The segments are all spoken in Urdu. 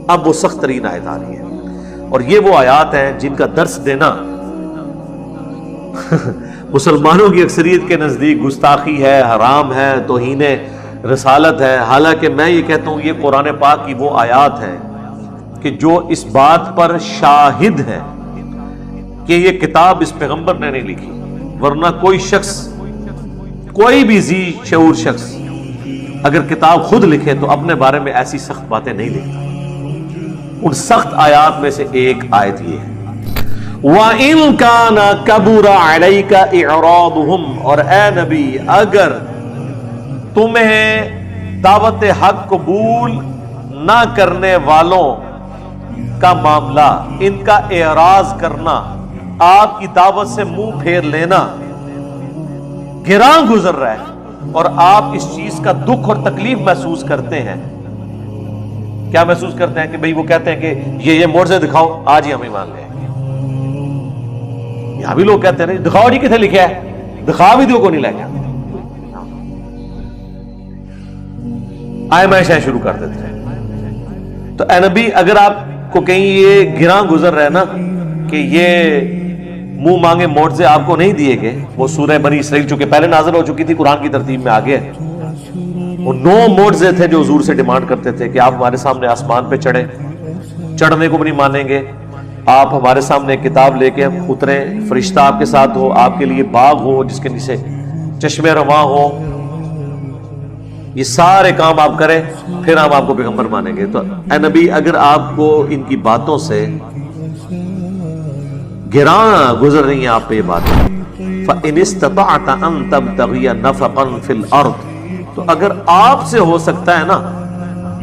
اب وہ سخت ترین آیت آ رہی ہے، اور یہ وہ آیات ہیں جن کا درس دینا مسلمانوں کی اکثریت کے نزدیک گستاخی ہے، حرام ہے، توہین رسالت ہے. حالانکہ میں یہ کہتا ہوں یہ قرآن پاک کی وہ آیات ہیں کہ جو اس بات پر شاہد ہے کہ یہ کتاب اس پیغمبر نے نہیں لکھی، ورنہ کوئی شخص، کوئی بھی ذی شعور شخص اگر کتاب خود لکھے تو اپنے بارے میں ایسی سخت باتیں نہیں لکھتا. ان سخت آیات میں سے ایک آیت یہ ہے وَإِن كَانَ كَبُرَ عَلَيْكَ إِعْرَاضُهُمْ، اور اے نبی اگر تمہیں دعوت حق قبول نہ کرنے والوں کا معاملہ، ان کا اعراض کرنا، آپ کی دعوت سے منہ پھیر لینا گراں گزر رہا ہے اور آپ اس چیز کا دکھ اور تکلیف محسوس کرتے ہیں. کیا محسوس کرتے ہیں؟ کہ بھئی وہ کہتے ہیں کہ یہ معجزے دکھاؤ، آج ہی ہم ایمان لے آئیں گے. یہاں بھی لوگ کہتے ہیں دکھاؤ جی کتنے لکھا ہے، دکھا بھی دو کو نہیں لے گیا. آئے میں شاید شروع کر دیتے ہیں. تو اے نبی اگر آپ کو کہیں یہ گراں گزر رہا ہے نا کہ یہ منہ مانگے معجزے آپ کو نہیں دیے گئے، وہ سورہ بنی اسرائیل چونکہ پہلے نازل ہو چکی تھی، قرآن کی ترتیب میں آگے ہے. وہ 9 معجزے تھے جو حضور سے ڈیمانڈ کرتے تھے کہ آپ ہمارے سامنے آسمان پہ چڑھیں، چڑھنے کو بھی نہیں مانیں گے. آپ ہمارے سامنے ایک کتاب لے کے اتریں، فرشتہ آپ کے ساتھ ہو، آپ کے لیے باغ ہو جس کے نیچے چشمے رواں ہو. یہ سارے کام آپ کریں پھر ہم آپ کو پیغمبر مانیں گے. تو اے نبی اگر آپ کو ان کی باتوں سے گراں گزر رہی ہیں آپ پہ یہ باتیں، فَإِنِ اسْتَطَعْتَ أَن تَبْتَغِيَ نَفَقًا فِي الْأَرْضِ، تو اگر آپ سے ہو سکتا ہے نا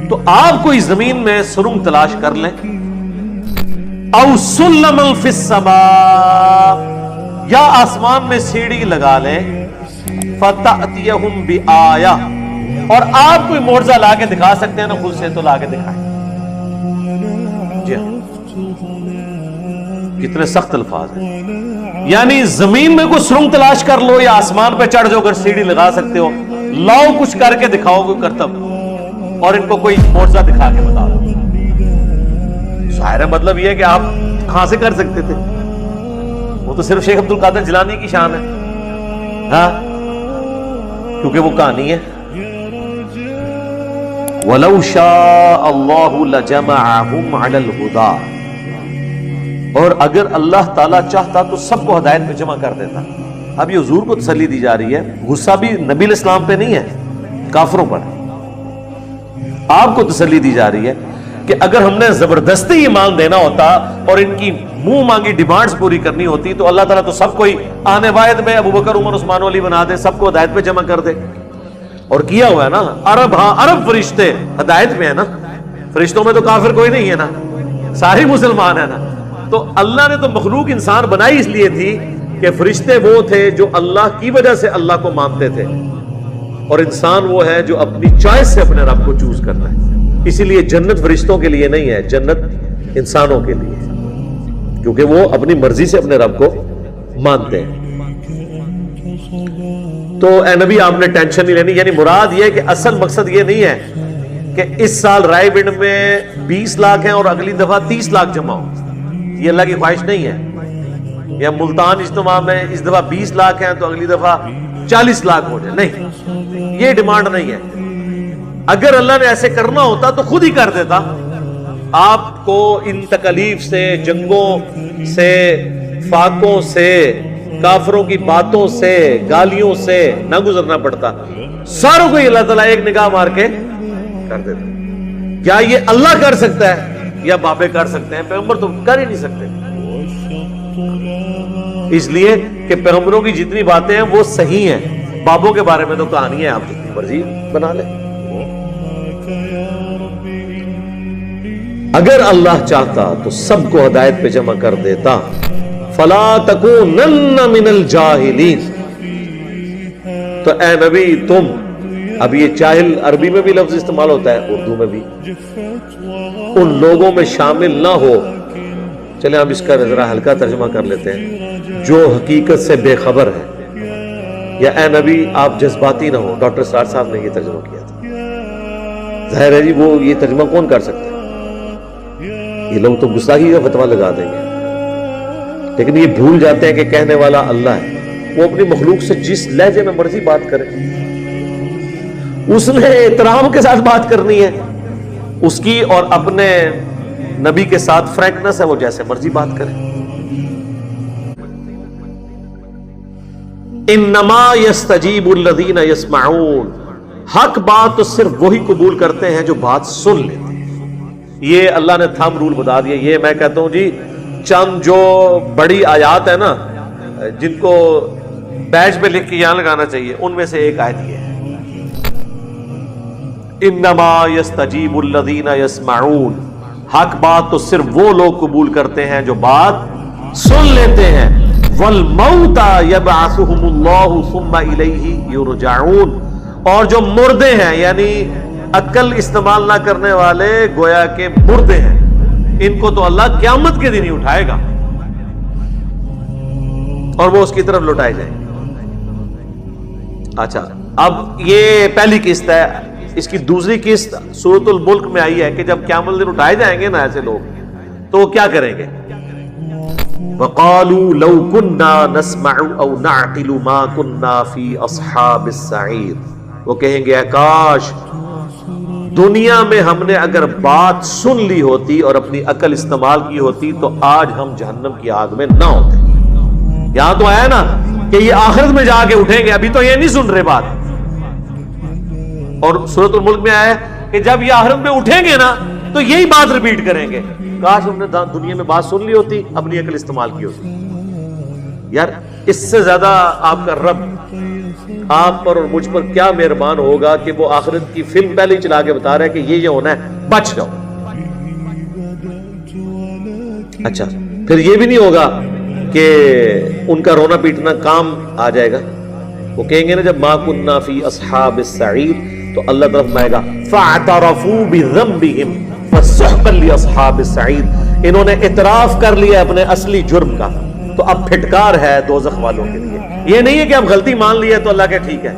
تو آپ کوئی زمین میں سرنگ تلاش کر لیں، اَوْ سُلَّمًا فِي السَّمَاءِ، یا آسمان میں سیڑھی لگا لیں، فَتَأْتِيَهُمْ بِآيَةٍ، اور آپ کوئی معجزہ لا کے دکھا سکتے ہیں نا خود سے تو لا کے دکھائیں. جی ہاں، کتنے سخت الفاظ ہیں. یعنی زمین میں کوئی سرنگ تلاش کر لو یا آسمان پہ چڑھ جاؤ، اگر سیڑھی لگا سکتے ہو لاؤ، کچھ کر کے دکھاؤ کوئی کرتب، اور ان کو کوئی معجزہ دکھا کے بتا دو. ظاہر ہے مطلب یہ ہے کہ آپ کہاں سے کر سکتے تھے؟ وہ تو صرف شیخ عبد القادر جیلانی کی شان ہے، ہاں، کیونکہ وہ کہانی ہے. وَلَوْ شَاءَ اللَّهُ لَجَمَعَهُمْ عَلَى الْهُدَى، اور اگر اللہ تعالیٰ چاہتا تو سب کو ہدایت پہ جمع کر دیتا. اب یہ حضور کو تسلی دی جا رہی ہے، غصہ بھی نبی علیہ السلام پہ نہیں ہے، کافروں پر. آپ کو تسلی دی جا رہی ہے کہ اگر ہم نے زبردستی ایمان دینا ہوتا اور ان کی منہ مانگی ڈیمانڈز پوری کرنی ہوتی تو اللہ تعالیٰ تو سب کو ہی آنے واحد میں ابو بکر عمر عثمان علی بنا دے، سب کو ہدایت پہ جمع کر دے. اور کیا ہوا ہے نا. عرب، ہاں عرب فرشتے ہدایت میں ہے نا، فرشتوں میں تو کافر کوئی نہیں ہے نا، سارے مسلمان ہیں نا. تو اللہ نے تو مخلوق انسان بنائی اس لیے تھی کہ فرشتے وہ تھے جو اللہ کی وجہ سے اللہ کو مانتے تھے، اور انسان وہ ہے جو اپنی چوائس سے اپنے رب کو چوز کرتا ہے. اسی لیے جنت فرشتوں کے لیے نہیں ہے، جنت انسانوں کے لیے ہے، کیونکہ وہ اپنی مرضی سے اپنے رب کو مانتے ہیں. تو اے نبی آپ نے ٹینشن نہیں لینی. یعنی مراد یہ ہے کہ اصل مقصد یہ نہیں ہے کہ اس سال رائے بنڈ میں 20 لاکھ ہیں اور اگلی دفعہ 30 لاکھ جمع ہو، یہ اللہ کی خواہش نہیں ہے. یا ملتان اجتماع میں اس دفعہ 20 لاکھ ہیں تو اگلی دفعہ 40 لاکھ ہو جائے، نہیں، یہ ڈیمانڈ نہیں ہے. اگر اللہ نے ایسے کرنا ہوتا تو خود ہی کر دیتا. آپ کو ان تکلیف سے، جنگوں سے، فاقوں سے، کافروں کی باتوں سے، گالیوں سے نہ گزرنا پڑتا. ساروں کو اللہ تعالیٰ ایک نگاہ مار کے کر دیتا. کیا یہ اللہ کر سکتا ہے یا بابے کر سکتے ہیں؟ پیغمبر تو کر ہی نہیں سکتے. اس لیے کہ پیغمبروں کی جتنی باتیں ہیں وہ صحیح ہیں، بابوں کے بارے میں تو کہانی ہے، آپ جتنی مرضی بنا لیں. اگر اللہ چاہتا تو سب کو ہدایت پہ جمع کر دیتا. فَلَا تَكُونَنَّ مِنَ الْجَاهِلِينَ، تو اے نبی تم، اب یہ جاہل عربی میں بھی لفظ استعمال ہوتا ہے، اردو میں بھی، ان لوگوں میں شامل نہ ہو. چلیں اب اس کا ذرا ہلکا ترجمہ کر لیتے ہیں، جو حقیقت سے بے خبر ہے. یا اے نبی آپ جذباتی نہ ہو. ڈاکٹر سار صاحب نے یہ ترجمہ کیا تھا. ظاہر ہے جی وہ یہ ترجمہ کون کر سکتا ہے؟ یہ لوگ تو گستاخی کا فتویٰ لگا دیں گے، لیکن یہ بھول جاتے ہیں کہ کہنے والا اللہ ہے۔ وہ اپنی مخلوق سے جس لہجے میں مرضی بات کرے، اس نے احترام کے ساتھ بات کرنی ہے اس کی، اور اپنے نبی کے ساتھ فرینکنس ہے، وہ جیسے مرضی بات کرے۔ انما یستجیب الذین یسمعون، حق بات تو صرف وہی قبول کرتے ہیں جو بات سن لیتے ہیں۔ یہ اللہ نے تھم رول بتا دیا۔ یہ میں کہتا ہوں جی، چند جو بڑی آیات ہے نا جن کو بیج میں لکھ کے یہاں لگانا چاہیے، ان میں سے ایک آیت یہ ہے، انما یستجیب الذین یسمعون، حق بات تو صرف وہ لوگ قبول کرتے ہیں جو بات سن لیتے ہیں، والموتى یبعثهم اللہ ثم الیہ یرجعون، اور جو مردے ہیں یعنی عقل استعمال نہ کرنے والے گویا کہ مردے ہیں، ان کو تو اللہ قیامت کے دن ہی اٹھائے گا اور وہ اس کی طرف لوٹائے جائیں گے۔ اچھا، اب یہ پہلی قسط ہے، اس کی دوسری قسط سورۃ الملک میں آئی ہے کہ جب قیامت دن اٹھائے جائیں گے نا ایسے لوگ، تو وہ کیا کریں گے؟ وَقَالُوا لَوْ كُنَّا نَسْمَعُ أَوْ نَعْقِلُ مَا كُنَّا فِي أَصْحَابِ السَّعِيرِ، وہ کہیں گے اے کاش دنیا میں ہم نے اگر بات سن لی ہوتی اور اپنی عقل استعمال کی ہوتی تو آج ہم جہنم کی آگ میں نہ ہوتے۔ یہاں تو آیا نا کہ یہ آخرت میں جا کے اٹھیں گے، ابھی تو یہ نہیں سن رہے بات، اور سورۃ الملک میں آیا ہے کہ جب یہ آخرت میں اٹھیں گے نا تو یہی بات ریپیٹ کریں گے، کاش ہم نے دنیا میں بات سن لی ہوتی، اپنی عقل استعمال کی ہوتی۔ یار اس سے زیادہ آپ کا رب آپ پر اور مجھ پر کیا مہربان ہوگا کہ وہ آخرت کی فلم پہلے ہی چلا کے بتا رہا ہے کہ یہ ہونا ہے، بچ جاؤ۔ اچھا، پھر یہ بھی نہیں ہوگا کہ ان کا رونا پیٹنا کام آ جائے گا۔ وہ کہیں گے نا جب ما کننا فی اصحاب السعیر، تو اللہ طرف فرمائے گا فاعترفوا بذنبہم فسحقا لاصحاب السعیر، انہوں نے اعتراف کر لیا اپنے اصلی جرم کا، تو اب پھٹکار ہے دوزخ والوں کے لیے۔ یہ نہیں ہے کہ اب غلطی مان لی ہے تو اللہ کہ ٹھیک ہے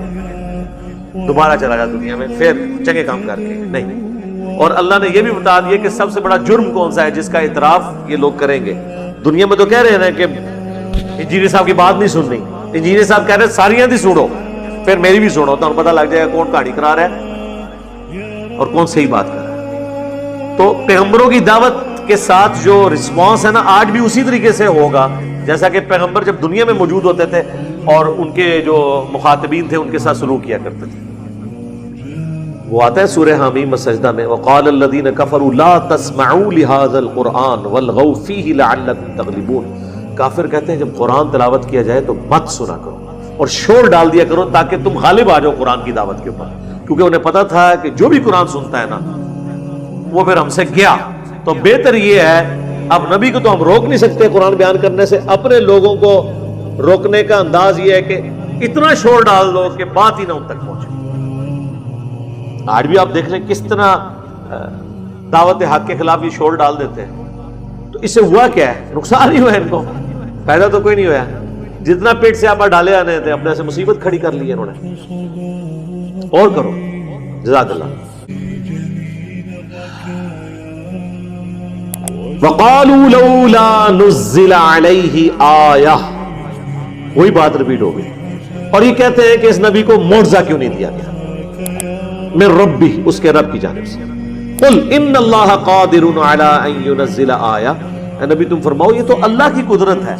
دوبارہ چلا جا دنیا میں پھر چنگے کام کر کے، نہیں۔ اور اللہ نے یہ بھی بتا دیا کہ سب سے بڑا جرم کون سا ہے جس کا اعتراف یہ لوگ کریں گے۔ دنیا میں تو کہہ رہے ہیں کہ انجینئر صاحب کی بات نہیں سننی، انجینئر صاحب کہہ رہے ہیں ساریاں دی سنو، پھر میری بھی سنو، تو پتہ لگ جائے گا کون کہانی کرا رہا ہے اور کون صحیح بات کر رہا ہے۔ تو پیغمبروں کی دعوت کے ساتھ جو رسپانس ہے نا آج بھی اسی طریقے سے ہوگا جیسا کہ پیغمبر جب دنیا میں موجود ہوتے تھے اور ان کے جو مخاطبین تھے ان کے ساتھ سلوک کیا کرتے تھے۔ وہ آتا ہے سورہ حمیم السجدہ میں، وقال الذین کفروا لا تسمعوا لهذا القرآن والغوا فیہ لعلکم تغلبون، کافر کہتے ہیں جب قرآن تلاوت کیا جائے تو مت سنا کرو اور شور ڈال دیا کرو تاکہ تم غالب آ جاؤ قرآن کی دعوت کے اوپر، کیونکہ انہیں پتا تھا کہ جو بھی قرآن سنتا ہے نا وہ پھر ہم سے گیا۔ تو بہتر یہ ہے، اب نبی کو تو ہم روک نہیں سکتے قرآن بیان کرنے سے، اپنے لوگوں کو روکنے کا انداز یہ ہے کہ اتنا شور ڈال دو کہ بات ہی نہ ان تک پہنچے۔ آج بھی آپ دیکھ رہے ہیں کس طرح دعوت حق کے خلاف یہ شور ڈال دیتے ہیں، تو اس سے ہوا کیا ہے؟ نقصان ہی ہوا ہے ان کو، فائدہ تو کوئی نہیں ہوا۔ جتنا پیٹ سے آپ ڈالے آنے تھے اپنے سے مصیبت کھڑی کر لی انہوں نے۔ اور کرو، جزاک اللہ۔ وَقَالُوا لَوْلَا نُزِّلَ عَلَيْهِ آیَةٌ، وہی بات ریپیٹ ہو گئی، اور یہ کہتے ہیں کہ اس نبی کو معجزہ کیوں نہیں دیا گیا من ربی، اس کے رب کی جانب سے۔ قُلْ إِنَّ اللَّهَ قَادِرٌ عَلَىٰ أَن يُنَزِّلَ آیَةً، اے نبی تم فرماؤ یہ تو اللہ کی قدرت ہے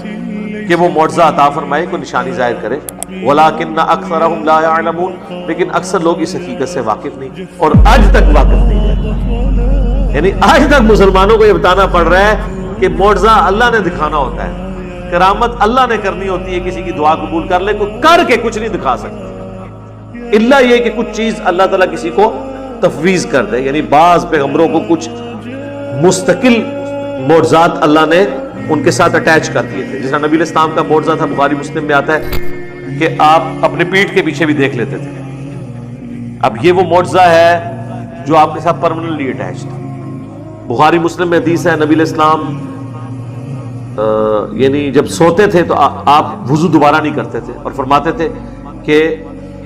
کہ وہ معجزہ عطا فرمائے، کوئی نشانی ظاہر کرے، وَلَٰكِنَّ أَكْثَرَهُمْ لَا يَعْلَمُونَ، لیکن اکثر لوگ اس حقیقت سے واقف نہیں اور آج تک واقف نہیں ہے۔ یعنی آج تک مسلمانوں کو یہ بتانا پڑ رہا ہے کہ معجزہ اللہ نے دکھانا ہوتا ہے، کرامت اللہ نے کرنی ہوتی ہے، کسی کی دعا قبول کر لے، کوئی کر کے کچھ نہیں دکھا سکتا الا یہ کہ کچھ چیز اللہ تعالیٰ کسی کو تفویض کر دے۔ یعنی بعض پیغمبروں کو کچھ مستقل معجزات اللہ نے ان کے ساتھ اٹیچ کر دیے تھے، جیسا نبی علیہ السلام کا معجزہ تھا، بخاری مسلم میں آتا ہے کہ آپ اپنے پیٹھ کے پیچھے بھی دیکھ لیتے تھے۔ اب یہ وہ معجزہ ہے جو آپ کے ساتھ پرماننٹلی اٹیچ تھا۔ بخاری مسلم میں حدیث ہے، نبی علیہ السلام یعنی جب سوتے تھے تو آپ وضو دوبارہ نہیں کرتے تھے اور فرماتے تھے کہ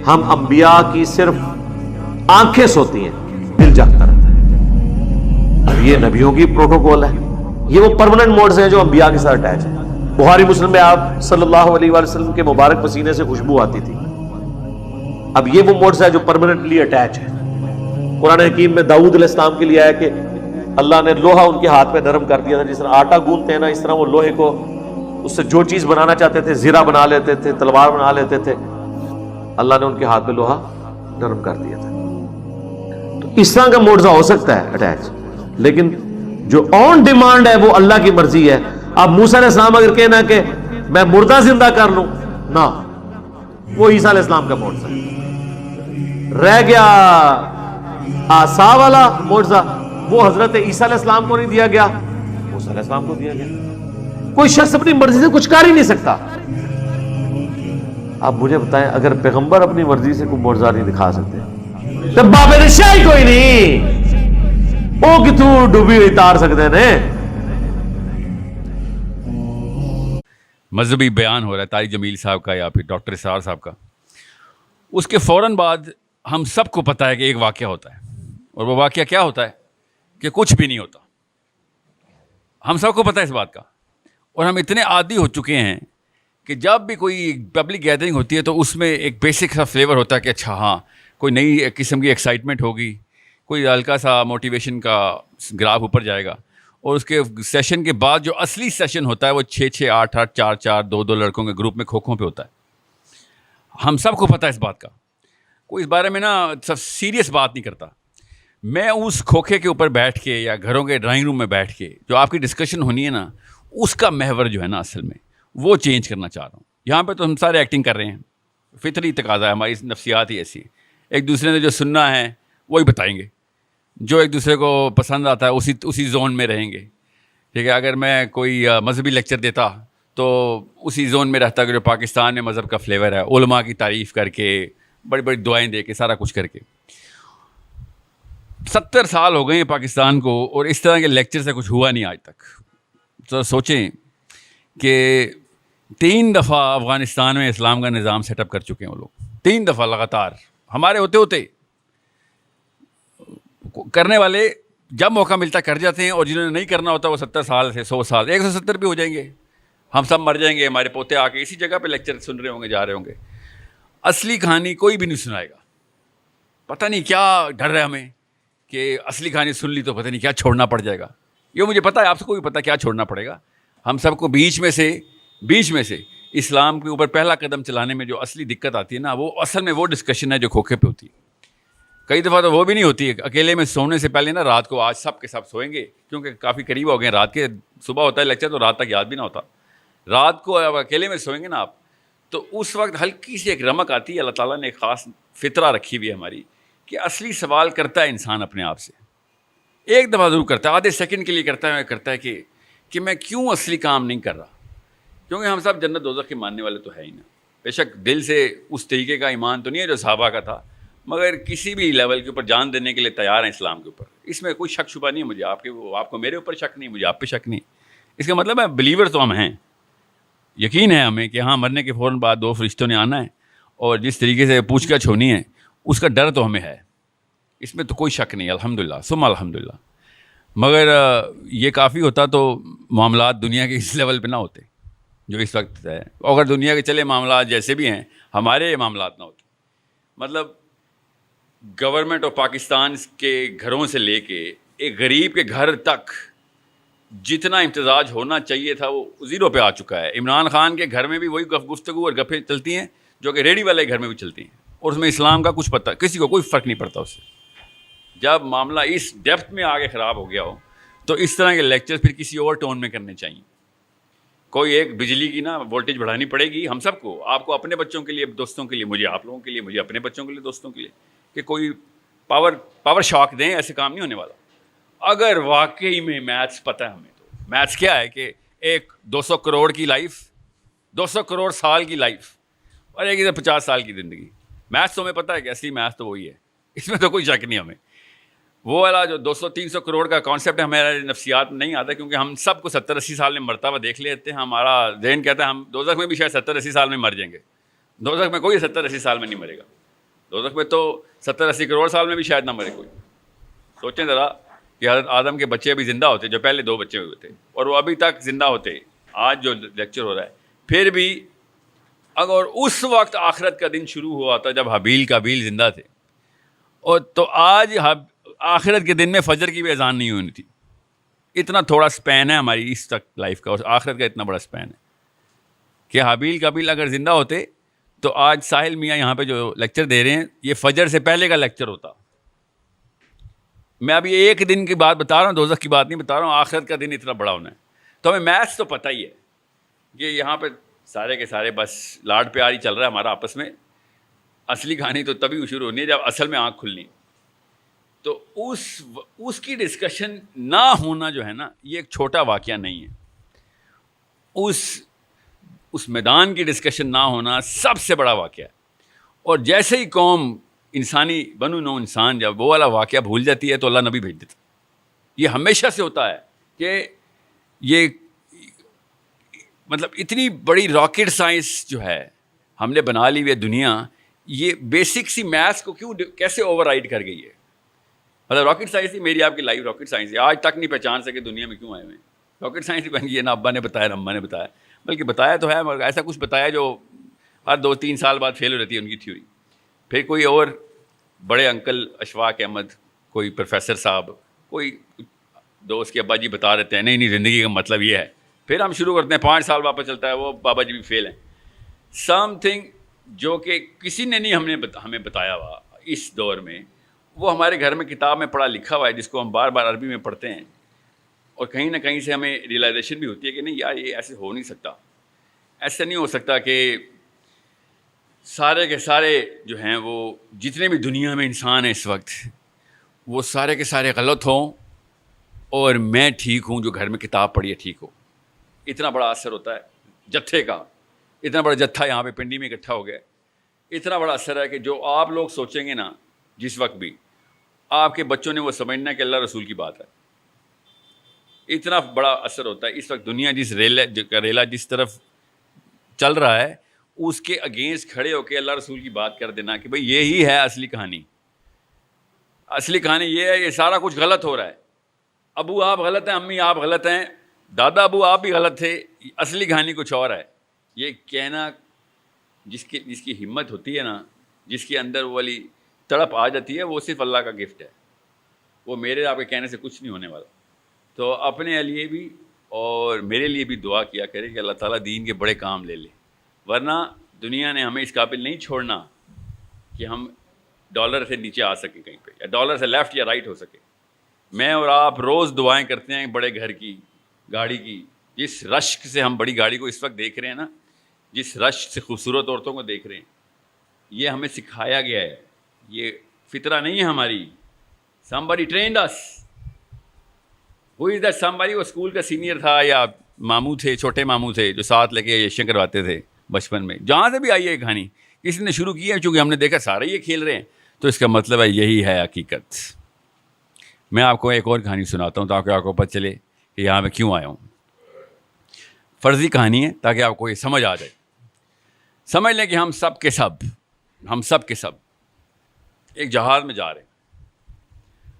ہم انبیاء کی صرف آنکھیں سوتی ہیں، دل جاگتا رہتا ہے۔ اب یہ نبیوں کی پروٹوکول ہے، یہ وہ پرماننٹ موڈز ہیں جو انبیاء کے ساتھ اٹیچ ہیں. بخاری مسلم میں آپ صلی اللہ علیہ وآلہ وسلم کے مبارک پسینے سے خوشبو آتی تھی. اب یہ وہ موڈز ہے جو پرماننٹلی اٹیچ ہے. قرآن حکیم میں داؤد علیہ السلام کے لیے آیا کہ اللہ نے لوہا ان کے ہاتھ پہ نرم کر دیا تھا. جس طرح آٹا گوندتے ہیں نا، اس طرح وہ لوہے کو اس سے جو چیز بنانا چاہتے تھے، زیرہ بنا لیتے تھے، تلوار بنا لیتے تھے. اللہ نے ان کے ہاتھ پہ لوہا نرم کر دیا تھا. تو اس طرح کا موڈزہ ہو سکتا ہے اٹیچ، لیکن جو آن ڈیمانڈ ہے وہ اللہ کی مرضی ہے. اب موسیٰ علیہ السلام اگر کہنا کہ میں مردہ زندہ کر لوں، نہ، وہ عیسیٰ علیہ السلام کا موڈزہ ہے. رہ گیا عصا والا موڈزہ، وہ حضرت عیسیٰ علیہ السلام کو نہیں دیا گیا، موسیٰ علیہ السلام کو دیا گیا. کوئی شخص اپنی مرضی سے کچھ کر ہی نہیں سکتا. آپ مجھے بتائیں، اگر پیغمبر اپنی مرضی سے کوئی معجزہ نہیں دکھا سکتے تو بابے شاہی کوئی نہیں، وہ کتوں ڈوبی ہوئی تار سکتے ہیں. مذہبی بیان ہو رہا ہے طارق جمیل صاحب کا یا پھر ڈاکٹر اسرار صاحب کا، اس کے فوراً بعد ہم سب کو پتہ ہے کہ ایک واقعہ ہوتا ہے، اور وہ واقعہ کیا ہوتا ہے کہ کچھ بھی نہیں ہوتا. ہم سب کو پتہ ہے اس بات کا، اور ہم اتنے عادی ہو چکے ہیں کہ جب بھی کوئی پبلک گیدرنگ ہوتی ہے تو اس میں ایک بیسک سا فلیور ہوتا ہے کہ اچھا ہاں کوئی نئی قسم کی ایکسائٹمنٹ ہوگی، کوئی ہلکا سا موٹیویشن کا گراف اوپر جائے گا، اور اس کے سیشن کے بعد جو اصلی سیشن ہوتا ہے وہ 6-6 8-8 4-4 2-2 لڑکوں کے گروپ میں کھوکھوں پہ ہوتا ہے. ہم سب کو پتہ ہے اس بات کا، کوئی اس بارے میں نا سب سیریس بات نہیں کرتا. میں اس کھوکھے کے اوپر بیٹھ کے یا گھروں کے ڈرائنگ روم میں بیٹھ کے جو آپ کی ڈسکشن ہونی ہے نا، اس کا محور جو ہے نا اصل میں وہ چینج کرنا چاہ رہا ہوں. یہاں پہ تو ہم سارے ایکٹنگ کر رہے ہیں، فطری تقاضا ہے، ہماری نفسیات ہی ایسی ہے. ایک دوسرے نے جو سننا ہے وہی بتائیں گے، جو ایک دوسرے کو پسند آتا ہے اسی زون میں رہیں گے. ٹھیک ہے، اگر میں کوئی مذہبی لیکچر دیتا تو اسی زون میں رہتا کہ جو پاکستان میں مذہب کا فلیور ہے، علماء کی تعریف کر کے، بڑی بڑی دعائیں دے کے، سارا کچھ کر کے. 70 سال ہو گئے ہیں پاکستان کو، اور اس طرح کے لیکچر سے کچھ ہوا نہیں آج تک. تو سوچیں کہ 3 دفعہ افغانستان میں اسلام کا نظام سیٹ اپ کر چکے ہیں وہ لوگ، 3 دفعہ لگاتار. ہمارے ہوتے کرنے والے جب موقع ملتا کر جاتے ہیں، اور جنہوں نے نہیں کرنا ہوتا وہ 70 سال سے 100 سال 170 بھی ہو جائیں گے. ہم سب مر جائیں گے، ہمارے پوتے آ کے اسی جگہ پہ لیکچر سن رہے ہوں گے، جا رہے ہوں گے. اصلی کہانی کوئی بھی نہیں سنائے گا. پتہ نہیں کیا ڈر ہے ہمیں کہ اصلی کہانی سن لی تو پتہ نہیں کیا چھوڑنا پڑ جائے گا. یہ مجھے پتہ ہے، آپ سے کو بھی پتہ کیا چھوڑنا پڑے گا. ہم سب کو بیچ میں سے اسلام کے اوپر پہلا قدم چلانے میں جو اصلی دقت آتی ہے نا، وہ اصل میں وہ ڈسکشن ہے جو کھوکھے پہ ہوتی ہے. کئی دفعہ تو وہ بھی نہیں ہوتی ہے. اکیلے میں سونے سے پہلے نا رات کو، آج سب کے سب سوئیں گے کیونکہ کافی قریب ہو گئے رات کے، صبح ہوتا ہے لیکچر تو رات تک یاد بھی نہ ہوتا. رات کو اب اکیلے میں سوئیں گے نا آپ، تو اس وقت ہلکی سی ایک رمق آتی ہے. اللہ تعالیٰ نے ایک خاص فطرہ رکھی ہوئی ہے ہماری کہ اصلی سوال کرتا ہے انسان اپنے آپ سے. ایک دفعہ ضرور کرتا ہے، آدھے سیکنڈ کے لیے کرتا ہے کہ میں کیوں اصلی کام نہیں کر رہا. کیونکہ ہم سب جنت دوزخ کے ماننے والے تو ہے ہی نا. بے شک دل سے اس طریقے کا ایمان تو نہیں ہے جو صحابہ کا تھا، مگر کسی بھی لیول کے اوپر جان دینے کے لیے تیار ہیں اسلام کے اوپر. اس میں کوئی شک شبہ نہیں ہے. مجھے آپ کو میرے اوپر شک نہیں، مجھے آپ پہ شک نہیں. اس کا مطلب ہے بلیور تو ہم ہیں، یقین ہے ہمیں کہ ہاں مرنے کے فوراً بعد 2 فرشتوں نے آنا ہے، اور جس طریقے سے پوچھ گچھ ہونی ہے اس کا ڈر تو ہمیں ہے. اس میں تو کوئی شک نہیں، الحمدللہ ثم الحمدللہ. مگر یہ کافی ہوتا تو معاملات دنیا کے اس لیول پہ نہ ہوتے جو اس وقت ہے. اگر دنیا کے چلے معاملات جیسے بھی ہیں، ہمارے معاملات نہ ہوتے. مطلب گورنمنٹ آف پاکستان کے گھروں سے لے کے ایک غریب کے گھر تک جتنا امتزاج ہونا چاہیے تھا وہ 0 پہ آ چکا ہے. عمران خان کے گھر میں بھی وہی گفتگو اور گپیں چلتی ہیں جو کہ ریڈی والے گھر میں بھی چلتی ہیں، اور اس میں اسلام کا کچھ پتہ، کسی کو کوئی فرق نہیں پڑتا اس سے. جب معاملہ اس ڈیپتھ میں آگے خراب ہو گیا ہو تو اس طرح کے لیکچر پھر کسی اور ٹون میں کرنے چاہیے. کوئی ایک بجلی کی نا وولٹیج بڑھانی پڑے گی ہم سب کو، آپ کو اپنے بچوں کے لیے، دوستوں کے لیے، مجھے آپ لوگوں کے لیے، مجھے اپنے بچوں کے لیے، دوستوں کے لیے، کہ کوئی پاور شاک دیں. ایسے کام نہیں ہونے والا. اگر واقعی میں میتھس پتہ ہے ہمیں، تو میتھس کیا ہے کہ ایک 200 کروڑ کی لائف، 200 کروڑ سال کی لائف، اور ایک 50 سال کی زندگی. میتھس تو ہمیں پتہ ہے کہ اصلی میتھس تو وہی ہے، اس میں تو کوئی شک نہیں ہمیں. وہ والا جو 200-300 کروڑ کا کانسیپٹ ہمارے نفسیات میں نہیں آتا، کیونکہ ہم سب کو 70-80 سال میں مرتا ہوا دیکھ لیتے ہیں. ہمارا ذہن کہتا ہے ہم دوزخ میں بھی شاید 70-80 سال میں مر جائیں گے. دوزخ میں کوئی 70-80 سال میں نہیں مرے گا. دوزخ میں تو 70-80 کروڑ سال میں بھی شاید نہ مرے کوئی. سوچیں ذرا کہ حضرت آدم کے بچے ابھی زندہ ہوتے جو پہلے 2 بچے ہوئے تھے اور وہ ابھی تک زندہ ہوتے. آج جو لیکچر ہو رہا ہے پھر بھی اگر اس وقت آخرت کا دن شروع ہوا تھا جب حابیل قابیل زندہ تھے, اور تو آج آخرت کے دن میں فجر کی بھی اذان نہیں ہونی تھی. اتنا تھوڑا سپین ہے ہماری اس تک لائف کا, اور آخرت کا اتنا بڑا سپین ہے کہ حابیل قابیل اگر زندہ ہوتے تو آج ساحل میاں یہاں پہ جو لیکچر دے رہے ہیں یہ فجر سے پہلے کا لیکچر ہوتا. میں ابھی ایک دن کی بات بتا رہا ہوں, دوزخ کی بات نہیں بتا رہا ہوں, آخرت کا دن اتنا بڑا ہونا ہے. تو ہمیں میتھس تو پتہ ہی ہے کہ یہاں پہ سارے کے سارے بس لاڈ پیار ہی چل رہا ہے ہمارا آپس میں. اصلی کہانی تو تبھی شروع ہونی ہے جب اصل میں آنکھ کھلنی. تو اس کی ڈسکشن نہ ہونا جو ہے نا یہ ایک چھوٹا واقعہ نہیں ہے. اس میدان کی ڈسکشن نہ ہونا سب سے بڑا واقعہ ہے. اور جیسے ہی قوم انسانی بنو نو انسان جب وہ والا واقعہ بھول جاتی ہے تو اللہ نبی بھیج دیتا. یہ ہمیشہ سے ہوتا ہے کہ یہ مطلب اتنی بڑی راکٹ سائنس جو ہے ہم نے بنا لی ہوئی ہے دنیا, یہ بیسک سی میتھس کو کیسے اوور رائڈ کر گئی ہے. مطلب راکٹ سائنس ہی میری آپ کی لائف راکٹ سائنس ہے. آج تک نہیں پہچان سکے دنیا میں کیوں آئے ہوئے ہیں. راکٹ سائنس ہی بن گئی ہے, نہ ابا نے بتایا نہ اماں نے بتایا, بلکہ بتایا تو ہے مگر ایسا کچھ بتایا جو ہر 2-3 سال بعد فیل ہو جاتی ہے ان کی تھیوری. پھر کوئی اور بڑے انکل اشفاق احمد, کوئی پروفیسر صاحب, کوئی دوست کے ابا جی بتا دیتے ہیں نہیں زندگی کا مطلب یہ ہے. پھر ہم شروع کرتے ہیں 5 سال واپس چلتا ہے وہ بابا جی بھی فیل ہیں. سم تھنگ جو کہ کسی نے نہیں ہمیں بتایا ہوا اس دور میں, وہ ہمارے گھر میں کتاب میں پڑھا لکھا ہوا ہے جس کو ہم بار بار عربی میں پڑھتے ہیں, اور کہیں نہ کہیں سے ہمیں ریئلائزیشن بھی ہوتی ہے کہ نہیں یار یہ ایسے ہو نہیں سکتا. ایسا نہیں ہو سکتا کہ سارے کے سارے جو ہیں وہ جتنے بھی دنیا میں انسان ہیں اس وقت وہ سارے کے سارے غلط ہوں اور میں ٹھیک ہوں جو گھر میں کتاب پڑھی ہے ٹھیک ہو. اتنا بڑا اثر ہوتا ہے جتھے کا. اتنا بڑا جتھا یہاں پہ پنڈی میں اکٹھا ہو گیا. اتنا بڑا اثر ہے کہ جو آپ لوگ سوچیں گے نا جس وقت بھی, آپ کے بچوں نے وہ سمجھنا ہے کہ اللہ رسول کی بات ہے. اتنا بڑا اثر ہوتا ہے. اس وقت دنیا جس ریلا جس طرف چل رہا ہے اس کے اگینسٹ کھڑے ہو کے اللہ رسول کی بات کر دینا کہ بھئی یہی ہے اصلی کہانی. اصلی کہانی یہ ہے, یہ سارا کچھ غلط ہو رہا ہے. ابو آپ غلط ہیں, امی آپ غلط ہیں, دادا ابو آپ بھی غلط تھے, اصلی کہانی کچھ اور ہے. یہ کہنا جس کی ہمت ہوتی ہے نا, جس کے اندر وہ والی تڑپ آ جاتی ہے, وہ صرف اللہ کا گفٹ ہے. وہ میرے آپ کے کہنے سے کچھ نہیں ہونے والا. تو اپنے لیے بھی اور میرے لیے بھی دعا کیا کرے کہ اللہ تعالیٰ دین کے بڑے کام لے لے, ورنہ دنیا نے ہمیں اس قابل نہیں چھوڑنا کہ ہم ڈالر سے نیچے آ سکیں کہیں پہ, یا ڈالر سے لیفٹ یا رائٹ ہو سکے. میں اور آپ روز دعائیں کرتے ہیں بڑے گھر کی, گاڑی کی. جس رشک سے ہم بڑی گاڑی کو اس وقت دیکھ رہے ہیں نا, جس رشک سے خوبصورت عورتوں کو دیکھ رہے ہیں, یہ ہمیں سکھایا گیا ہے. یہ فطرہ نہیں ہے ہماری. somebody trained us. who is that somebody? وہ اسکول کا سینئر تھا یا ماموں تھے, چھوٹے ماموں تھے جو ساتھ لے کے یشیں کرواتے تھے بچپن میں. جہاں سے بھی آئی ہے کہانی کسی نے شروع کی ہے, چونکہ ہم نے دیکھا سارے یہ کھیل رہے ہیں تو اس کا مطلب ہے یہی ہے حقیقت. میں آپ کو ایک اور کہانی سناتا ہوں تاکہ آپ کو پتہ چلے کہ یہاں میں کیوں آیا ہوں. فرضی کہانی ہے تاکہ آپ کو یہ سمجھ آ جائے. سمجھ لیں کہ ہم سب کے سب ایک جہاز میں جا رہے ہیں,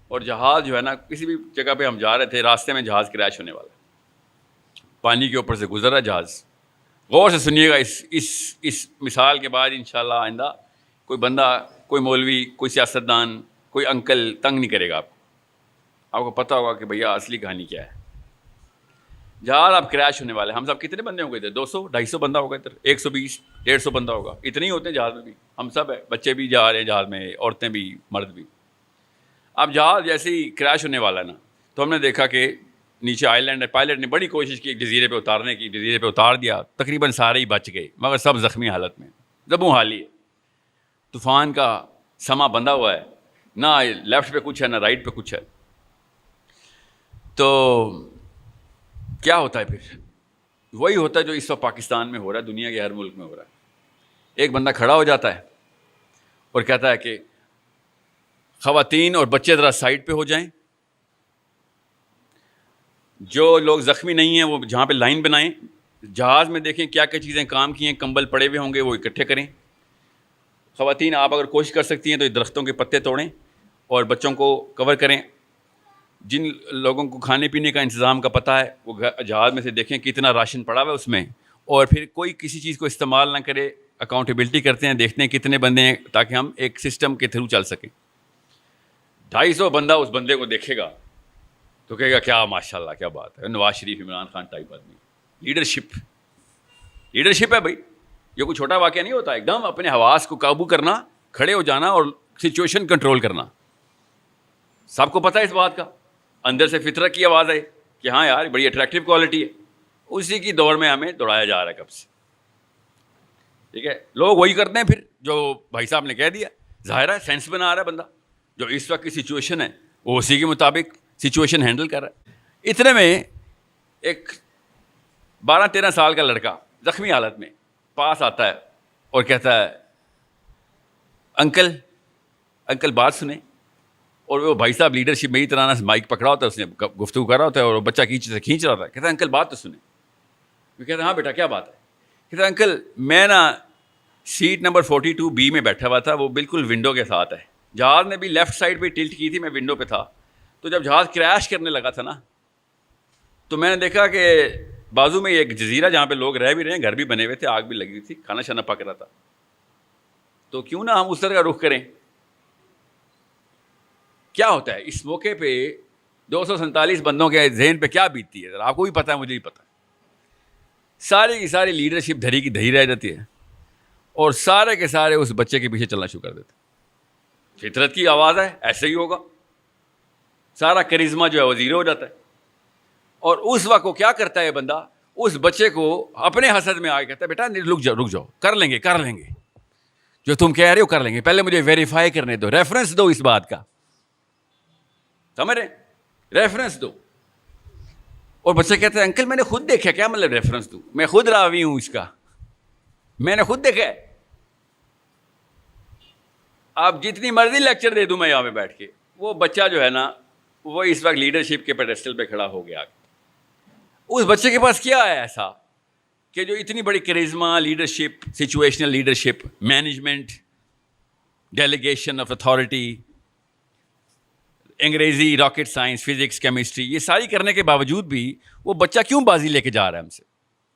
اور جہاز جو ہے نا کسی بھی جگہ پہ ہم جا رہے تھے, راستے میں جہاز کریش ہونے والا. پانی کے اوپر سے گزر رہا جہاز. غور سے سنیے گا اس مثال کے بعد انشاءاللہ آئندہ کوئی بندہ, کوئی مولوی, کوئی سیاستدان, کوئی انکل تنگ نہیں کرے گا آپ کو پتہ ہوگا کہ بھیا اصلی کہانی کیا ہے. جہاز اب کریش ہونے والے. ہم سب کتنے بندے ہو گئے تھے؟ 200-250 بندہ ہوگا ادھر, 120-150 بندہ ہوگا. اتنے ہی ہوتے ہیں جہاز میں بھی. ہم سب ہے, بچے بھی جا رہے ہیں جہاز میں, عورتیں بھی, مرد بھی. اب جہاز جیسے ہی کریش ہونے والا ہے نا, تو ہم نے دیکھا کہ نیچے آئی لینڈ ہے. پائلٹ نے بڑی کوشش کی ایک جزیرے پہ اتارنے کی, جزیرے پہ اتار دیا. تقریباً سارے ہی بچ گئے مگر سب زخمی حالت میں, زبوں حالی ہے. طوفان کا سما بندھا ہوا ہے, نہ لیفٹ پہ کچھ ہے نہ رائٹ پہ کچھ ہے. تو کیا ہوتا ہے پھر؟ وہی ہوتا ہے جو اس وقت پاکستان میں ہو رہا ہے, دنیا کے ہر ملک میں ہو رہا ہے. ایک بندہ کھڑا ہو جاتا ہے اور کہتا ہے کہ خواتین اور بچے ذرا سائڈ پہ ہو جائیں, جو لوگ زخمی نہیں ہیں وہ جہاں پہ لائن بنائیں, جہاز میں دیکھیں کیا کیا چیزیں کام کی ہیں, کمبل پڑے ہوئے ہوں گے وہ اکٹھے کریں. خواتین آپ اگر کوشش کر سکتی ہیں تو یہ درختوں کے پتے توڑیں اور بچوں کو کور کریں. جن لوگوں کو کھانے پینے کا انتظام کا پتہ ہے وہ جہاز میں سے دیکھیں کتنا راشن پڑا ہوا ہے اس میں, اور پھر کوئی کسی چیز کو استعمال نہ کرے, اکاؤنٹیبلٹی کرتے ہیں, دیکھتے ہیں کتنے بندے ہیں تاکہ ہم ایک سسٹم کے تھرو چل سکیں. 250 بندہ اس بندے کو دیکھے گا تو کہے گا کیا ماشاء اللہ کیا بات ہے, نواز شریف عمران خان ٹائپ آدمی. لیڈرشپ ہے بھائی, یہ کوئی چھوٹا واقعہ نہیں ہوتا. ایک دم اپنے حواس کو قابو کرنا, کھڑے ہو جانا اور سچویشن کنٹرول کرنا. سب کو پتہ ہے اس بات کا, اندر سے فطرت کی آواز ہے کہ ہاں یار بڑی اٹریکٹیو کوالٹی ہے. اسی کی دور میں ہمیں دوڑایا جا رہا ہے کب سے. ٹھیک ہے, لوگ وہی کرتے ہیں پھر جو بھائی صاحب نے کہہ دیا. ظاہر ہے سینس بنا رہا ہے بندہ, جو اس وقت کی سچویشن ہے وہ اسی کے مطابق سچویشن ہینڈل کر رہا ہے. اتنے میں ایک 12-13 سال کا لڑکا زخمی حالت میں پاس آتا ہے اور کہتا ہے انکل بات سنیں. اور وہ بھائی صاحب لیڈرشپ میری طرح سے مائک پکڑا ہوتا ہے, اس نے گفتگو کر رہا ہوتا ہے اور وہ بچہ کھینچ رہا تھا. کہتا ہے انکل بات تو سنیں. وہ کہتا ہے ہاں بیٹا کیا بات ہے. کہتا ہے انکل میں نا سیٹ نمبر 42B میں بیٹھا ہوا تھا, وہ بالکل ونڈو کے ساتھ ہے. جہاز نے بھی لیفٹ سائڈ پہ ٹلٹ کی تھی, میں ونڈو پہ تھا. تو جب جہاز کریش کرنے لگا تھا نا تو میں نے دیکھا کہ بازو میں ایک جزیرہ جہاں پہ لوگ رہ بھی رہے ہیں, گھر بھی بنے ہوئے تھے, آگ بھی لگی ہوئی تھی, کھانا شانا پک رہا تھا. تو کیوں نہ ہم اس طرح کا رخ کریں. کیا ہوتا ہے اس موقع پہ 247 بندوں کے ذہن پہ کیا بیتتی ہے, آپ کو بھی پتہ ہے مجھے بھی پتہ ہے. ساری کی ساری لیڈرشپ دھری کی دھری رہ جاتی ہے اور سارے کے سارے اس بچے کے پیچھے چلنا شروع کر دیتے. فطرت کی آواز ہے, ایسے ہی ہوگا. سارا کرزما جو ہے وہ زیرو ہو جاتا ہے. اور اس وقت وہ کیا کرتا ہے بندہ, اس بچے کو اپنے حسد میں آ کے کہتا ہے بیٹا رک جاؤ کر لیں گے جو تم کہہ رہے ہو کر لیں گے, پہلے مجھے ویریفائی کرنے دو, ریفرنس دو اس بات کا, سمجھ رہے, ریفرنس دو. اور بچہ کہتا ہے انکل میں نے خود دیکھا. کیا مطلب ریفرنس دوں, میں خود راوی ہوں اس کا, میں نے خود دیکھا ہے. آپ جتنی مرضی لیکچر دے دوں میں یہاں پہ بیٹھ کے, وہ بچہ جو ہے نا وہ اس وقت لیڈرشپ کے پیڈسٹل پہ کھڑا ہو گیا. اس بچے کے پاس کیا ہے ایسا کہ جو اتنی بڑی charisma, leadership, situational leadership, management, delegation of authority, انگریزی, راکٹ سائنس, فزکس, کیمسٹری, یہ ساری کرنے کے باوجود بھی وہ بچہ کیوں بازی لے کے جا رہا ہے ہم سے.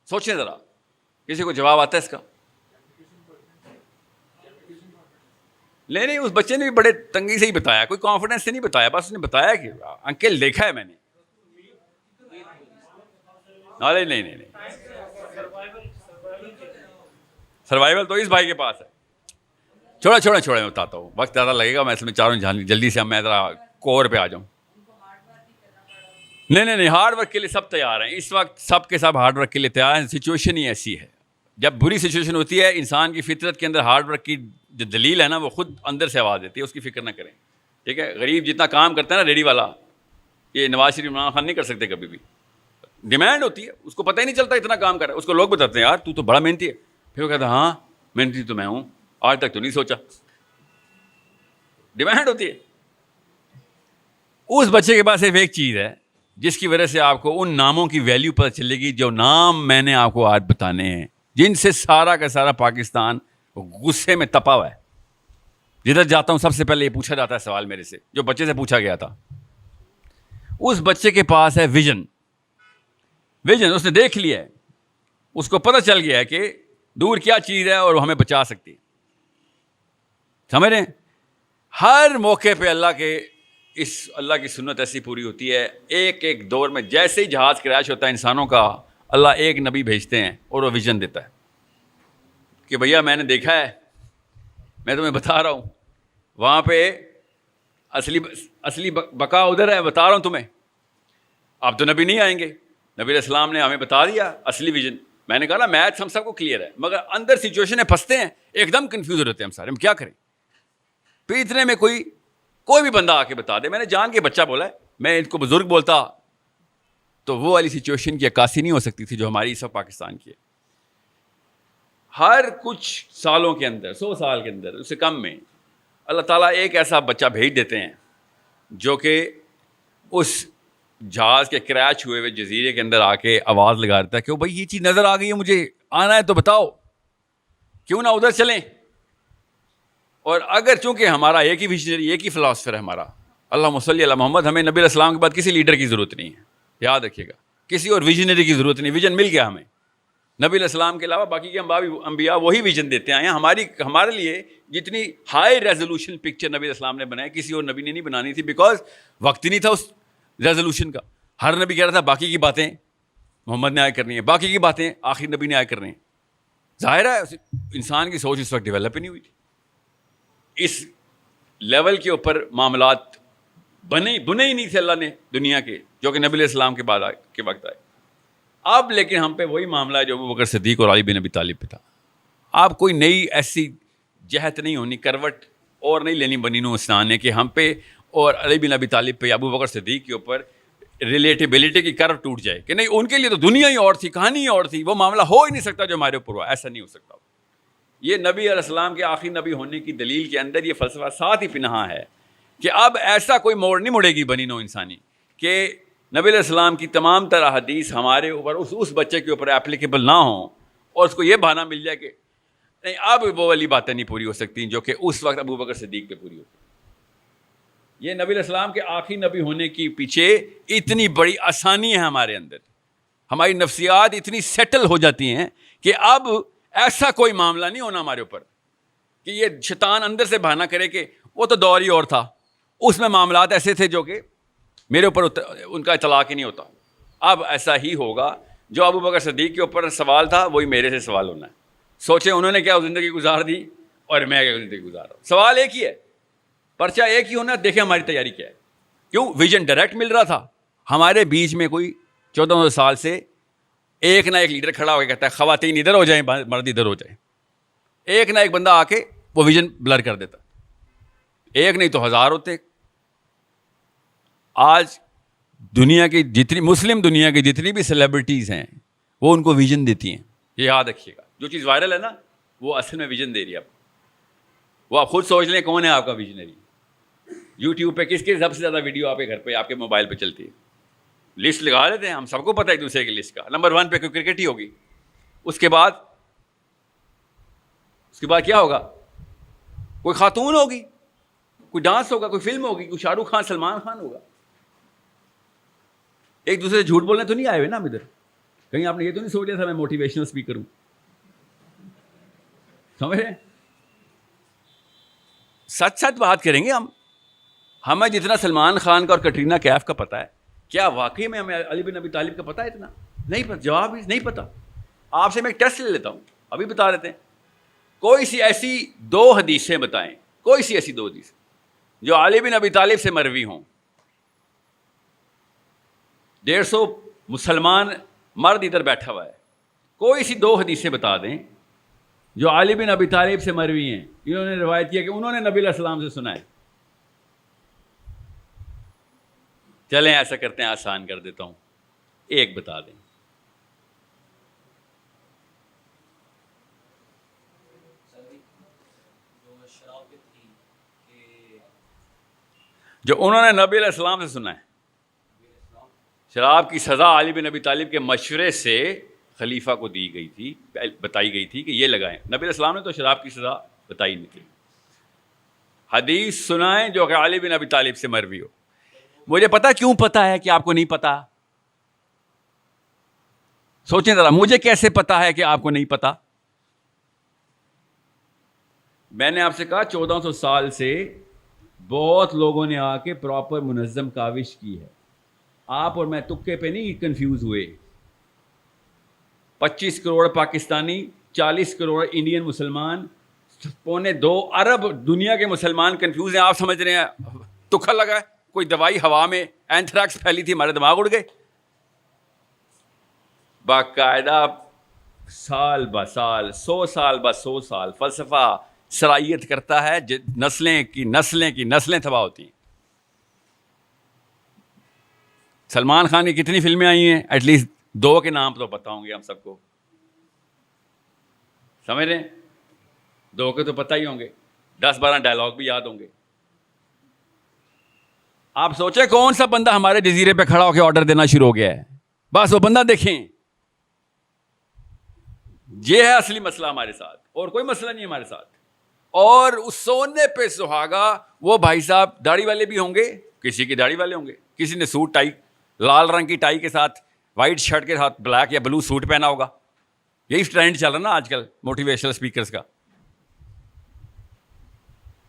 سوچیں ذرا, کسی کو جواب آتا ہے اس کا؟ نہیں, اس بچے نے بھی بڑے تنگی سے ہی بتایا, کوئی کانفیڈنس سے نہیں بتایا, بس اس نے بتایا کہ انکل دیکھا ہے میں نے. نہیں, سروائیول تو اس بھائی کے پاس ہے. چھوڑے میں بتاتا ہوں, وقت زیادہ لگے گا, میں اس میں چاروں جلدی سے میں ذرا کور پہ آ جاؤں. نہیں, ہارڈ ورک کے لیے سب تیار ہیں اس وقت, سب کے سب ہارڈ ورک کے لیے تیار ہیں. سچویشن ہی ایسی ہے, جب بری سچویشن ہوتی ہے انسان کی فطرت کے اندر ہارڈ ورک کی جو دلیل ہے نا وہ خود اندر سے آواز دیتی ہے, اس کی فکر نہ کریں. ٹھیک ہے, غریب جتنا کام کرتا ہے نا ریڈی والا, یہ نواز شریف عمران خان نہیں کر سکتے کبھی بھی. ڈیمانڈ ہوتی ہے, اس کو پتہ ہی نہیں چلتا اتنا کام کر رہا ہے. اس کو لوگ بتاتے ہیں یار تو بڑا محنتی ہے, پھر وہ کہتا ہے ہاں محنتی تو میں ہوں, آج تک تو نہیں سوچا. ڈیمانڈ ہوتی ہے. اس بچے کے پاس صرف ایک چیز ہے جس کی وجہ سے آپ کو ان ناموں کی ویلیو پتہ چلے گی, جو نام میں نے آپ کو آج بتانے ہیں, جن سے سارا کا سارا پاکستان غصے میں تپا ہوا ہے. جدھر جاتا ہوں سب سے پہلے یہ پوچھا جاتا ہے سوال میرے سے, جو بچے سے پوچھا گیا تھا. اس بچے کے پاس ہے ویژن. اس نے دیکھ لیا ہے, اس کو پتہ چل گیا ہے کہ دور کیا چیز ہے اور وہ ہمیں بچا سکتی ہے. سمجھ رہے ہیں, ہر موقع پہ اللہ کی سنت ایسی پوری ہوتی ہے. ایک ایک دور میں جیسے ہی جہاز کریش ہوتا ہے انسانوں کا, اللہ ایک نبی بھیجتے ہیں اور وہ ویژن دیتا ہے کہ بھیا میں نے دیکھا ہے, میں تمہیں بتا رہا ہوں, وہاں پہ اصلی بقا ادھر ہے, بتا رہا ہوں تمہیں. اب تو نبی نہیں آئیں گے, نبی علیہ السلام نے ہمیں بتا دیا اصلی ویژن. میں نے کہا نا میتھ ہم سب کو کلیئر ہے, مگر اندر سچویشن ہے, پھنستے ہیں, ایک دم کنفیوز ہو جاتے ہیں ہم سارے, ہم کیا کریں. پھر اتنے میں کوئی بھی بندہ آ کے بتا دے. میں نے جان کے بچہ بولا ہے, میں ان کو بزرگ بولتا تو وہ والی سچویشن کی عکاسی نہیں ہو سکتی تھی جو ہماری اس وقت پاکستان کی ہے. ہر کچھ سالوں کے اندر, 100 سال کے اندر, اس سے کم میں, اللہ تعالیٰ ایک ایسا بچہ بھیج دیتے ہیں جو کہ اس جہاز کے کریش ہوئے جزیرے کے اندر آ کے آواز لگا دیتا ہے کہ بھائی یہ چیز نظر آ گئی ہے, مجھے آنا ہے تو بتاؤ, کیوں نہ ادھر چلیں. اور اگر چونکہ ہمارا ایک ہی ویژنری, ایک ہی فلاسفر ہے ہمارا, اللہم صلی علی محمد. ہمیں نبی علیہ السلام کے بعد کسی لیڈر کی ضرورت نہیں ہے, یاد رکھیے گا, کسی اور ویژنری کی ضرورت نہیں. ویژن مل گیا ہمیں. نبی علیہ السلام کے علاوہ باقی کے انبیاء وہی ویژن دیتے آئے ہیں. ہمارے لیے جتنی ہائی ریزولوشن پکچر نبی علیہ السلام نے بنائی کسی اور نبی نے نہیں بنانی تھی, بیکاز وقت ہی نہیں تھا اس ریزولوشن کا. ہر نبی کہہ رہا تھا باقی کی باتیں محمد نے آئے کرنی ہیں, باقی کی باتیں آخری نبی نے آئے کرنی ہیں. ظاہر ہے انسان کی سوچ اس وقت ڈیولپ ہی نہیں ہوئی تھی. اس لیول کے اوپر معاملات بنے ہی نہیں تھے اللہ نے دنیا کے, جو کہ نبی علیہ السلام کے بعد کے وقت آئے. اب لیکن ہم پہ وہی معاملہ ہے جو ابو بکر صدیق اور علی بن ابی طالب پہ تھا. آپ کوئی نئی ایسی جہت نہیں ہونی, کروٹ اور نہیں لینی بنی نو اسنان نے کہ ہم پہ اور علی بن ابی طالب پہ یا ابو بکر صدیق کے اوپر ریلیٹیبلٹی کی کرو ٹوٹ جائے کہ نہیں ان کے لیے تو دنیا ہی اور تھی, کہانی ہی اور تھی, وہ معاملہ ہو ہی نہیں سکتا جو ہمارے اوپر ہوا. ایسا نہیں ہو سکتا. یہ نبی علیہ السلام کے آخری نبی ہونے کی دلیل کے اندر یہ فلسفہ ساتھ ہی پنہاں ہے کہ اب ایسا کوئی موڑ نہیں مڑے گی بنی نو انسانی کہ نبی علیہ السلام کی تمام طرح حدیث ہمارے اوپر اس بچے کے اوپر اپلیکیبل نہ ہوں اور اس کو یہ بہانہ مل جائے کہ نہیں اب وہ والی باتیں نہیں پوری ہو سکتی جو کہ اس وقت ابو بکر صدیق پہ پوری ہوتی. یہ نبی علیہ السلام کے آخری نبی ہونے کی پیچھے اتنی بڑی آسانی ہے ہمارے اندر, ہماری نفسیات اتنی سیٹل ہو جاتی ہیں کہ اب ایسا کوئی معاملہ نہیں ہونا ہمارے اوپر کہ یہ شیطان اندر سے بہانہ کرے کہ وہ تو دور ہی اور تھا, اس میں معاملات ایسے تھے جو کہ میرے اوپر ان کا اطلاق ہی نہیں ہوتا. اب ایسا ہی ہوگا, جو ابو بکر صدیق کے اوپر سوال تھا وہی میرے سے سوال ہونا ہے. سوچیں انہوں نے کیا زندگی گزار دی اور میں کیا زندگی گزار رہا ہوں. سوال ایک ہی ہے, پرچہ ایک ہی ہونا. دیکھیں ہماری تیاری کیا ہے. کیوں ویژن ڈائریکٹ مل رہا تھا. ہمارے بیچ میں کوئی 1400 سال سے ایک نہ ایک لیڈر کھڑا ہو کے کہتا ہے خواتین ادھر ہو جائیں, مرد ادھر ہو جائیں. ایک نہ ایک بندہ آ کے وہ ویژن بلر کر دیتا. ایک نہیں تو ہزار ہوتے. آج دنیا کی جتنی مسلم دنیا کی جتنی بھی سیلیبریٹیز ہیں وہ ان کو ویژن دیتی ہیں. یہ یاد رکھیے گا, جو چیز وائرل ہے نا وہ اصل میں ویژن دے رہی ہے آپ کو. وہ آپ خود سوچ لیں کون ہے آپ کا ویژنری. یوٹیوب پہ کس کے سب سے زیادہ ویڈیو آپ کے گھر پہ آپ کے موبائل پہ چلتی ہے. لسٹ لگا لیتے ہیں ہم, سب کو پتہ ہے ایک دوسرے کی لسٹ کا. نمبر 1 پہ کوئی کرکٹ ہی ہوگی, اس کے بعد کیا ہوگا, کوئی خاتون ہوگی, کوئی ڈانس ہوگا, کوئی فلم ہوگی, کوئی شاہ رخ خان سلمان خان ہوگا. ایک دوسرے سے جھوٹ بولنے تو نہیں آئے ہوئے نا ہم ادھر. کہیں آپ نے یہ تو نہیں سوچا تھا میں موٹیویشنل اسپیکر ہوں. سمجھ رہے ہیں, سچ سچ بات کریں گے ہم. ہمیں جتنا سلمان خان کا اور کٹرینہ کیف کا پتہ ہے, کیا واقعی میں ہمیں علی بن ابی طالب کا پتہ ہے اتنا؟ نہیں پتہ. جواب نہیں پتہ. آپ سے میں ایک ٹیسٹ لے لیتا ہوں, ابھی بتا دیتے ہیں. کوئی سی ایسی 2 حدیثیں بتائیں, کوئی سی ایسی 2 حدیث جو علی بن ابی طالب سے مروی ہوں. 150 مسلمان مرد ادھر بیٹھا ہوا ہے, کوئی سی 2 حدیثیں بتا دیں جو علی بن ابی طالب سے مروی ہیں. انہوں نے روایت کیا کہ انہوں نے نبی علیہ السلام سے سنا ہے. چلیں ایسا کرتے ہیں, آسان کر دیتا ہوں, ایک بتا دیں. جو انہوں نے نبی علیہ السلام سے سنا ہے. شراب کی سزا علی بن ابی طالب کے مشورے سے خلیفہ کو دی گئی تھی, بتائی گئی تھی کہ یہ لگائیں. نبی علیہ السلام نے تو شراب کی سزا بتائی نہیں تھی. حدیث سنائیں جو کہ علی بن ابی طالب سے مروی ہو. مجھے پتا کیوں پتا ہے کہ آپ کو نہیں پتا. سوچیں ذرا, مجھے کیسے پتا ہے کہ آپ کو نہیں پتا؟ میں نے آپ سے کہا 1400 سال سے بہت لوگوں نے آ کے پراپر منظم کاوش کی ہے. آپ اور میں تکے پہ نہیں کنفیوز ہوئے. 25 کروڑ پاکستانی, 40 کروڑ انڈین مسلمان, 2.25 ارب دنیا کے مسلمان کنفیوز ہیں. آپ سمجھ رہے ہیں تکا لگا ہے, کوئی دوائی ہوا میں اینتھریکس پھیلی تھی ہمارے دماغ اڑ گئے. باقاعدہ سال بہ سال, 100 سال بہ 100 سال فلسفہ صلاحیت کرتا ہے, نسلیں کی نسلیں تباہ ہوتی ہیں. سلمان خان کی کتنی فلمیں آئی ہیں؟ ایٹ لیسٹ 2 کے نام تو پتہ ہوں گے ہم سب کو. سمجھ رہے ہیں, 2 کے تو پتہ ہی ہوں گے, 10-12 ڈائلاگ بھی یاد ہوں گے. آپ سوچیں کون سا بندہ ہمارے جزیرے پہ کھڑا ہو کے آرڈر دینا شروع ہو گیا ہے؟ بس وہ بندہ دیکھیں. یہ ہے اصلی مسئلہ ہمارے ساتھ, اور کوئی مسئلہ نہیں ہمارے ساتھ. اور اس سونے پہ سہاگا وہ بھائی صاحب داڑھی والے بھی ہوں گے, کسی کی داڑھی والے ہوں گے, کسی نے سوٹ ٹائی, لال رنگ کی ٹائی کے ساتھ وائٹ شرٹ کے ساتھ بلیک یا بلو سوٹ پہنا ہوگا. یہی ٹرینڈ چل رہا نا آج کل موٹیویشنل اسپیکرس کا.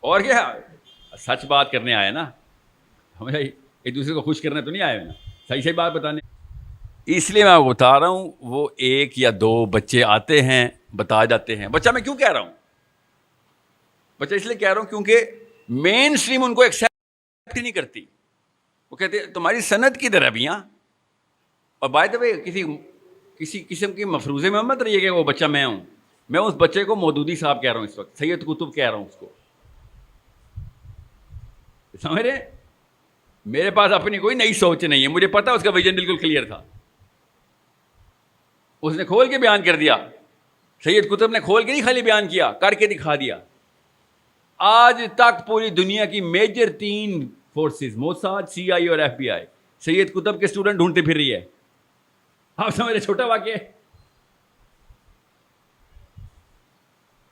اور کیا, سچ بات کرنے آئے نا, ہمیں ایک دوسرے کو خوش کرنے تو نہیں آئے نا, صحیح بات بتانے. اس لیے میں بتا رہا ہوں, وہ ایک یا دو بچے آتے ہیں بتا جاتے ہیں. بچہ میں کیوں کہہ رہا ہوں, بچہ اس لیے کہہ رہا ہوں کیونکہ مین اسٹریم ان کو ایکسیپٹ ہی نہیں کرتی. وہ کہتے ہیں تمہاری سند کدھر ہے بھیا. اور بائی دا وے کسی قسم کی مفروضے میں مت رہیے کہ وہ بچہ میں ہوں. میں اس بچے کو مودودی صاحب کہہ رہا ہوں اس وقت, سید قطب کہہ رہا ہوں اس کو, سمجھ رہے. میرے پاس اپنی کوئی نئی سوچ نہیں ہے, مجھے پتا اس کا ویژن بالکل کلیئر تھا. اس نے کھول کے بیان کر دیا. سید قطب نے کھول کے نہیں خالی بیان کیا, کر کے دکھا دیا. آج تک پوری دنیا کی میجر 3 فورسز, موساد, CIA اور FBI, سید قطب کے اسٹوڈنٹ ڈھونڈتے پھر رہی ہے. آپ سمجھ رہے, چھوٹا واقعہ ہے.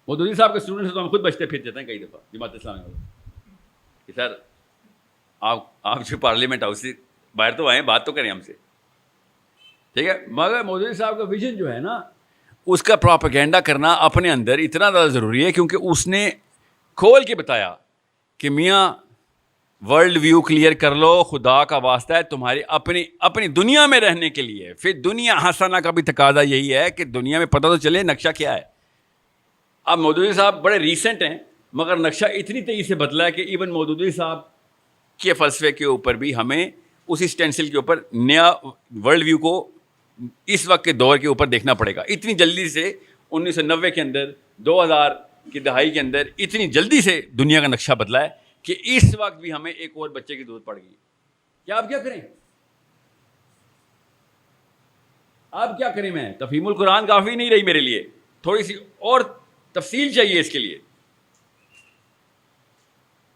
مودودی صاحب کے اسٹوڈنٹ سے تو ہم خود بچتے پھر جاتے ہیں کئی دفعہ جماعت اسلامی والے کہ سر آپ جو پارلیمنٹ ہاؤس سے باہر تو آئیں, بات تو کریں ہم سے, ٹھیک ہے. مگر مودودی صاحب کا ویژن جو ہے نا, اس کا پروپیگنڈا کرنا اپنے اندر اتنا زیادہ ضروری ہے, کیونکہ اس نے کھول کے بتایا کہ میاں ورلڈ ویو کلیئر کر لو, خدا کا واسطہ ہے تمہاری اپنی دنیا میں رہنے کے لیے. پھر دنیا حسنہ کا بھی تقاضا یہی ہے کہ دنیا میں پتہ تو چلے نقشہ کیا ہے. اب مودودی صاحب بڑے ریسنٹ ہیں, مگر نقشہ اتنی تیزی سے بدلا ہے کہ ایون مودودی صاحب کے فلسفے کے اوپر بھی ہمیں اسی اسٹینسل کے اوپر نیا ورلڈ ویو کو اس وقت کے دور کے اوپر دیکھنا پڑے گا. اتنی جلدی سے 1990 کے اندر, 2000 کی دہائی کے اندر اتنی جلدی سے دنیا کا نقشہ بدلا ہے کہ اس وقت بھی ہمیں ایک اور بچے کی ضرورت پڑ گئی. کیا آپ کیا کریں, آپ کیا کریں. میں تفہیم القرآن کافی نہیں رہی میرے لیے, تھوڑی سی اور تفصیل چاہیے اس کے لیے.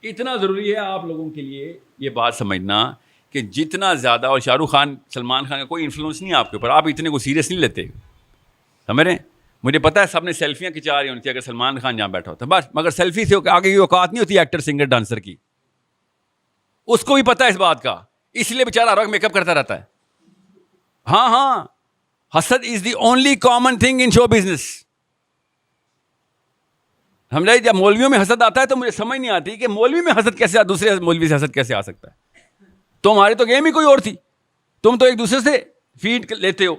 اتنا ضروری ہے آپ لوگوں کے لیے یہ بات سمجھنا کہ جتنا زیادہ, اور شاہ رخ خان, سلمان خان کا کوئی انفلوئنس نہیں ہے آپ کے اوپر, آپ اتنے کو سیریس نہیں لیتے, سمجھ رہے ہیں. مجھے پتا ہے سب نے سیلفیاں کھچا رہی ہونی تھی اگر سلمان خان جہاں بیٹھا ہوتا بس, مگر سیلفی سے آگے کی اوقات نہیں ہوتی ایکٹر, سنگر, ڈانسر کی. اس کو بھی پتا ہے اس بات کا, اس لیے بیچارہ ہر وقت میک اپ کرتا رہتا ہے. ہاں, حسد is the only common thing in show business. ہم جب مولویوں میں حسد آتا ہے تو مجھے سمجھ نہیں آتی کہ مولوی میں حسد کیسے, دوسرے مولوی سے حسد کیسے آ سکتا ہے. تمہاری تو گیم ہی کوئی اور تھی, تم تو ایک دوسرے سے فیڈ لیتے ہو.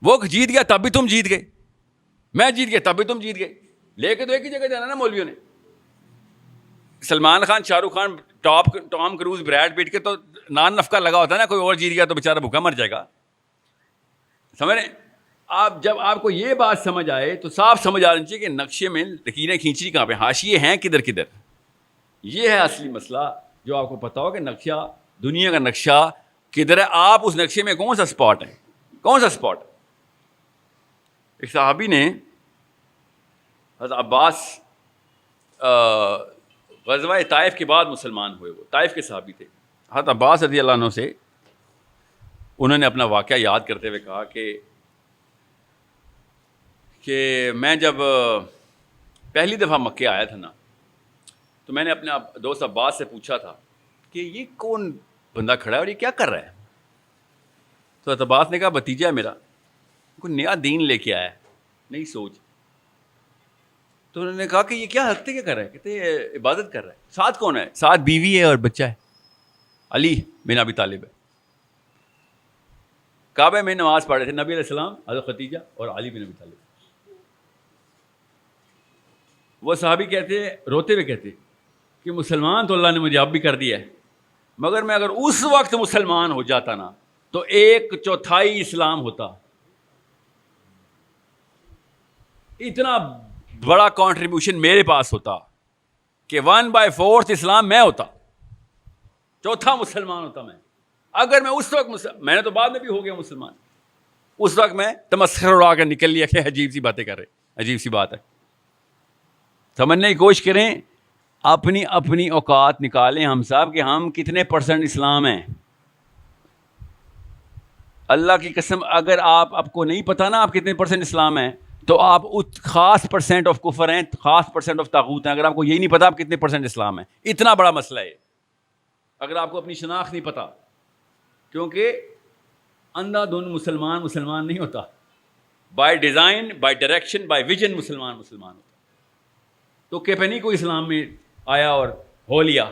وہ جیت گیا تب بھی تم جیت گئے, میں جیت گیا تب بھی تم جیت گئے. لے کے تو ایک ہی جگہ جانا نا مولویوں نے. Salman Khan, Shah Rukh Khan, Tom cruise, bread پیٹ کے تو نان نفقہ لگا ہوتا ہے نا, کوئی اور جیت گیا تو بیچارہ بھوکا مر جائے گا. سمجھ رہے. آپ جب آپ کو یہ بات سمجھ آئے تو صاف سمجھ آنا چاہیے کہ نقشے میں لکیریں کھینچی کہاں پہ, حاشیے ہیں کدھر کدھر. یہ ہے اصلی مسئلہ جو آپ کو پتا ہو کہ نقشہ, دنیا کا نقشہ کدھر ہے. آپ اس نقشے میں کون سا اسپاٹ ہے, کون سا اسپاٹ. ایک صحابی نے, حضرت عباس, غزوہ طائف کے بعد مسلمان ہوئے, وہ طائف کے صحابی تھے. حضرت عباس رضی اللہ عنہ سے انہوں نے اپنا واقعہ یاد کرتے ہوئے کہا کہ میں جب پہلی دفعہ مکے آیا تھا نا, تو میں نے اپنے دوست عباس سے پوچھا تھا کہ یہ کون بندہ کھڑا ہے اور یہ کیا کر رہا ہے. تو حضرت عباس نے کہا بھتیجا ہے میرا, کوئی نیا دین لے کے آیا ہے, نئی سوچ. تو انہوں نے کہا کہ یہ کیا ہفتے کیا کر رہا ہے. کہتے ہیں عبادت کر رہا ہے. ساتھ کون ہے؟ ساتھ بیوی ہے اور بچہ ہے, علی بن ابی طالب ہے. کعبہ میں نماز پڑھ رہے تھے نبی علیہ السلام, حضرت ختیجہ اور علی بن ابی طالب. وہ صحابی کہتے, روتے ہوئے کہتے کہ مسلمان تو اللہ نے مجھے اب بھی کر دیا ہے, مگر میں اگر اس وقت مسلمان ہو جاتا نا تو 1/4 اسلام ہوتا. اتنا بڑا کنٹریبیوشن میرے پاس ہوتا کہ 1/4 اسلام میں ہوتا, 1/4 مسلمان ہوتا میں. اگر میں اس وقت میں نے تو بعد میں بھی ہو گیا مسلمان, اس وقت میں تمسخر اڑا کر نکل لیا کہ عجیب سی باتیں کر رہے, عجیب سی بات ہے. سمجھنے کی کوشش کریں, اپنی اوقات نکالیں ہم صاحب کہ ہم کتنے % اسلام ہیں. اللہ کی قسم اگر آپ کو نہیں پتا نا آپ کتنے % اسلام ہیں, تو آپ خاص % آف کفر ہیں, خاص % آف طاغوت ہیں. اگر آپ کو یہی نہیں پتا آپ کتنے % اسلام ہیں. اتنا بڑا مسئلہ ہے. اگر آپ کو اپنی شناخت نہیں پتہ, کیونکہ اندھا دھند مسلمان نہیں ہوتا. By design, by direction, by vision مسلمان ہوتا. تو کہ پہ نہیں کوئی اسلام میں آیا اور ہو لیا.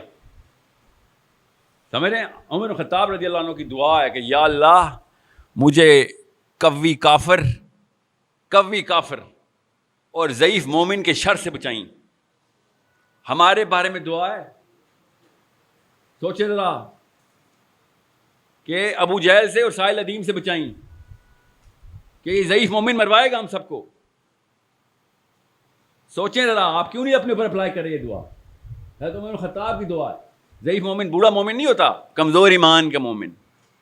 سمجھ رہے ہیں؟ عمر بن خطاب رضی اللہ عنہ کی دعا ہے کہ یا اللہ مجھے قوی کافر اور ضعیف مومن کے شر سے بچائیں. ہمارے بارے میں دعا ہے. سوچے ذرا کہ ابو جہل سے اور سائل ادیم سے بچائیں, کہ یہ ضعیف مومن مروائے گا ہم سب کو. سوچیں ذرا, آپ کیوں نہیں اپنے اوپر اپلائی کر رہے یہ دعا؟ حضرت عمر بن خطاب کی دعا ہے. ضعیف مومن بوڑھا مومن نہیں ہوتا, کمزور ایمان کا مومن,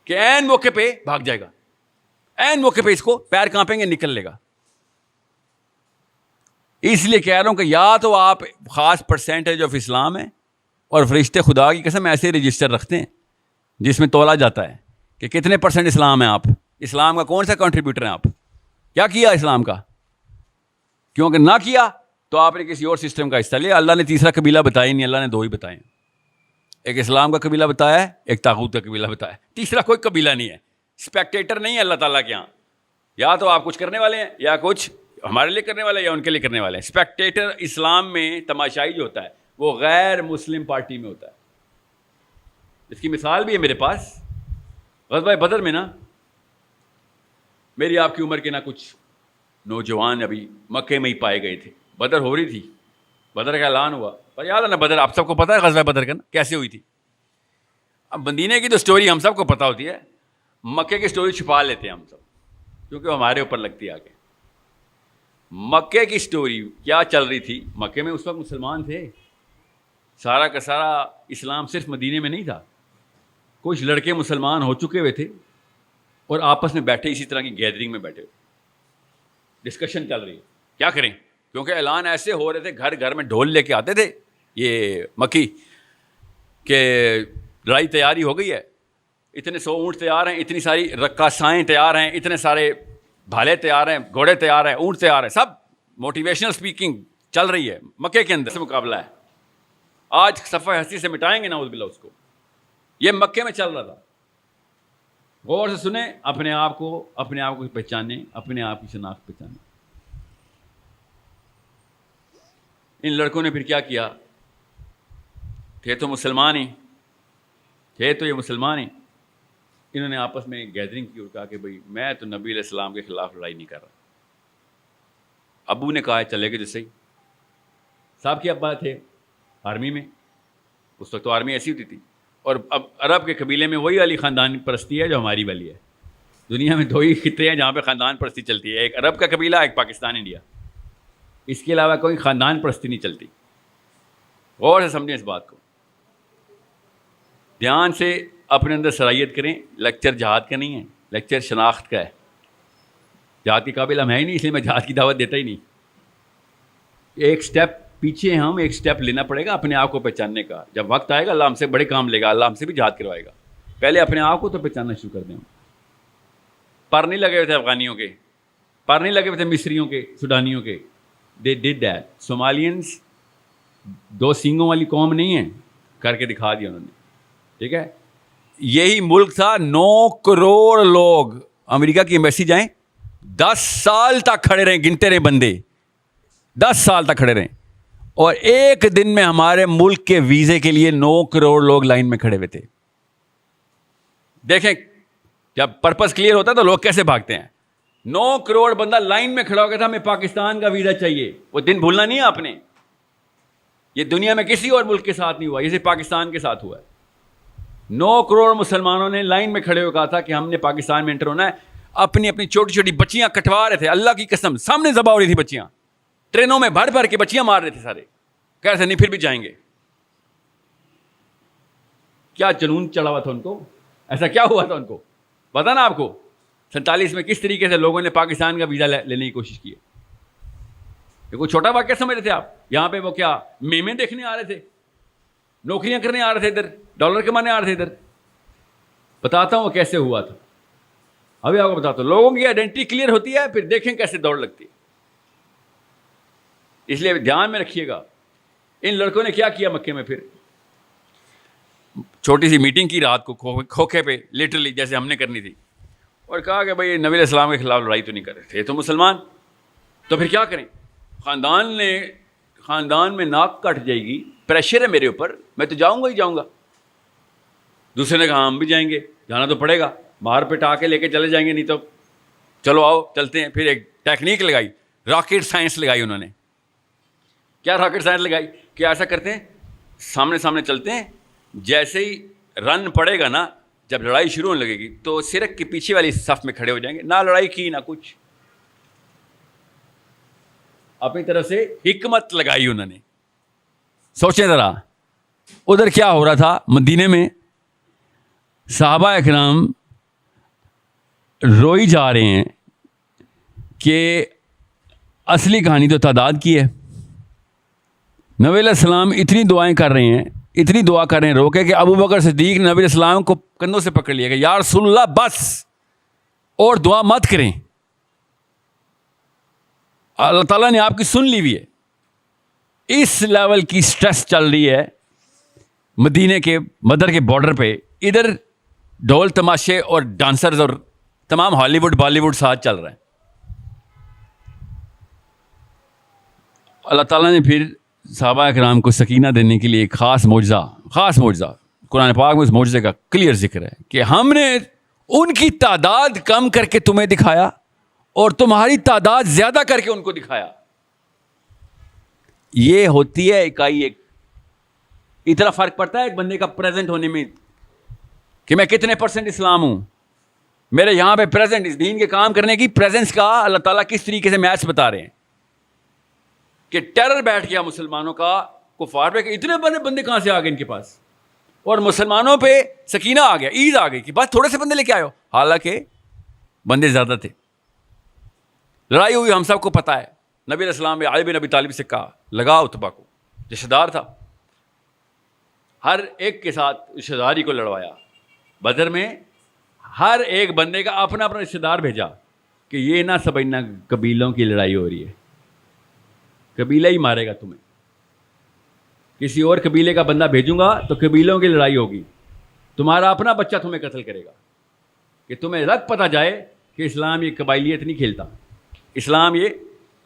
کہ عین موقع پہ بھاگ جائے گا, عین موقع پہ اس کو پیر کانپیں گے نکل لے گا. اس لیے کہہ رہا ہوں کہ یا تو آپ خاص پرسینٹیج آف اسلام ہیں, اور فرشتے خدا کی قسم ایسے رجسٹر رکھتے ہیں جس میں تولا جاتا ہے کہ کتنے پرسنٹ اسلام ہیں آپ, اسلام کا کون سا کنٹریبیوٹر ہیں آپ, کیا اسلام کا. کیونکہ نہ کیا تو آپ نے کسی اور سسٹم کا حصہ لیا. اللہ نے تیسرا قبیلہ بتایا ہی نہیں, اللہ نے 2 ہی بتائے ہیں. ایک اسلام کا قبیلہ بتایا ہے, ایک طاغوت کا قبیلہ بتایا ہے, تیسرا کوئی قبیلہ نہیں ہے. اسپیکٹیٹر نہیں ہے اللہ تعالیٰ کے یہاں. یا تو آپ کچھ کرنے والے ہیں, یا کچھ ہمارے لیے کرنے والے ہیں, یا ان کے لیے کرنے والے ہیں. اسپیکٹیٹر اسلام میں تماشائی جو ہوتا ہے وہ غیر مسلم پارٹی میں ہوتا ہے. اس کی مثال بھی ہے میرے پاس. غزوہ بدر میں نا, میری آپ کی عمر کے نا کچھ نوجوان ابھی مکے میں ہی پائے گئے تھے. بدر ہو رہی تھی, بدر کا اعلان ہوا. پر یاد ہے نا بدر, آپ سب کو پتہ ہے غزوہ بدر کا نا کیسے ہوئی تھی. اب مدینے کی تو سٹوری ہم سب کو پتہ ہوتی ہے, مکے کی سٹوری چھپا لیتے ہیں ہم سب, کیونکہ ہمارے اوپر لگتی ہے آگے. مکے کی سٹوری کیا چل رہی تھی. مکے میں اس وقت مسلمان تھے, سارا کا سارا اسلام صرف مدینے میں نہیں تھا. کچھ لڑکے مسلمان ہو چکے ہوئے تھے اور آپس میں بیٹھے, اسی طرح کی گیدرنگ میں بیٹھے, ڈسکشن چل رہی ہے کیا کریں. کیونکہ اعلان ایسے ہو رہے تھے, گھر گھر میں ڈھول لے کے آتے تھے یہ مکی کہ لڑائی تیاری ہو گئی ہے, اتنے 100 اونٹ تیار ہیں, اتنی ساری رقاصائیں تیار ہیں, اتنے سارے بھالے تیار ہیں, گھوڑے تیار ہیں, اونٹ تیار ہیں, سب موٹیویشنل سپیکنگ چل رہی ہے مکے کے اندر سے مقابلہ ہے. آج صفحہ ہستی سے مٹائیں گے نعوذ باللہ اس کو. یہ مکے میں چل رہا تھا. غور سے سنیں, اپنے آپ کو پہچانیں, اپنے آپ کی شناخت پہچانیں. ان لڑکوں نے پھر کیا کیا, تھے تو مسلمان ہی, یہ مسلمان ہی. انہوں نے آپس میں گیدرنگ کی اور کہا کہ بھئی میں تو نبی علیہ السلام کے خلاف لڑائی نہیں کر رہا. ابو نے کہا چلے گے تو صحیح. صاحب کے ابا تھے آرمی میں, اس وقت تو آرمی ایسی ہوتی تھی. اور اب عرب کے قبیلے میں وہی والی خاندان پرستی ہے جو ہماری والی ہے. دنیا میں 2 ہی خطے ہیں جہاں پہ خاندان پرستی چلتی ہے, ایک عرب کا قبیلہ, ایک پاکستان انڈیا. اس کے علاوہ کوئی خاندان پرستی نہیں چلتی. غور سے سمجھیں اس بات کو, دھیان سے اپنے اندر صلاحیت کریں. لیکچر جہاد کا نہیں ہے, لیکچر شناخت کا ہے. جہاد کے قابل ہم ہے ہی نہیں, اس لیے میں جہاد کی دعوت دیتا ہی نہیں. ایک سٹیپ پیچھے ہم, ایک سٹیپ لینا پڑے گا اپنے آپ کو پہچاننے کا. جب وقت آئے گا اللہ ہم سے بڑے کام لے گا, اللہ ہم سے بھی جہاد کروائے گا. پہلے اپنے آپ کو تو پہچاننا شروع کر دیں. پر نہیں لگے ہوئے تھے افغانیوں کے, پر نہیں لگے ہوئے تھے مصریوں کے, سوڈانیوں کے. دے ڈڈ دیٹ. صومالینس 2 سینگوں والی قوم نہیں ہے, کر کے دکھا دیا انہوں نے. ٹھیک ہے, یہی ملک تھا 9 کروڑ لوگ. امریکہ کی ایمبیسی جائیں, 10 سال تک کھڑے رہیں, گنتے رہے بندے, 10 سال تک کھڑے رہیں. اور ایک دن میں ہمارے ملک کے ویزے کے لیے 9 کروڑ لوگ لائن میں کھڑے ہوئے تھے. دیکھیں جب پرپس کلیئر ہوتا ہے تو لوگ کیسے بھاگتے ہیں. 9 کروڑ بندہ لائن میں کھڑا ہو گیا تھا, ہمیں پاکستان کا ویزا چاہیے. وہ دن بھولنا نہیں ہے آپ نے. یہ دنیا میں کسی اور ملک کے ساتھ نہیں ہوا, یہ صرف پاکستان کے ساتھ ہوا ہے. 9 کروڑ مسلمانوں نے لائن میں کھڑے ہو کہا تھا کہ ہم نے پاکستان میں انٹر ہونا ہے. اپنی اپنی چھوٹی چھوٹی بچیاں کٹوا رہے تھے, اللہ کی قسم سامنے ذبح ہو رہی تھی بچیاں. ٹرینوں میں بھر بھر کے بچیاں مار رہے تھے سارے, کیسے نہیں پھر بھی جائیں گے. کیا جنون چڑھا ہوا تھا ان کو, ایسا کیا ہوا تھا ان کو پتا نا آپ کو. 47 میں کس طریقے سے لوگوں نے پاکستان کا ویزا لینے کی کوشش کی ہے. یہ کوئی چھوٹا واقعہ سمجھ رہے تھے آپ. یہاں پہ وہ کیا میمیں دیکھنے آ رہے تھے, نوکریاں کرنے آ رہے تھے, ادھر ڈالر کمانے آ رہے تھے. ادھر بتاتا ہوں وہ کیسے ہوا تھا, ابھی آپ کو بتاتا ہوں. لوگوں کی آئیڈینٹی کلیئر ہوتی ہے, پھر دیکھیں کیسے دوڑ لگتی ہے. اس لیے دھیان میں رکھیے گا. ان لڑکوں نے کیا کیا مکے میں, پھر چھوٹی سی میٹنگ کی رات کو کھوکھے پہ لٹرلی جیسے ہم نے کرنی تھی, اور کہا کہ بھائی نبی علیہ السلام کے خلاف لڑائی تو نہیں کر رہے تھے تو مسلمان, تو پھر کیا کریں؟ خاندان میں ناک کٹ جائے گی, پریشر ہے میرے اوپر, میں تو جاؤں گا ہی جاؤں گا. دوسرے نے کہا ہم بھی جائیں گے, جانا تو پڑے گا, مار پٹا کے لے کے چلے جائیں گے, نہیں تو چلو آؤ چلتے ہیں. پھر ایک ٹیکنیک لگائی, راکٹ سائنس لگائی انہوں نے. کیا راکٹ سائنس لگائی کہ ایسا کرتے ہیں, سامنے سامنے چلتے ہیں, جیسے ہی رن پڑے گا نا, جب لڑائی شروع ہونے لگے گی تو سرک کے پیچھے والی صف میں کھڑے ہو جائیں گے, نہ لڑائی کی نہ کچھ. اپنی طرف سے حکمت لگائی انہوں نے. سوچیں ذرا ادھر کیا ہو رہا تھا مدینے میں, صحابہ اکرام روئی جا رہے ہیں کہ اصلی کہانی تو تعداد کی ہے. نبی علیہ السلام اتنی دعائیں کر رہے ہیں, اتنی دعا کر رہے ہیں, روکے کہ ابو بکر صدیق نے نبی علیہ السلام کو کندھوں سے پکڑ لیا کہ یا رسول اللہ بس اور دعا مت کریں, اللہ تعالیٰ نے آپ کی سن لی ہوئی ہے. اس لیول کی سٹریس چل رہی ہے مدینے کے مدر کے بارڈر پہ. ادھر ڈھول تماشے اور ڈانسرز اور تمام ہالی ووڈ بالی ووڈ ساتھ چل رہا ہے. اللہ تعالیٰ نے پھر صحابہ اکرام کو سکینہ دینے کے لیے ایک خاص معجزہ قرآن پاک میں اس معجزے کا کلیئر ذکر ہے کہ ہم نے ان کی تعداد کم کر کے تمہیں دکھایا اور تمہاری تعداد زیادہ کر کے ان کو دکھایا. یہ ہوتی ہے اکائی ایک. اتنا فرق پڑتا ہے ایک بندے کا پریزنٹ ہونے میں کہ میں کتنے % اسلام ہوں. میرے یہاں پہ پریزنٹ اس دین کے کام کرنے کی پریزنس کا اللہ تعالیٰ کس طریقے سے میچ بتا رہے ہیں کہ ٹیرر بیٹھ گیا مسلمانوں کا کفار پہ کہ اتنے بندے کہاں سے آ گئے ان کے پاس, اور مسلمانوں پہ سکینہ آ گیا, عید آ گئی کہ بس تھوڑے سے بندے لے کے آئے ہو, حالانکہ بندے زیادہ تھے. لڑائی ہوئی ہم سب کو پتہ ہے. نبی علیہ السلام نے علی بن ابی طالب سے کہا لگا اتبا کو, رشتہ دار تھا, ہر ایک کے ساتھ رشتہ داری کو لڑوایا. بدر میں ہر ایک بندے کا اپنا اپنا رشتہ دار بھیجا کہ یہ نہ سمجھنا قبیلوں کی لڑائی ہو رہی ہے, قبیلہ ہی مارے گا تمہیں. کسی اور قبیلے کا بندہ بھیجوں گا تو قبیلوں کی لڑائی ہوگی, تمہارا اپنا بچہ تمہیں قتل کرے گا. کہ تمہیں رگ پتہ جائے کہ اسلام یہ قبائلیت نہیں کھیلتا, اسلام یہ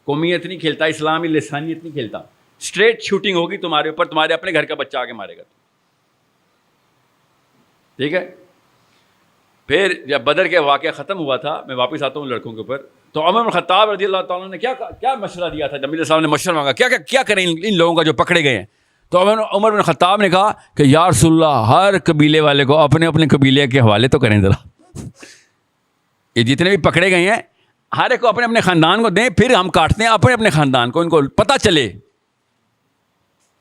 قومیت نہیں کھیلتا, اسلام یہ لسانیت نہیں کھیلتا. اسٹریٹ شوٹنگ ہوگی تمہارے اوپر, تمہارے اپنے گھر کا بچہ آگے مارے گا. ٹھیک ہے. پھر جب بدر کے واقعہ ختم ہوا تھا, میں واپس آتا ہوں لڑکوں کے اوپر, تو عمر بن خطاب رضی اللہ تعالیٰ نے کیا مشورہ دیا تھا. نبی صاحب نے مشورہ مانگا کیا کریں ان لوگوں کا جو پکڑے گئے ہیں. تو عمر بن خطاب نے کہا کہ یا رسول اللہ ہر قبیلے والے کو اپنے اپنے قبیلے کے حوالے تو کریں ذرا. یہ جتنے بھی پکڑے گئے ہیں ہر ایک کو اپنے اپنے خاندان کو دیں, پھر ہم کاٹتے ہیں اپنے اپنے خاندان کو, ان کو پتہ چلے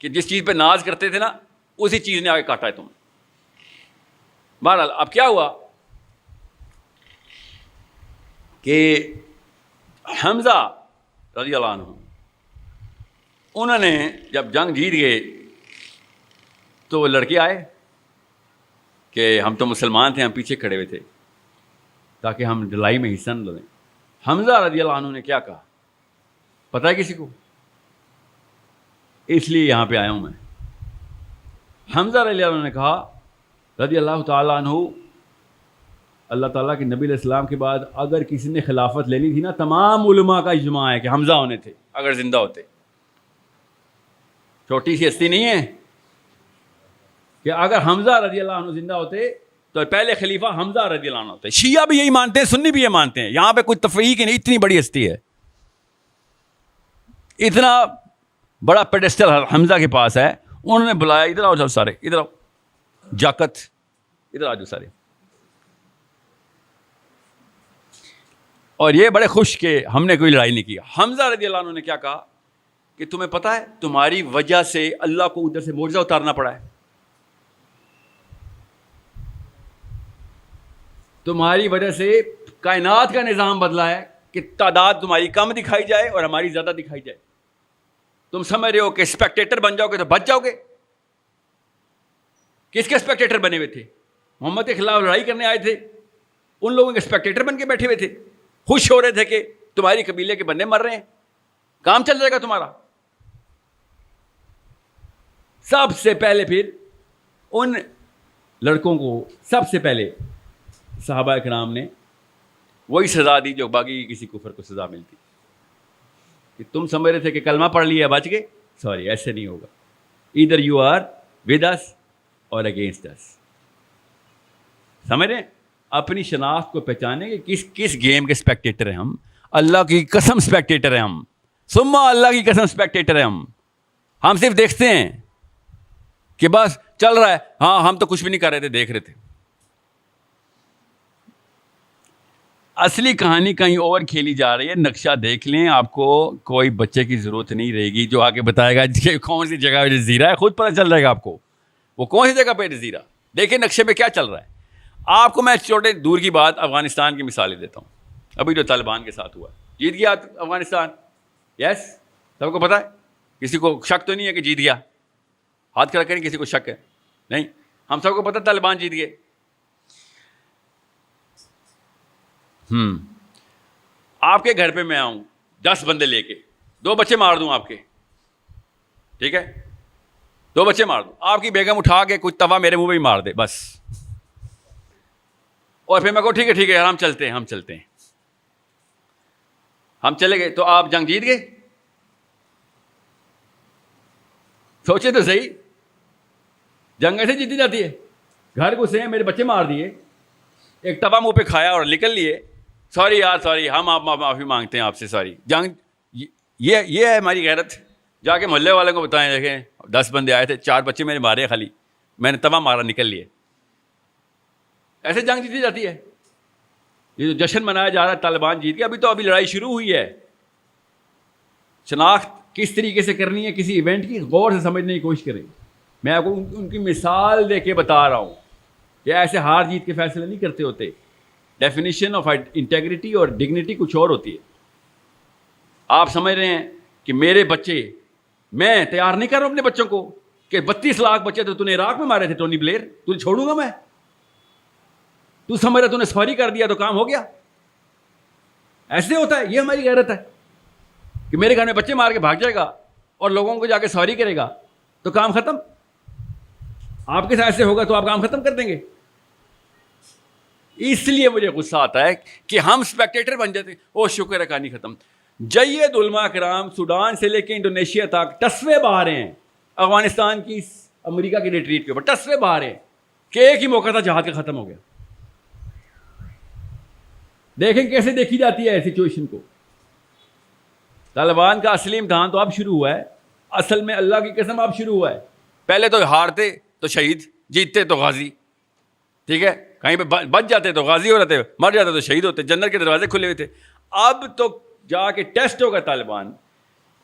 کہ جس چیز پہ ناز کرتے تھے نا اسی چیز نے آگے کاٹا ہے تم. بہرحال اب کیا ہوا کہ حمزہ رضی اللہ عنہ انہوں نے جب جنگ جیت گئے تو وہ لڑکے آئے کہ ہم تو مسلمان تھے, ہم پیچھے کھڑے ہوئے تھے تاکہ ہم لڑائی میں حصہ نہ لیں. حمزہ رضی اللہ عنہ نے کیا کہا پتہ ہے کسی کو؟ اس لیے یہاں پہ آیا ہوں میں. حمزہ رضی اللہ عنہ نے کہا رضی اللہ تعالیٰ عنہ, اللہ تعالیٰ کے نبی علیہ السلام کے بعد اگر کسی نے خلافت لینی تھی نا, تمام علماء کا اجماع ہے کہ حمزہ ہونے تھے اگر زندہ ہوتے. چھوٹی سی ہستی نہیں ہے کہ اگر حمزہ رضی اللہ عنہ زندہ ہوتے تو پہلے خلیفہ حمزہ رضی اللہ عنہ ہوتے. شیعہ بھی یہی مانتے ہیں, سنی بھی یہ مانتے ہیں, یہاں پہ کوئی تفریق نہیں. اتنی بڑی ہستی ہے, اتنا بڑا پیڈسٹل حمزہ کے پاس ہے. انہوں نے بلایا ادھر آؤ سارے, ادھر آؤ جاکت, ادھر آ جاؤ سارے. اور یہ بڑے خوش کہ ہم نے کوئی لڑائی نہیں کی. حمزہ رضی اللہ عنہ نے کیا کہا کہ تمہیں پتہ ہے تمہاری وجہ سے اللہ کو ادھر سے معجزہ اتارنا پڑا ہے, تمہاری وجہ سے کائنات کا نظام بدلا ہے کہ تعداد تمہاری کم دکھائی جائے اور ہماری زیادہ دکھائی جائے. تم سمجھ رہے ہو کہ اسپیکٹیٹر بن جاؤ گے تو بچ جاؤ گے. کس کے اسپیکٹیٹر بنے ہوئے تھے؟ محمد کے خلاف لڑائی کرنے آئے تھے, ان لوگوں کے اسپیکٹیٹر بن کے بیٹھے ہوئے تھے, خوش ہو رہے تھے کہ تمہاری قبیلے کے بندے مر رہے ہیں, کام چل جائے گا تمہارا. سب سے پہلے پھر ان لڑکوں کو سب سے پہلے صحابہ کرام نے وہی سزا دی جو باقی کسی کفر کو سزا ملتی کہ تم سمجھ رہے تھے کہ کلمہ پڑھ لیا بچ گئے. سوری، ایسے نہیں ہوگا. ادھر یو آر ود اس اور اگینسٹ اس. سمجھ رہے ہیں؟ اپنی شناخت کو پہچانے کہ کس گیم کے اسپیکٹیٹر ہیں ہم. اللہ کی قسم اسپیکٹیٹر ہیں ہم، ثم اللہ کی قسم اسپیکٹیٹر ہیں ہم صرف دیکھتے ہیں کہ بس چل رہا ہے. ہاں ہم تو کچھ بھی نہیں کر رہے تھے، دیکھ رہے تھے. اصلی کہانی کہیں اور کھیلی جا رہی ہے. نقشہ دیکھ لیں، آپ کو کوئی بچے کی ضرورت نہیں رہے گی جو آگے بتائے گا کہ کون سی جگہ پہ جزیرہ ہے. خود پتہ چل جائے گا آپ کو وہ کون سی جگہ پہ جزیرہ. دیکھیں نقشے پہ کیا چل رہا ہے. آپ کو میں چھوٹے دور کی بات افغانستان کی مثالیں دیتا ہوں. ابھی جو طالبان کے ساتھ ہوا، جیت گیا افغانستان. یس، سب کو پتہ ہے. کسی کو شک تو نہیں ہے کہ جیت گیا؟ ہاتھ کھڑا کریں کسی کو شک ہے؟ نہیں، ہم سب کو پتہ طالبان جیت گئے. آپ کے گھر پہ میں آؤں 10 بندے لے کے، 2 بچے مار دوں آپ کے، ٹھیک ہے؟ 2 بچے مار دوں، آپ کی بیگم اٹھا کے کچھ توا میرے منہ پہ ہی مار دے بس، اور پھر میں کہوں ٹھیک ہے ہم چلتے ہیں. ہم چلے گئے تو آپ جنگ جیت گئے؟ سوچے تو صحیح. جنگ ایسے جیتی جاتی ہے. گھر گھسے ہیں، میرے بچے مار دیے، ایک توا منہ پہ کھایا اور نکل لیے. سوری یار، سوری، ہم آپ معافی مانگتے ہیں آپ سے. سوری. جنگ یہ ہے ہماری غیرت. جا کے محلے والوں کو بتائیں، دیکھیں 10 بندے آئے تھے، 4 بچے میرے مارے، خالی میں نے توا مارا، نکل لیے. ایسے جنگ جیتی جاتی ہے. یہ جو جشن منایا جا رہا ہے طالبان جیت کے، ابھی لڑائی شروع ہوئی ہے. شناخت کس طریقے سے کرنی ہے کسی ایونٹ کی، غور سے سمجھنے کی کوشش کریں. میں آپ کو ان کی مثال دے کے بتا رہا ہوں. یہ ایسے ہار جیت کے فیصلے نہیں کرتے ہوتے. ڈیفینیشن آف انٹیگریٹی اور ڈگنیٹی کچھ اور ہوتی ہے. آپ سمجھ رہے ہیں کہ میرے بچے، میں تیار نہیں کر رہا ہوں اپنے بچوں کو کہ 32 لاکھ بچے تو نے عراق میں مارے تھے ٹونی بلیئر، تجھے چھوڑوں گا میں؟ تو سمجھ رہا نے سفاری کر دیا تو کام ہو گیا؟ ایسے ہوتا ہے. یہ ہماری غیرت ہے کہ میرے گھر میں بچے مار کے بھاگ جائے گا اور لوگوں کو جا کے سواری کرے گا تو کام ختم. آپ کے ساتھ ایسے ہوگا تو آپ کام ختم کر دیں گے. اس لیے مجھے غصہ آتا ہے کہ ہم اسپیکٹیٹر بن جاتے ہیں. او شکر ہے کہانی ختم. جید علماء کرام سوڈان سے لے کے انڈونیشیا تک ٹسوے بہا رہے ہیں افغانستان کی امریکہ کی ریٹریٹ کے اوپر. ٹسوے بہا رہے ہیں کہ ایک ہی موقع تھا جہاد کا ختم ہو گیا. دیکھیں کیسے دیکھی جاتی ہے سچویشن کو. طالبان کا اصلی امتحان تو اب شروع ہوا ہے. اصل میں اللہ کی قسم اب شروع ہوا ہے. پہلے تو ہارتے تو شہید، جیتتے تو غازی. ٹھیک ہے، کہیں پہ بچ جاتے تو غازی ہو رہتے، مر جاتے تو شہید ہوتے. جنت کے دروازے کھلے ہوئے تھے. اب تو جا کے ٹیسٹ ہوگا طالبان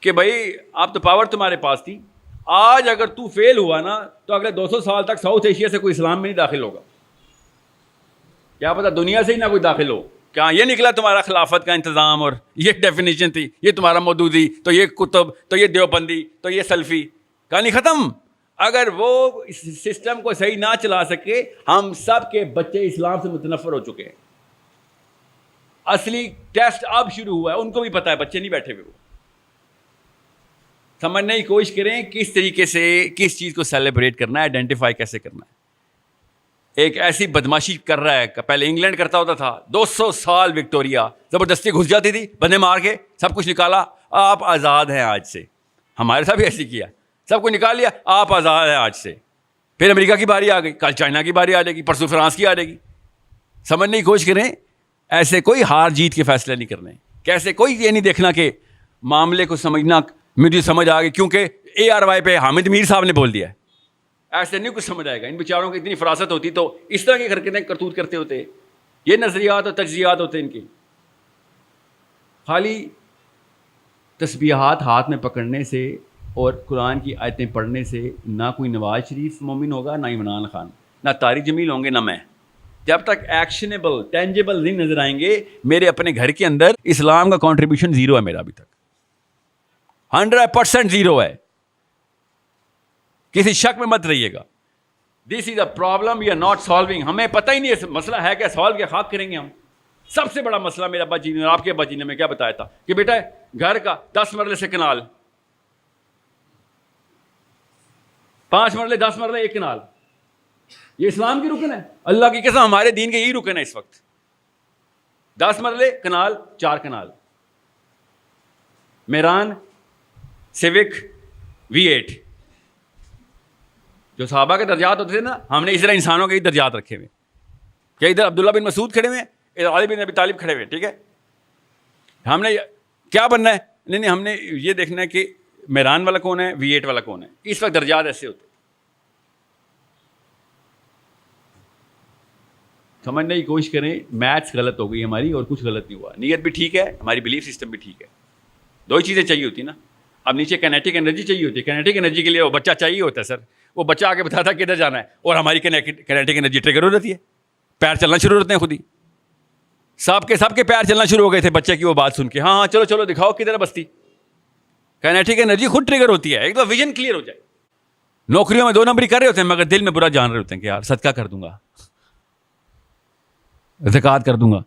کہ بھائی اب تو پاور تمہارے پاس تھی. آج اگر تو فیل ہوا نا تو اگلے 200 سال تک ساؤتھ ایشیا سے کوئی اسلام میں نہیں داخل ہوگا. کیا پتا دنیا سے ہی نہ کوئی داخل ہو. کیا یہ نکلا تمہارا خلافت کا انتظام اور یہ ڈیفینیشن تھی، یہ تمہارا مودودی، تو یہ کتب، تو یہ دیوبندی، تو یہ سلفی. کہانی ختم. اگر وہ اس سسٹم کو صحیح نہ چلا سکے، ہم سب کے بچے اسلام سے متنفر ہو چکے ہیں. اصلی ٹیسٹ اب شروع ہوا ہے. ان کو بھی پتا ہے، بچے نہیں بیٹھے ہوئے. وہ سمجھنے کی کوشش کریں کس طریقے سے کس چیز کو سیلیبریٹ کرنا ہے، آئیڈینٹیفائی کیسے کرنا ہے. ایک ایسی بدماشی کر رہا ہے کہ پہلے انگلینڈ کرتا ہوتا تھا. 200 سال وکٹوریا زبردستی گھس جاتی تھی، بندے مار کے سب کچھ نکالا. آپ آزاد ہیں آج سے. ہمارے ساتھ بھی ایسے کیا، سب کچھ نکال لیا، آپ آزاد ہیں آج سے. پھر امریکہ کی باری آ گئی، کل چائنا کی باری آ جائے گی، پرسوں فرانس کی آ جائے گی. سمجھنے کی کوشش کریں. ایسے کوئی ہار جیت کے فیصلے نہیں کرنے. کیسے کوئی یہ نہیں دیکھنا کہ معاملے کو سمجھنا مجھے سمجھ آ گئی کیونکہ ARY پہ حامد میر صاحب نے بول دیا. ایسے نہیں کچھ سمجھ آئے گا. ان بیچاروں کی اتنی فراست ہوتی تو اس طرح کی حرکتیں کرتوت کرتے ہوتے. یہ نظریات اور تجزیات ہوتے ان کے. خالی تسبیحات ہاتھ میں پکڑنے سے اور قرآن کی آیتیں پڑھنے سے نہ کوئی نواز شریف مومن ہوگا، نہ عمران خان، نہ طارق جمیل ہوں گے، نہ میں. جب تک ایکشنیبل ٹینجیبل نہیں نظر آئیں گے. میرے اپنے گھر کے اندر اسلام کا کنٹریبیوشن 0 ہے. میرا ابھی تک 100% 0 ہے. کسی شک میں مت رہیے گا. This is a problem we are not solving. ہمیں پتہ ہی نہیں ہے مسئلہ ہے کیا، سالو کیا خاک کریں گے ہم. سب سے بڑا مسئلہ میرا ابا جی نے اور آپ کے ابا جی نے میں کیا بتایا تھا کہ بیٹا گھر کا 10 مرلے سے کنال، 5 مرلے 10 مرلے 1 کنال. یہ اسلام کی رکن ہے. اللہ کی قسم ہمارے دین کے یہی رکن ہے اس وقت. 10 مرلے کنال 4 کنال, میران, سیوک, V8. جو صحابہ کے درجات ہوتے تھے نا, ہم نے اس طرح انسانوں کے ہی درجات رکھے ہوئے کہ ادھر عبداللہ بن مسعود کھڑے ہوئے, ادھر علی بن ابی طالب کھڑے ہوئے. ٹھیک ہے, ہم نے کیا بننا ہے؟ نہیں, ہم نے یہ دیکھنا ہے کہ میران والا کون ہے, V8 والا کون ہے. اس وقت درجات ایسے ہوتے. سمجھنے کی کوشش کریں. میتھس غلط ہو گئی ہماری اور کچھ غلط نہیں ہوا. نیت بھی ٹھیک ہے, ہماری بلیف سسٹم بھی ٹھیک ہے. 2 ہی چیزیں چاہیے ہوتی نا. اب نیچے کینیٹک انرجی چاہیے ہوتی ہے. کینیٹک انرجی کے لیے وہ بچہ چاہیے ہوتا ہے سر. وہ بچہ آ کے بتاتا ہے کدھر جانا ہے, اور ہماری کینیٹک انرجی ٹریگر ہو جاتی ہے, پیر چلنا شروع ہوتے ہیں خود ہی. سب کے پیر چلنا شروع ہو گئے تھے بچے کی وہ بات سن کے. ہاں چلو چلو دکھاؤ کدھر ہے بستی. کینیٹک انرجی خود ٹریگر ہوتی ہے. ایک تو ویژن کلیئر ہو جائے. نوکریوں میں 2 نمبری کر رہے ہوتے ہیں مگر دل میں برا جان رہے ہوتے ہیں کہ یار صدقہ کر دوں گا, زکوٰۃ کر دوں گا.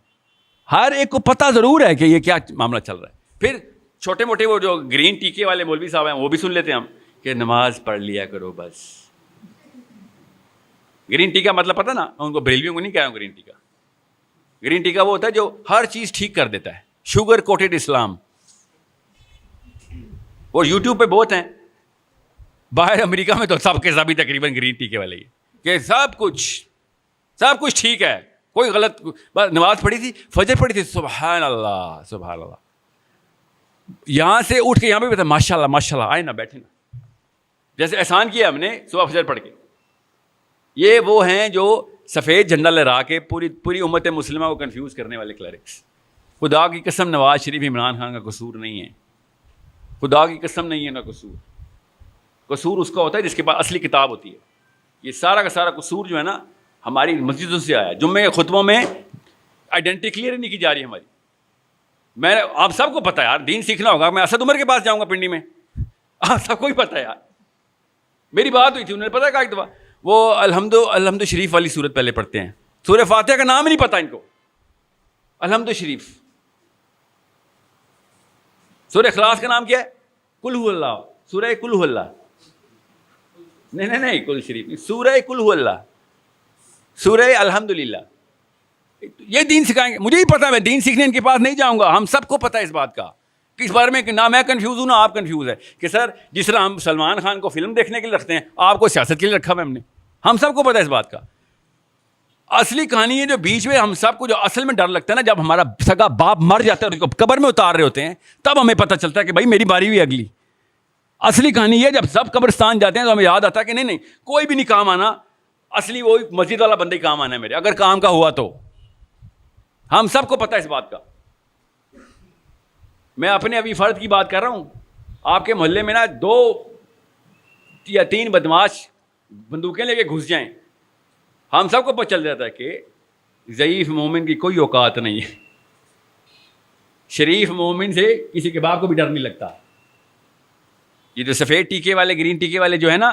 ہر ایک کو پتہ ضرور ہے کہ یہ کیا معاملہ چل رہا ہے. پھر چھوٹے موٹے وہ جو گرین ٹیکے والے مولوی صاحب ہیں وہ بھی سن لیتے ہیں ہم کہ نماز پڑھ لیا کرو بس. گرین ٹی کا مطلب پتہ نا, ان کو بریلویوں کو نہیں کہا ہوں گرین ٹی کا. گرین ٹی کا وہ ہوتا ہے جو ہر چیز ٹھیک کر دیتا ہے, شوگر کوٹڈ اسلام. اور یوٹیوب پہ بہت ہیں, باہر امریکہ میں تو سب کے سبھی تقریباً گرین ٹی کے والے ہی کہ سب کچھ ٹھیک ہے, کوئی غلط. بس نماز پڑھی تھی, فجر پڑھی تھی, سبحان اللہ سبحان اللہ. یہاں سے اٹھ کے یہاں پہ بتا ماشاء اللہ آئے نا بیٹھے نا, جیسے احسان کیا ہم نے صبح فجر پڑھ کے. یہ وہ ہیں جو سفید جھنڈا لہرا کے پوری امت مسلمہ کو کنفیوز کرنے والے کلرکس. خدا کی قسم نواز شریف عمران خان کا قصور نہیں ہے, خدا کی قسم نہیں ہے نا قصور. قصور اس کا ہوتا ہے جس کے پاس اصلی کتاب ہوتی ہے. یہ سارا کا سارا قصور جو ہے نا ہماری مسجدوں سے آیا. جمعے کے خطبوں میں آئیڈینٹی کلیئر نہیں کی جا رہی ہماری. میں آپ سب کو پتہ ہے یار, دین سیکھنا ہوگا. میں اسد عمر کے پاس جاؤں گا پنڈی میں, آپ سب کو ہی پتہ ہے یار. میری بات ہوئی تھی, انہوں نے پتہ ہے ایک دفعہ وہ الحمد شریف والی صورت پہلے پڑھتے ہیں. سورہ فاتحہ کا نام ہی نہیں پتہ ان کو. الحمد شریف. سورہ اخلاص کا نام کیا ہے؟ قل هو اللہ. سورہ قل هو اللہ. نہیں قل شریف نہیں, سورہ قل هو اللہ, سورہ الحمدللہ. یہ دین سکھائیں گے. مجھے ہی پتا ہے, میں دین سیکھنے ان کے پاس نہیں جاؤں گا. ہم سب کو پتا ہے اس بات کا کہ اس بارے میں نہ میں کنفیوز ہوں نہ آپ کنفیوز ہے کہ سر جس طرح ہم سلمان خان کو فلم دیکھنے کے لیے رکھتے ہیں, آپ کو سیاست کے لیے رکھا ہوا ہم نے. ہم سب کو پتا ہے اس بات کا. اصلی کہانی ہے جو بیچ میں ہم سب کو جو اصل میں ڈر لگتا ہے نا, جب ہمارا سگا باپ مر جاتا ہے اور اس کو قبر میں اتار رہے ہوتے ہیں, تب ہمیں پتہ چلتا ہے کہ بھائی میری باری بھی اگلی. اصلی کہانی یہ جب سب قبرستان جاتے ہیں تو ہمیں یاد آتا ہے کہ نہیں کوئی بھی نہیں کام آنا, اصلی وہی مسجد والا بندہ ہی کام آنا ہے میرے, اگر کام کا ہوا تو. ہم سب کو پتہ ہے اس بات کا. میں اپنے ابھی فرد کی بات کر رہا ہوں. آپ کے محلے میں نا 2 یا 3 بدماش بندوقیں لے کے گھس جائیں, ہم سب کو پتہ چل جاتا ہے کہ ضعیف مومن کی کوئی اوقات نہیں ہے. شریف مومن سے کسی کے باپ کو بھی ڈر نہیں لگتا. یہ جو سفید ٹیکے والے گرین ٹیکے والے جو ہے نا,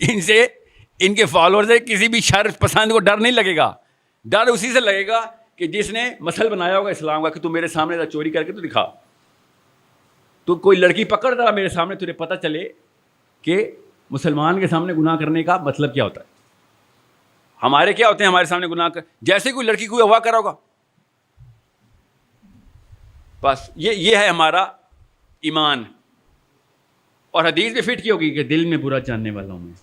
ان سے ان کے فالوور سے کسی بھی شر پسند کو ڈر نہیں لگے گا. ڈر اسی سے لگے گا کہ جس نے مسل بنایا ہوگا اسلام کا کہ تو میرے سامنے چوری کر کے تو دکھا, تو کوئی لڑکی پکڑ ذرا میرے سامنے, تجھے پتہ چلے کہ مسلمان کے سامنے گناہ کرنے کا مطلب کیا ہوتا ہے. ہمارے کیا ہوتے ہیں ہمارے سامنے گناہ کر, جیسے کوئی لڑکی کوئی اغوا کرا ہوگا, بس یہ ہے ہمارا ایمان. اور حدیث بھی فٹ کی ہوگی کہ دل میں برا جاننے والا ہوں میں.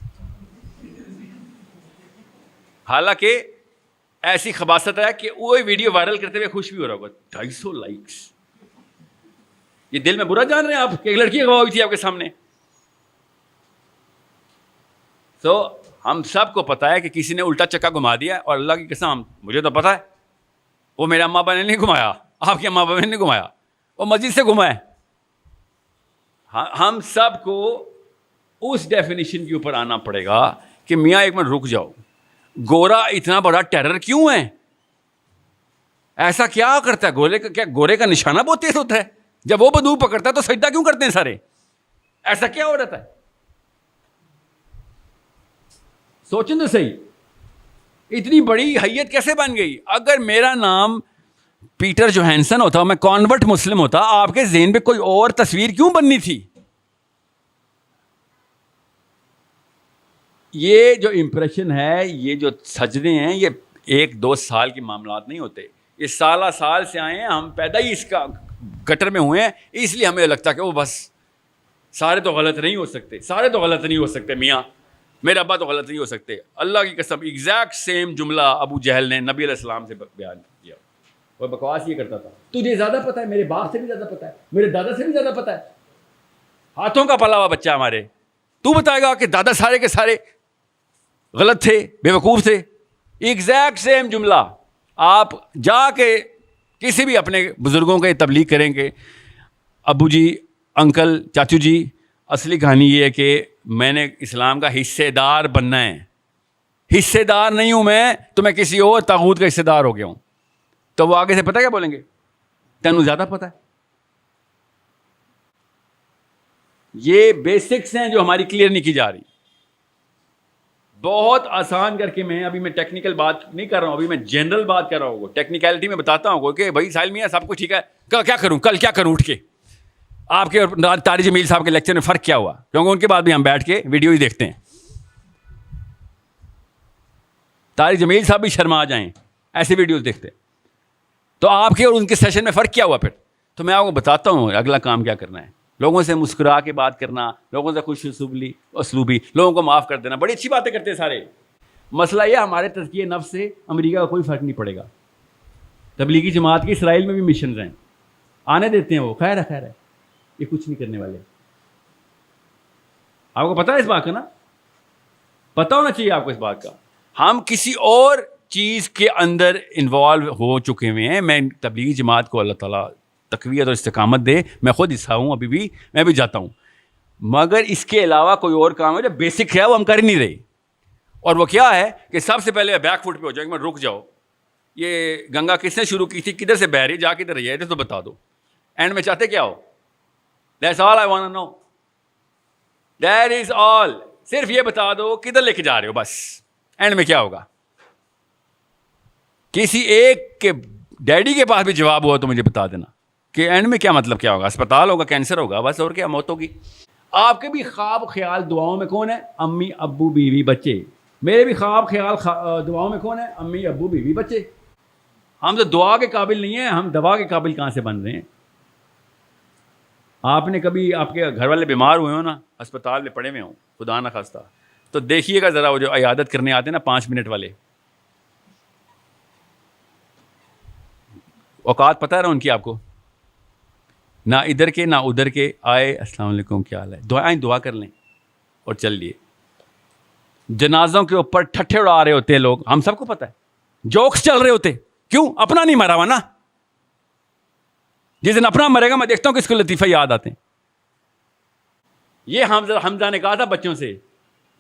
حالانکہ ایسی خباثت ہے کہ وہ ویڈیو وائرل کرتے ہوئے خوش بھی ہو رہا ہوگا, 250 لائکس. یہ دل میں برا جان رہے ہیں آپ کہ ایک لڑکی اغوا ہوئی تھی آپ کے سامنے. تو ہم سب کو پتا ہے کہ کسی نے الٹا چکا گھما دیا, اور اللہ کی قسم مجھے تو پتا ہے وہ میرے اماں ابا نے نہیں گھمایا, آپ کے اماں ابا نے نہیں گھمایا, وہ مسجد سے گھمائے. ہم سب کو اس ڈیفینیشن کے اوپر آنا پڑے گا کہ میاں ایک منٹ رک جاؤ, گورا اتنا بڑا ٹیرر کیوں ہے؟ ایسا کیا کرتا ہے؟ کیا گورے کا نشانہ بہت تیز ہوتا ہے؟ جب وہ بندوق پکڑتا ہے تو سجدہ کیوں کرتے ہیں سارے؟ ایسا کیا ہو رہتا ہے؟ سوچیں تو صحیح, اتنی بڑی حیت کیسے بن گئی؟ اگر میرا نام پیٹر جوہانسن ہوتا, میں کانورٹ مسلم ہوتا, آپ کے ذہن میں کوئی اور تصویر کیوں بننی تھی؟ یہ جو امپریشن ہے, یہ جو سجدے ہیں, یہ 1-2 سال کے معاملات نہیں ہوتے, یہ سالہ سال سے آئے ہیں. ہم پیدا ہی اس کا گٹر میں ہوئے ہیں, اس لیے ہمیں لگتا ہے کہ وہ بس سارے تو غلط نہیں ہو سکتے, سارے تو غلط نہیں ہو سکتے, میاں میرے ابا تو غلط نہیں ہو سکتے. اللہ کی قسم ایگزیکٹ سیم جملہ ابو جہل نے نبی علیہ السلام سے بیان کیا. وہ بکواس یہ کرتا تھا, تجھے زیادہ پتہ ہے, میرے باپ سے بھی زیادہ پتہ ہے, میرے دادا سے بھی زیادہ پتہ ہے, ہاتھوں کا پلا ہوا بچہ ہمارے, تو بتائے گا کہ دادا سارے کے سارے غلط تھے, بے وقوف تھے. ایگزیکٹ سیم جملہ. آپ جا کے کسی بھی اپنے بزرگوں کے تبلیغ کریں گے, ابو جی, انکل, چاچو جی, اصلی کہانی یہ ہے کہ میں نے اسلام کا حصے دار بننا ہے. حصے دار نہیں ہوں میں تو میں کسی اور طاغوت کا حصے دار ہو گیا ہوں. تو وہ آگے سے پتہ کیا بولیں گے, تینوں زیادہ پتہ ہے. یہ بیسکس ہیں جو ہماری کلیئر نہیں کی جا رہی. بہت آسان کر کے ابھی میں ٹیکنیکل بات نہیں کر رہا ہوں, ابھی میں جنرل بات کر رہا ہوں. ٹیکنیکلٹی میں بتاتا ہوں کہ بھائی ساحل میاں سب کچھ ٹھیک ہے, کیا کروں, کل کیا کروں اٹھ کے. آپ کے اور طارق جمیل صاحب کے لیکچر میں فرق کیا ہوا, کیونکہ ان کے بعد بھی ہم بیٹھ کے ویڈیو ہی دیکھتے ہیں. طارق جمیل صاحب بھی شرما جائیں ایسے ویڈیوز دیکھتے. تو آپ کے اور ان کے سیشن میں فرق کیا ہوا پھر. تو میں آپ کو بتاتا ہوں اگلا کام کیا کرنا ہے. لوگوں سے مسکرا کے بات کرنا, لوگوں سے خوش اسلوبی, لوگوں کو معاف کر دینا, بڑی اچھی باتیں کرتے ہیں سارے. مسئلہ یہ ہمارے تزکیہ نفس سے امریکہ کا کوئی فرق نہیں پڑے گا. تبلیغی جماعت کے اسرائیل میں بھی مشنز ہیں, آنے دیتے ہیں وہ, خیر ہے, یہ کچھ نہیں کرنے والے. آپ کو پتہ ہے اس بات کا نا, پتہ ہونا چاہیے آپ کو اس بات کا. ہم کسی اور چیز کے اندر انوالو ہو چکے ہوئے ہیں. میں تبلیغی جماعت کو اللہ تعالیٰ تقویت اور استقامت دے, میں خود حصہ ہوں, ابھی بھی میں بھی جاتا ہوں, مگر اس کے علاوہ کوئی اور کام ہے جو بیسک ہے وہ ہم کر ہی نہیں رہے. اور وہ کیا ہے کہ سب سے پہلے بیک فٹ پہ ہو جائیں گے, میں رک جاؤ, یہ گنگا کس نے شروع کی تھی, کدھر سے بہ رہی, جا کدھر رہی ہے, تو بتا دو. اینڈ میں چاہتے کیا ہو, that's all I want to know, that is all. صرف یہ بتا دو کدھر لے کے جا رہے ہو, بس. اینڈ میں کیا ہوگا, کسی ایک کے ڈیڈی کے پاس بھی جواب ہوا تو مجھے بتا دینا کہ اینڈ میں کیا مطلب کیا ہوگا. اسپتال ہوگا, کینسر ہوگا, بس, اور کیا, موت ہوگی. آپ کے بھی خواب خیال دعاؤں میں کون ہے, امی ابو بیوی بچے. میرے بھی خواب خیال دعاؤں میں کون ہے, امی ابو بیوی بچے. ہم تو دعا کے قابل نہیں ہیں, ہم دوا کے قابل کہاں سے بن رہے ہیں. آپ نے کبھی آپ کے گھر والے بیمار ہوئے ہوں نا, اسپتال میں پڑے ہوئے ہوں, خدا نہ خواستہ, تو دیکھیے گا ذرا وہ جو عیادت کرنے آتے ہیں نا 5 منٹ والے, اوقات پتہ ہے نا ان کی آپ کو, نہ ادھر کے نہ ادھر کے, آئے السلام علیکم کیا حال ہے, دعا کر لیں اور چل لیے. جنازوں کے اوپر ٹھٹھے اڑا رہے ہوتے ہیں لوگ, ہم سب کو پتہ ہے, جوکس چل رہے ہوتے. کیوں, اپنا نہیں مرا ہوا نا. جس دن اپنا مرے گا میں دیکھتا ہوں کہ اس کو لطیفہ یاد آتے ہیں. یہ حمزہ نے کہا تھا بچوں سے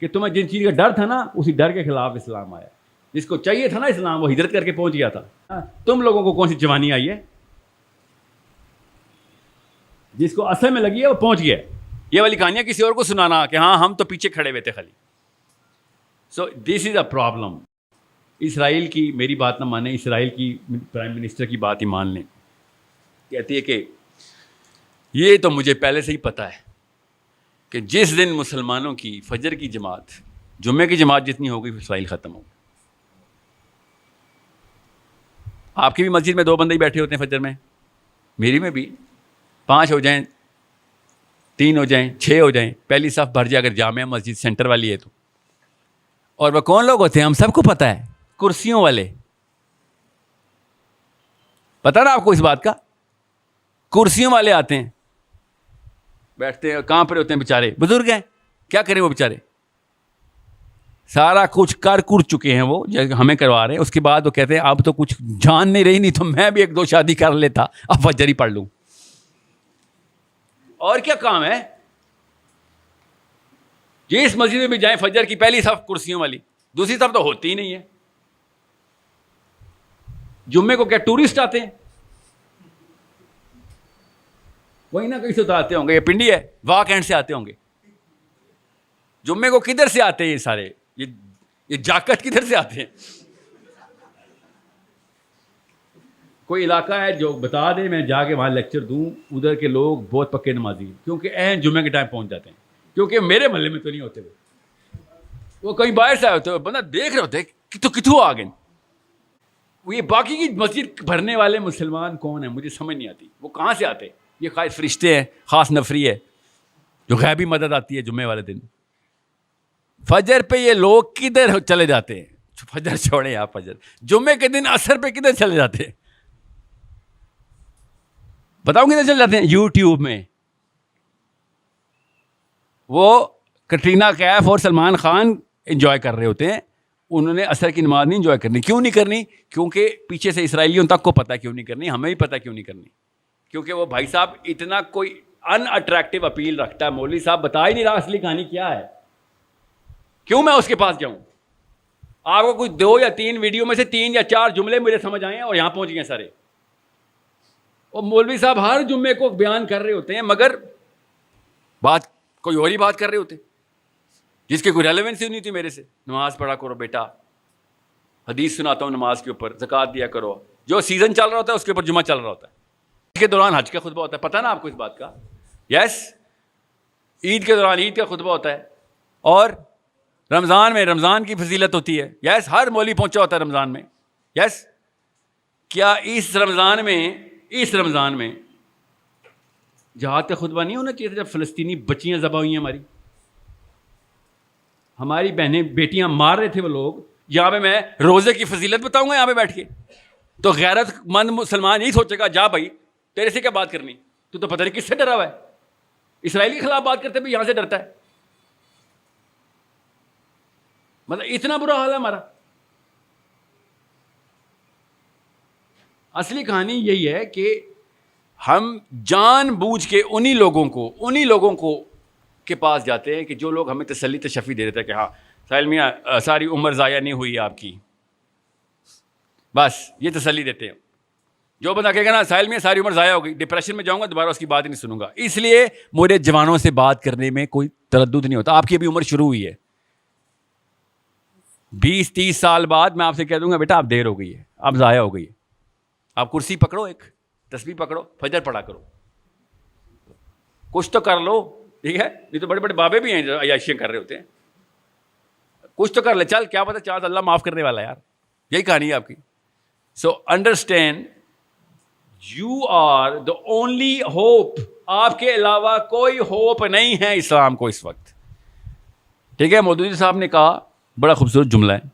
کہ تمہیں جن چیز کا ڈر تھا نا, اسی ڈر کے خلاف اسلام آیا. جس کو چاہیے تھا نا اسلام, وہ ہجرت کر کے پہنچ گیا تھا. تم لوگوں کو کون سی جوانی آئی ہے, جس کو اصل میں لگی ہے وہ پہنچ گیا. یہ والی کہانیاں کسی اور کو سنانا کہ ہاں ہم تو پیچھے کھڑے ہوئے تھے خالی. سو دس از اے پرابلم. اسرائیل کی میری بات نہ مانیں, اسرائیل کی پرائم منسٹر کی بات ہی مان لیں. کہتی ہے کہ یہ تو مجھے پہلے سے ہی پتہ ہے کہ جس دن مسلمانوں کی فجر کی جماعت, جمعے کی جماعت جتنی ہوگی اسرائیل ختم ہوگا. آپ کی بھی مسجد میں 2 بندے ہی بیٹھے ہوتے ہیں فجر میں, میری میں بھی 5 ہو جائیں, 3 ہو جائیں, 6 ہو جائیں, پہلی صف بھر جائے اگر جامع مسجد سینٹر والی ہے تو. اور وہ کون لوگ ہوتے ہیں, ہم سب کو پتہ ہے, کرسیوں والے. پتہ نا آپ کو اس بات کا, کرسیوں والے آتے ہیں, بیٹھتے ہیں, کہاں پر ہوتے ہیں بیچارے, بزرگ ہیں, کیا کریں وہ بیچارے, سارا کچھ کر چکے ہیں وہ, ہمیں کروا رہے ہیں. اس کے بعد وہ کہتے ہیں اب تو کچھ جان نہیں رہی, نہیں تو میں بھی 1-2 شادی کر لیتا, اب فجر ہی پڑھ لوں. اور کیا کام ہے, جس مسجد میں بھی جائیں فجر کی پہلی صف کرسیوں والی, دوسری صف تو ہوتی ہی نہیں ہے. جمعے کو کیا ٹورسٹ آتے ہیں, وہی نہ کہیں سے تو آتے ہوں گے, یہ پنڈی ہے, واک اینڈ سے آتے ہوں گے. جمعے کو کدھر سے آتے ہیں یہ سارے, یہ جاکٹ کدھر سے آتے ہیں. کوئی علاقہ ہے جو بتا دے, میں جا کے وہاں لیکچر دوں, ادھر کے لوگ بہت پکے نمازی, کیونکہ عین جمعے کے ٹائم پہنچ جاتے ہیں, کیونکہ میرے محلے میں تو نہیں ہوتے وہ. وہ کہیں باہر سے آئے ہوتے, بندہ دیکھ رہے ہوتے کتوں آ گئے. وہ یہ باقی کی مسجد بھرنے والے مسلمان کون ہیں مجھے سمجھ نہیں آتی, وہ کہاں سے آتے؟ یہ خاص فرشتے ہیں, خاص نفری ہے جو غیبی مدد آتی ہے جمعے والے دن. فجر پہ یہ لوگ کدھر چلے جاتے ہیں؟ فجر چھوڑیں آپ, فجر جمعے کے دن عصر پہ کدھر چلے جاتے ہیں؟ بتاؤں کدھر چلے جاتے ہیں؟ یوٹیوب میں. وہ کٹرینہ کیف اور سلمان خان انجوائے کر رہے ہوتے ہیں, انہوں نے عصر کی نماز نہیں انجوائے کرنی. کیوں نہیں کرنی؟ کیونکہ پیچھے سے اسرائیلیوں تک کو پتہ کیوں نہیں کرنی, ہمیں بھی پتہ کیوں نہیں کرنی. کیونکہ وہ بھائی صاحب اتنا کوئی ان اٹریکٹیو اپیل رکھتا ہے, مولوی صاحب بتا ہی نہیں رہا اصلی کہانی کیا ہے. کیوں میں اس کے پاس جاؤں؟ آپ کو کچھ 2 یا 3 ویڈیو میں سے 3 یا 4 جملے مجھے سمجھ آئے ہیں اور یہاں پہنچ گئے سارے. اور مولوی صاحب ہر جمعے کو بیان کر رہے ہوتے ہیں مگر بات کوئی اور ہی بات کر رہے ہوتے ہیں جس کی کوئی ریلیونسی نہیں تھی میرے سے. نماز پڑھا کرو بیٹا, حدیث سناتا ہوں نماز کے اوپر, زکوٰۃ دیا کرو. جو سیزن چل رہا ہوتا ہے اس کے اوپر جمعہ چل رہا ہوتا ہے. عید کے دوران حج کا خطبہ ہوتا ہے, پتہ نا آپ کو اس بات کا؟ یس, عید کے دوران عید کا خطبہ ہوتا ہے. اور رمضان میں رمضان کی فضیلت ہوتی ہے. یس, ہر مولوی پہنچا ہوتا ہے رمضان میں. یس, کیا اس رمضان میں جہاد کا خطبہ نہیں ہونا چاہیے تھا جب فلسطینی بچیاں ذبح ہوئی ہیں؟ ہماری بہنیں بیٹیاں مار رہے تھے وہ لوگ. یہاں پہ میں روزے کی فضیلت بتاؤں گا یہاں پہ بیٹھ کے, تو غیرت مند مسلمان یہی سوچے گا جا بھائی تیرے سے کیا بات کرنی, تو پتہ نہیں کس سے ڈرا ہوا ہے. اسرائیل کے خلاف بات کرتے بھی یہاں سے ڈرتا ہے. مطلب اتنا برا حال ہے ہمارا. اصلی کہانی یہی ہے کہ ہم جان بوجھ کے انہی لوگوں کو کے پاس جاتے ہیں کہ جو لوگ ہمیں تسلی تشفی دے دیتے ہیں کہ ہاں ساحل میاں ساری عمر ضائع نہیں ہوئی آپ کی, بس یہ تسلی دیتے ہیں. جو بندہ کہے گا نا ساحل میاں ساری عمر ضائع ہو گئی, ڈپریشن میں جاؤں گا, دوبارہ اس کی بات ہی نہیں سنوں گا. اس لیے مجھے جوانوں سے بات کرنے میں کوئی تردد نہیں ہوتا. آپ کی ابھی عمر شروع ہوئی ہے, 20-30 سال بعد میں آپ سے کہہ دوں گا بیٹا آپ دیر ہو گئی ہے, آپ ضائع ہو گئی ہے. آپ کرسی پکڑو, ایک تسبیح پکڑو, فجر پڑھا کرو, کچھ تو کر لو, ٹھیک ہے؟ نہیں تو بڑے بڑے بابے بھی ہیں جو عیاشیاں کر رہے ہوتے ہیں. کچھ تو کر لے, چل کیا پتہ چاہتا اللہ معاف کرنے والا ہے یار. یہی کہانی ہے آپ کی. So understand you are the only hope. آپ کے علاوہ کوئی ہوپ نہیں ہے اسلام کو اس وقت. ٹھیک ہے؟ مودودی صاحب نے کہا, بڑا خوبصورت جملہ ہے,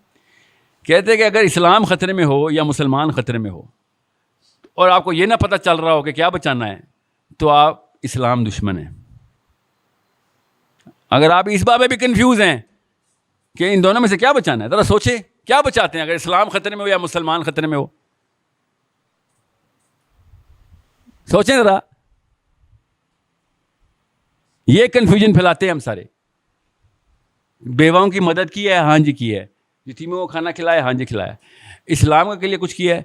کہتے ہیں کہ اگر اسلام خطرے میں ہو یا مسلمان خطرے میں ہو اور آپ کو یہ نہ پتہ چل رہا ہو کہ کیا بچانا ہے, تو آپ اسلام دشمن ہیں. اگر آپ اس بات میں بھی کنفیوز ہیں کہ ان دونوں میں سے کیا بچانا ہے, ذرا سوچیں کیا بچاتے ہیں اگر اسلام خطرے میں ہو یا مسلمان خطرے میں ہو. سوچیں ذرا. یہ کنفیوژن پھیلاتے ہیں ہم سارے. بیواؤں کی مدد کی ہے, ہاں جی کی ہے. یتیموں کو کھانا کھلایا, ہاں جی کھلایا. اسلام کے لیے کچھ کیا ہے,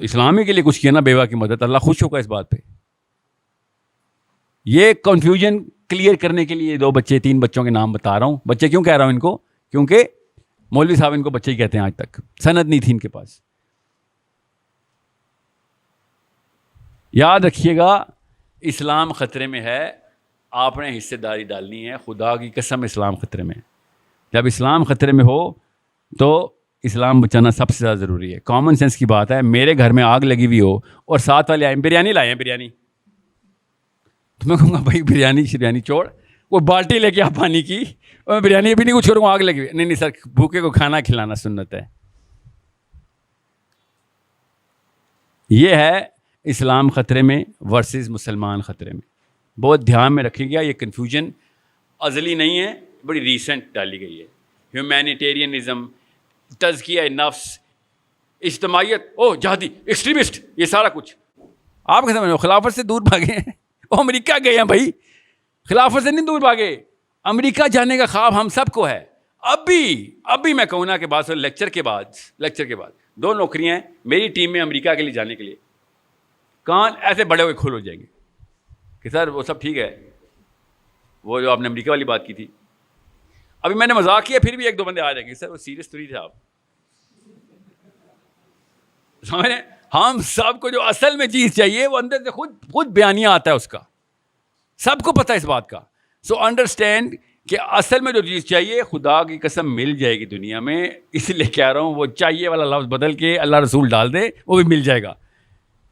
اسلامی کے لیے کچھ کیا نا بیوہ کی مدد, اللہ خوش ہوگا اس بات پہ. یہ کنفیوژن کلیئر کرنے کے لیے 2 بچے 3 بچوں کے نام بتا رہا ہوں. بچے کیوں کہہ رہا ہوں ان کو؟ کیونکہ مولوی صاحب ان کو بچے ہی کہتے ہیں, آج تک سند نہیں تھی ان کے پاس. یاد رکھیے گا اسلام خطرے میں ہے, آپ نے حصے داری ڈالنی ہے. خدا کی قسم اسلام خطرے میں. جب اسلام خطرے میں ہو تو اسلام بچانا سب سے زیادہ ضروری ہے. کامن سینس کی بات ہے. میرے گھر میں آگ لگی ہوئی ہو اور ساتھ والے آئے بریانی لائے ہیں, بریانی, تو میں کہوں گا بھائی بریانی چھوڑ, وہ بالٹی لے کے آپ پانی کی, اور میں بریانی ابھی نہیں کچھ چھوڑوں, آگ لگی ہوئی. نہیں سر, بھوکے کو کھانا کھلانا سنت ہے. یہ ہے اسلام خطرے میں ورسز مسلمان خطرے میں. بہت دھیان میں رکھیے گا, یہ کنفیوژن ازلی نہیں ہے, بڑی ریسنٹ ڈالی گئی ہے. ہیومینیٹیرینزم, تزکیہ نفس, اجتماعیت, جہادی, ایکسٹریمسٹ, یہ سارا کچھ آپ کے سمجھ. خلافت سے دور بھاگے ہیں, وہ امریکہ گئے ہیں بھائی, خلافت سے نہیں دور بھاگے. امریکہ جانے کا خواب ہم سب کو ہے. ابھی میں کہوں نا کہ بعد لیکچر کے بعد 2 نوکریاں ہیں میری ٹیم میں امریکہ کے لیے جانے کے لیے. کان ایسے بڑے ہوئے کھل ہو جائیں گے کہ سر وہ سب ٹھیک ہے, وہ جو آپ نے امریکہ والی بات کی تھی. ابھی میں نے مذاق کیا, پھر بھی 1-2 بندے آ جائیں گے, سر وہ سیریس تو نہیں تھے آپ. سمجھ رہے ہیں؟ ہم سب کو جو اصل میں چیز چاہیے وہ اندر سے خود بیانیہ آتا ہے اس کا, سب کو پتہ ہے اس بات کا. سو انڈرسٹینڈ کہ اصل میں جو چیز چاہیے خدا کی قسم مل جائے گی دنیا میں. اس لیے کہہ رہا ہوں وہ چاہیے والا لفظ بدل کے اللہ رسول ڈال دے, وہ بھی مل جائے گا.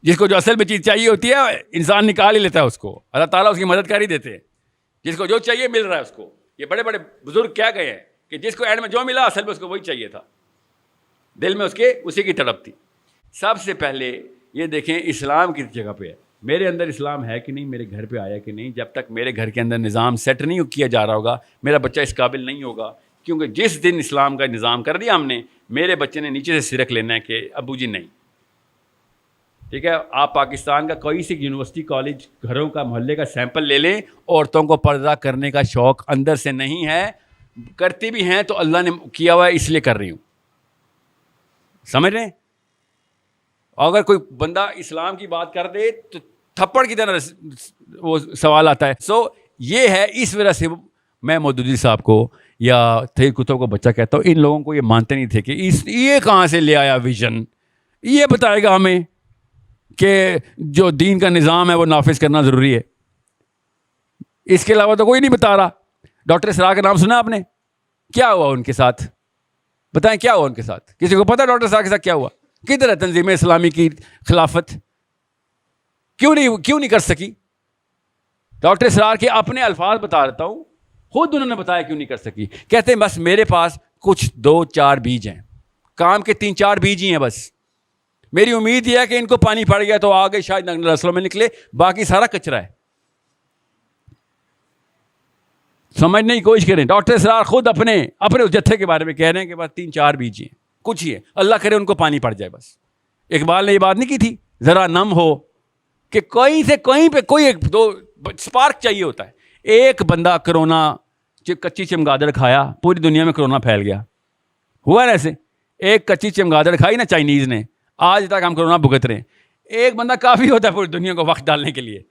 جس کو جو اصل میں چیز چاہیے ہوتی ہے انسان نکال ہی لیتا ہے اس کو, اللہ تعالیٰ اس کی مدد کر ہی دیتے ہیں. جس کو جو چاہیے مل رہا ہے اس کو. یہ بڑے بڑے بزرگ کیا گئے ہیں کہ جس کو اینڈ میں جو ملا اصل میں اس کو وہی چاہیے تھا, دل میں اس کے اسی کی تڑپ تھی. سب سے پہلے یہ دیکھیں اسلام کس جگہ پہ ہے, میرے اندر اسلام ہے کہ نہیں, میرے گھر پہ آیا کہ نہیں. جب تک میرے گھر کے اندر نظام سیٹ نہیں کیا جا رہا ہوگا میرا بچہ اس قابل نہیں ہوگا. کیونکہ جس دن اسلام کا نظام کر دیا ہم نے, میرے بچے نے نیچے سے سرک لینا ہے کہ ابو جی نہیں. ٹھیک ہے, آپ پاکستان کا کوئی سی یونیورسٹی کالج گھروں کا محلے کا سیمپل لے لیں, عورتوں کو پردہ کرنے کا شوق اندر سے نہیں ہے. کرتی بھی ہیں تو اللہ نے کیا ہوا ہے اس لیے کر رہی ہوں. سمجھ رہے ہیں؟ اگر کوئی بندہ اسلام کی بات کر دے تو تھپڑ کی طرح وہ سوال آتا ہے. سو یہ ہے, اس وجہ سے میں مودودی صاحب کو یا تھے کتب کو بچہ کہتا ہوں, ان لوگوں کو یہ مانتے نہیں تھے کہ یہ کہاں سے لے آیا ویژن, یہ بتائے گا ہمیں کہ جو دین کا نظام ہے وہ نافذ کرنا ضروری ہے. اس کے علاوہ تو کوئی نہیں بتا رہا. ڈاکٹر اسرار کا نام سنا آپ نے؟ کیا ہوا ان کے ساتھ؟ بتائیں کیا ہوا ان کے ساتھ؟ کسی کو پتا ڈاکٹر اسرار کے ساتھ کیا ہوا؟ کدھر ہے تنظیم اسلامی کی خلافت؟ کیوں نہیں کر سکی؟ ڈاکٹر اسرار کے اپنے الفاظ بتا دیتا ہوں, خود انہوں نے بتایا کیوں نہیں کر سکی. کہتے ہیں بس میرے پاس کچھ 2-4 بیج ہیں, کام کے 3-4 بیج ہی ہیں بس. میری امید یہ ہے کہ ان کو پانی پڑ گیا تو آگے شاید نسلوں میں نکلے, باقی سارا کچرا ہے. سمجھنے کی کوشش کریں. ڈاکٹر اسرار خود اپنے اس جتھے کے بارے میں کہہ رہے ہیں کہ بس 3-4 بیج ہیں, کچھ ہی ہے, اللہ کرے ان کو پانی پڑ جائے بس. اقبال نے یہ بات نہیں کی تھی, ذرا نم ہو, کہ کوئی سے کہیں پہ کوئی ایک دو سپارک چاہیے ہوتا ہے. ایک بندہ کرونا کچی چمگادڑ کھایا, پوری دنیا میں کرونا پھیل گیا. ہوا نا ایسے؟ ایک کچی چمگادڑ کھائی نا چائنیز نے, آج تک ہم کرونا بھگت رہے ہیں. ایک بندہ کافی ہوتا ہے پوری دنیا کو وقت ڈالنے کے لیے.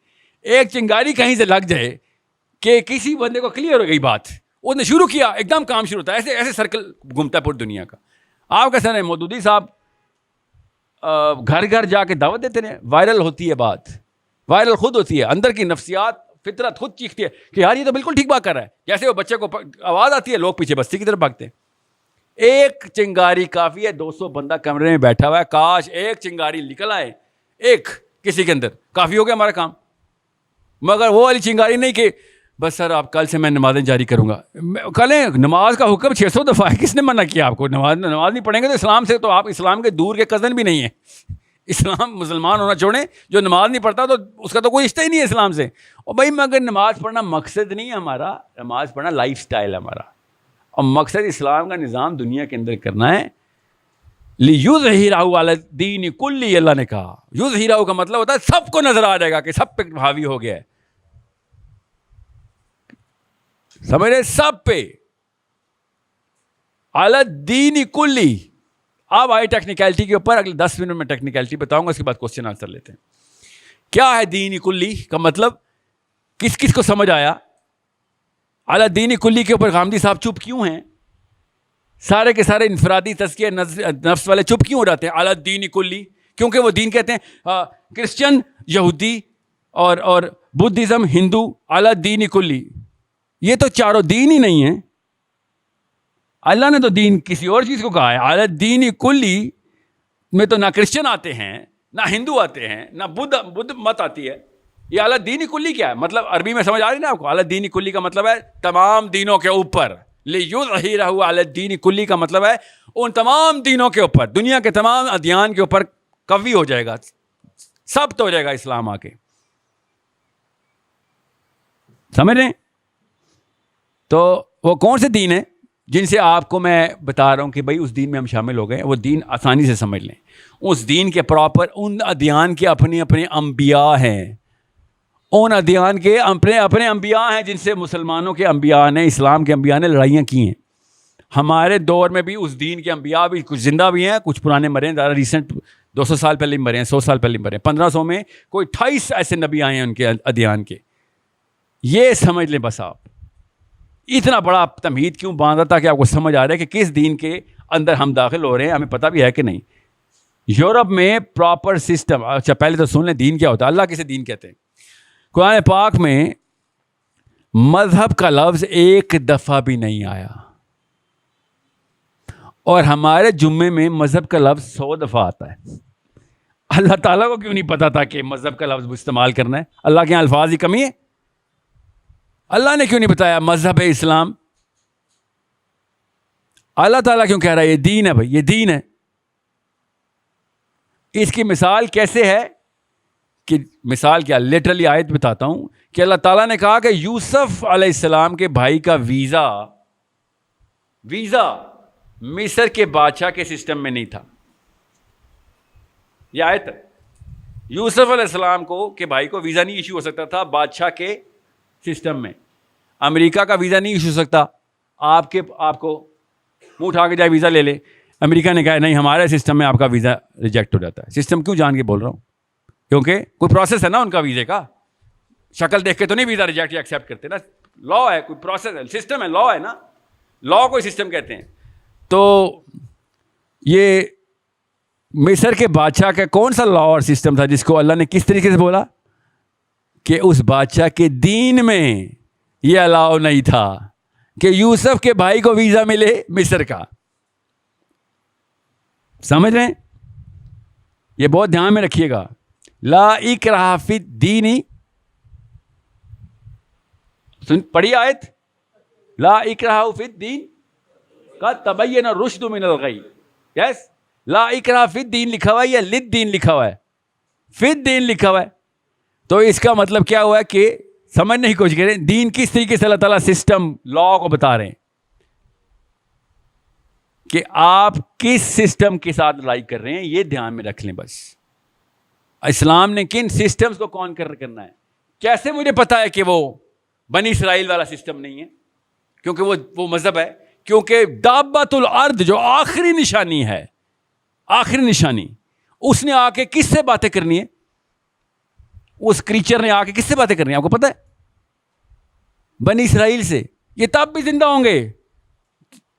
ایک چنگاری کہیں سے لگ جائے کہ کسی بندے کو کلیئر ہو گئی بات, اس نے شروع کیا, ایک دم کام شروع ہوتا ہے. ایسے سرکل گھومتا ہے پوری دنیا کا. آپ کیسے ہیں مودودی صاحب گھر گھر جا کے دعوت دیتے ہیں, وائرل ہوتی ہے بات, وائرل خود ہوتی ہے. اندر کی نفسیات فطرت خود چیختی ہے کہ یار یہ تو بالکل ٹھیک بات کر رہا ہے. جیسے وہ بچے کو آواز آتی ہے, لوگ پیچھے بستی کی طرف بھاگتے ہیں. ایک چنگاری کافی ہے, 200 بندہ کمرے میں بیٹھا ہوا ہے, کاش ایک چنگاری نکل آئے ایک کسی کے اندر, کافی ہو گیا ہمارا کام. مگر وہ والی چنگاری نہیں کہ بس سر آپ کل سے میں نمازیں جاری کروں گا. کل نماز کا حکم 600 دفعہ ہے, کس نے منع کیا آپ کو؟ نماز نہیں پڑھیں گے تو اسلام سے تو آپ اسلام کے دور کے کزن بھی نہیں ہیں. اسلام مسلمان ہونا چھوڑیں, جو نماز نہیں پڑھتا تو اس کا تو کوئی رشتہ ہی نہیں ہے اسلام سے. اور بھائی مگر نماز پڑھنا مقصد نہیں ہے ہمارا, نماز پڑھنا لائف سٹائل ہے ہمارا. اور مقصد اسلام کا نظام دنیا کے اندر کرنا ہے. لِیُظْہِرَهُ عَلَى الدِّینِ کُلِّهِ, اللہ نے کہا. یظہرہ کا مطلب ہوتا ہے سب کو نظر آ جائے گا کہ سب پہ حاوی ہو گیا ہے. سمجھ رہے؟ سب پہ عَلَى الدِّینِ کُلِّهِ. اب آئی ٹیکنیکلٹی کے اوپر, اگلے 10 منٹ میں ٹیکنیکلٹی بتاؤں گا, اس کے بعد کوسچن آنسر لیتے ہیں. کیا ہے دین کلی کا مطلب؟ کس کس کو سمجھ آیا؟ اعلیٰ دین کلی کے اوپر غامدی صاحب چپ کیوں ہیں؟ سارے کے سارے انفرادی تزکیہ نفس والے چپ کیوں ہو جاتے ہیں اعلیٰ دین کلی؟ کیونکہ وہ دین کہتے ہیں کرسچن, یہودی اور بدھزم, ہندو, اعلیٰ دین کلی. یہ تو چاروں دین ہی نہیں ہیں. اللہ نے تو دین کسی اور چیز کو کہا ہے. اعلیٰ دین کلی میں تو نہ کرسچن آتے ہیں, نہ ہندو آتے ہیں, نہ بدھ مت آتی ہے. یہ اعلیٰ دین کلی کیا ہے مطلب؟ عربی میں سمجھ آ رہی نا آپ کو؟ اعلیٰ دین کلی کا مطلب ہے تمام دینوں کے اوپر. لِیُظْہِرَهُ عَلَى الدِّینِ کلی کا مطلب ہے ان تمام دینوں کے اوپر, دنیا کے تمام ادیان کے اوپر قوی ہو جائے گا, سب تو ہو جائے گا اسلام آ کے. سمجھ رہے ہیں؟ تو وہ کون سے دین ہیں جن سے آپ کو میں بتا رہا ہوں کہ بھائی اس دین میں ہم شامل ہو گئے؟ وہ دین آسانی سے سمجھ لیں. اس دین کے پراپر ان ادیان کے اپنے اپنے انبیاء ہیں, ان ادیان کے اپنے اپنے انبیاء ہیں جن سے مسلمانوں کے انبیاء نے, اسلام کے انبیاء نے لڑائیاں کی ہیں. ہمارے دور میں بھی اس دین کے انبیاء بھی کچھ زندہ بھی ہیں, کچھ پرانے مرے ہیں, زیادہ ریسنٹ 200 سال پہلے مرے ہیں, 100 سال پہلے مرے ہیں. 1500 میں کوئی 28 ایسے نبی آئے ہیں ان کے ادیان کے. یہ سمجھ لیں بس. آپ اتنا بڑا تمہید کیوں باندھا تھا کہ آپ کو سمجھ آ رہا ہے کہ کس دین کے اندر ہم داخل ہو رہے ہیں, ہمیں پتہ بھی ہے کہ نہیں. یورپ میں پراپر سسٹم. اچھا پہلے تو سن لیں دین کیا ہوتا ہے, اللہ کسے دین کہتے ہیں. قرآن پاک میں مذہب کا لفظ ایک دفعہ بھی نہیں آیا, اور ہمارے جمعے میں مذہب کا لفظ 100 دفعہ آتا ہے. اللہ تعالیٰ کو کیوں نہیں پتا تھا کہ مذہب کا لفظ استعمال کرنا ہے؟ اللہ کے یہاں الفاظ کی کمی ہے؟ اللہ نے کیوں نہیں بتایا مذہب اسلام؟ اللہ تعالیٰ کیوں کہہ رہا ہے یہ دین ہے بھائی, یہ دین ہے؟ اس کی مثال کیسے ہے کہ مثال کیا, لٹرلی آیت بتاتا ہوں کہ اللہ تعالیٰ نے کہا کہ یوسف علیہ السلام کے بھائی کا ویزا مصر کے بادشاہ کے سسٹم میں نہیں تھا. یہ آیت ہے. یوسف علیہ السلام کو کہ بھائی کو ویزا نہیں ایشو ہو سکتا تھا بادشاہ کے سسٹم میں. امریکہ کا ویزا نہیں ایشو ہو سکتا, آپ کو منہ اٹھا کے جائے ویزا لے لے. امریکہ نے کہا نہیں, ہمارے سسٹم میں آپ کا ویزا ریجیکٹ ہو جاتا ہے. سسٹم کیوں جان کے بول رہا ہوں؟ کیونکہ کوئی پروسیس ہے نا ان کا ویزے کا. شکل دیکھ کے تو نہیں ویزا ریجیکٹ یا ایکسیپٹ کرتے نا, لا ہے, کوئی پروسیس ہے, سسٹم ہے, لا ہے نا, لا کوئی سسٹم کہتے ہیں. تو یہ مصر کے بادشاہ کا کون سا لا اور سسٹم تھا جس کو اللہ نے کس طریقے سے بولا کہ اس بادشاہ کے دین میں یہ الاؤ نہیں تھا کہ یوسف کے بھائی کو ویزا ملے مصر کا. سمجھ رہے ہیں؟ یہ بہت دھیان میں رکھیے گا. لا اکراہ فی الدین, پڑھی آیت, لا اکراہ فی الدین قد تبین الرشد من الغی. یس, لا اکراہ فی الدین لکھا ہوا ہے یا للدین لکھا ہوا ہے؟ فی الدین لکھا ہوا ہے. تو اس کا مطلب کیا ہوا ہے کہ سمجھنے کی کوشش کریں دین کس طریقے سے اللہ تعالیٰ سسٹم لا کو بتا رہے ہیں کہ آپ کس سسٹم کے ساتھ لڑائی کر رہے ہیں, یہ دھیان میں رکھ لیں بس. اسلام نے کن سسٹمز کو کانکر کرنا ہے. کیسے مجھے پتا ہے کہ وہ بنی اسرائیل والا سسٹم نہیں ہے؟ کیونکہ وہ مذہب ہے. کیونکہ دابۃ الارض جو آخری نشانی ہے, آخری نشانی, اس نے آ کے کس سے باتیں کرنی ہے؟ اس کریچر نے آ کے کس سے باتیں کرنی ہے؟ آپ کو پتا ہے؟ بنی اسرائیل سے. یہ تب بھی زندہ ہوں گے.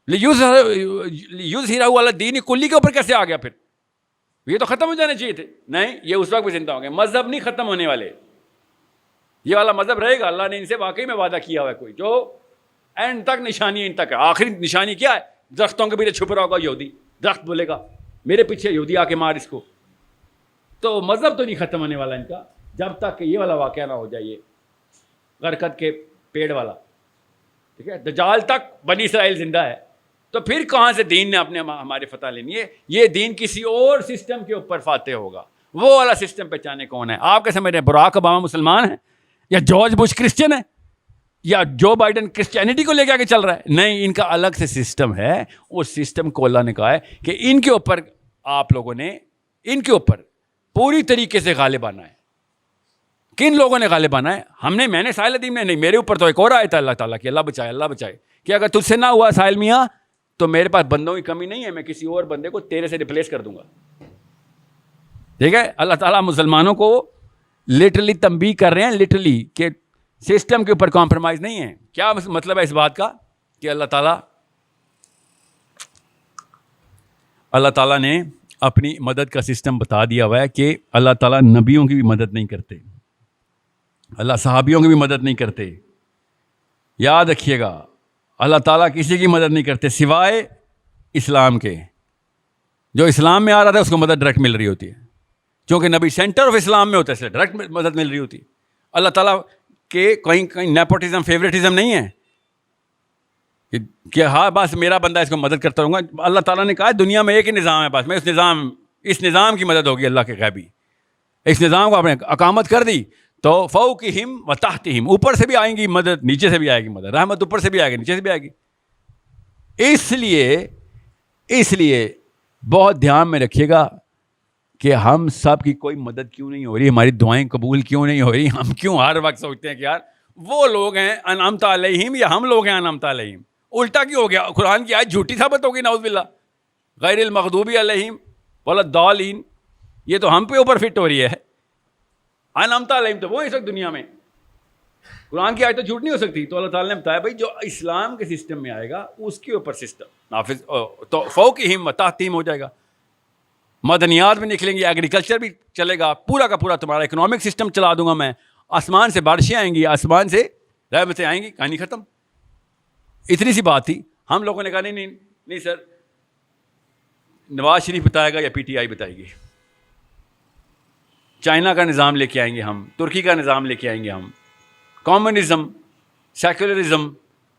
یوز ہیرا والا دین کلی کے اوپر کیسے آ گیا پھر؟ یہ تو ختم ہو جانے چاہیے تھے. نہیں, یہ اس وقت بھی زندہ ہوں گے. مذہب نہیں ختم ہونے والے, یہ والا مذہب رہے گا. اللہ نے ان سے واقعی میں وعدہ کیا ہوا ہے کوئی جو اینڈ تک نشانی ان تک ہے. آخری نشانی کیا ہے؟ درختوں کے پیچھے چھپ رہا ہوگا یہودی, درخت بولے گا میرے پیچھے یہودی آ کے مار اس کو. تو مذہب تو نہیں ختم ہونے والا ان کا جب تک کہ یہ والا واقعہ نہ ہو جائے, یہ غرقد کے پیڑ والا. ٹھیک ہے, دجال تک بنی اسرائیل زندہ ہے. تو پھر کہاں سے دین نے اپنے ہمارے فتح لینی ہے؟ یہ دین کسی اور سسٹم کے اوپر فاتح ہوگا. وہ والا سسٹم پہچانے کون ہے؟ آپ کیا سمجھ رہے ہیں براک اوباما مسلمان ہے یا جارج بش کرسچن ہے یا جو بائیڈن کرسچینٹی کو لے کے آگے چل رہا ہے؟ نہیں, ان کا الگ سے سسٹم ہے. اس سسٹم کو اللہ نے کہا ہے کہ ان کے اوپر آپ لوگوں نے ان کے اوپر پوری طریقے سے غالب آنا ہے. کن لوگوں نے غالب آنا ہے؟ ہم نے, میں نے, ساحل ادیم نے نہیں. میرے اوپر تو ایک اور آیت ہے اللہ تعالیٰ کی, اللہ بچائے, اللہ بچائے, کہ اگر تجھ سے نہ ہوا ساحل میاں تو میرے پاس بندوں کی کمی نہیں ہے, میں کسی اور بندے کو تیرے سے ریپلیس کر دوں گا. ٹھیک ہے, اللہ تعالیٰ مسلمانوں کو لٹرلی تنبیہ کر رہے ہیں, لٹرلی, کہ سسٹم کے اوپر کمپرومائز نہیں ہے. کیا مطلب ہے اس بات کا کہ اللہ تعالیٰ نے اپنی مدد کا سسٹم بتا دیا ہوا ہے کہ اللہ تعالیٰ نبیوں کی بھی مدد نہیں کرتے, اللہ صحابیوں کی بھی مدد نہیں کرتے. یاد رکھیے گا, اللہ تعالیٰ کسی کی مدد نہیں کرتے سوائے اسلام کے. جو اسلام میں آ رہا تھا اس کو مدد ڈائریکٹ مل رہی ہوتی ہے, کیونکہ نبی سینٹر آف اسلام میں ہوتا ہے, اس لیے ڈائریکٹ مدد مل رہی ہوتی ہے. اللہ تعالیٰ کہ کہیں نیپوٹزم, فیوریٹزم نہیں ہے کہ ہاں بس میرا بندہ اس کو مدد کرتا رہوں گا. اللہ تعالیٰ نے کہا دنیا میں ایک ہی نظام ہے, بس میں اس نظام کی مدد ہوگی اللہ کے غیبی. اس نظام کو آپ نے اقامت کر دی تو فوقہم و تحتہم, اوپر سے بھی آئیں گی مدد, نیچے سے بھی آئے گی مدد. رحمت اوپر سے بھی آئے گی, نیچے سے بھی آئے گی. اس لیے بہت دھیان میں رکھیے گا کہ ہم سب کی کوئی مدد کیوں نہیں ہو رہی, ہماری دعائیں قبول کیوں نہیں ہو رہی. ہم کیوں ہر وقت سوچتے ہیں کہ یار وہ لوگ ہیں انعمت علیہم یا ہم لوگ ہیں انعمت علیہم. الٹا کیوں ہو گیا؟ قرآن کی آیت جھوٹی ثابت ہوگی نعوذ باللہ. غیر المغضوب علیہم ولا الضالین, یہ تو ہم پہ اوپر فٹ ہو رہی ہے. انعمت علیہم تو وہ اس وقت دنیا میں, قرآن کی آیت تو جھوٹ نہیں ہو سکتی. تو اللہ تعالیٰ نے بتایا بھائی جو اسلام کے سسٹم میں آئے گا اس کے اوپر سسٹم نافذ, تو فوقہم و تحتہم ہو جائے گا. مدنیات بھی نکلیں گی, ایگریکلچر بھی چلے گا, پورا کا پورا تمہارا اکنامک سسٹم چلا دوں گا میں. آسمان سے بارشیں آئیں گی, آسمان سے رحمتیں آئیں گی, کہانی ختم. اتنی سی بات تھی. ہم لوگوں نے کہا نہیں سر, نواز شریف بتائے گا یا پی ٹی آئی بتائے گی. چائنا کا نظام لے کے آئیں گے ہم, ترکی کا نظام لے کے آئیں گے ہم, communism, secularism,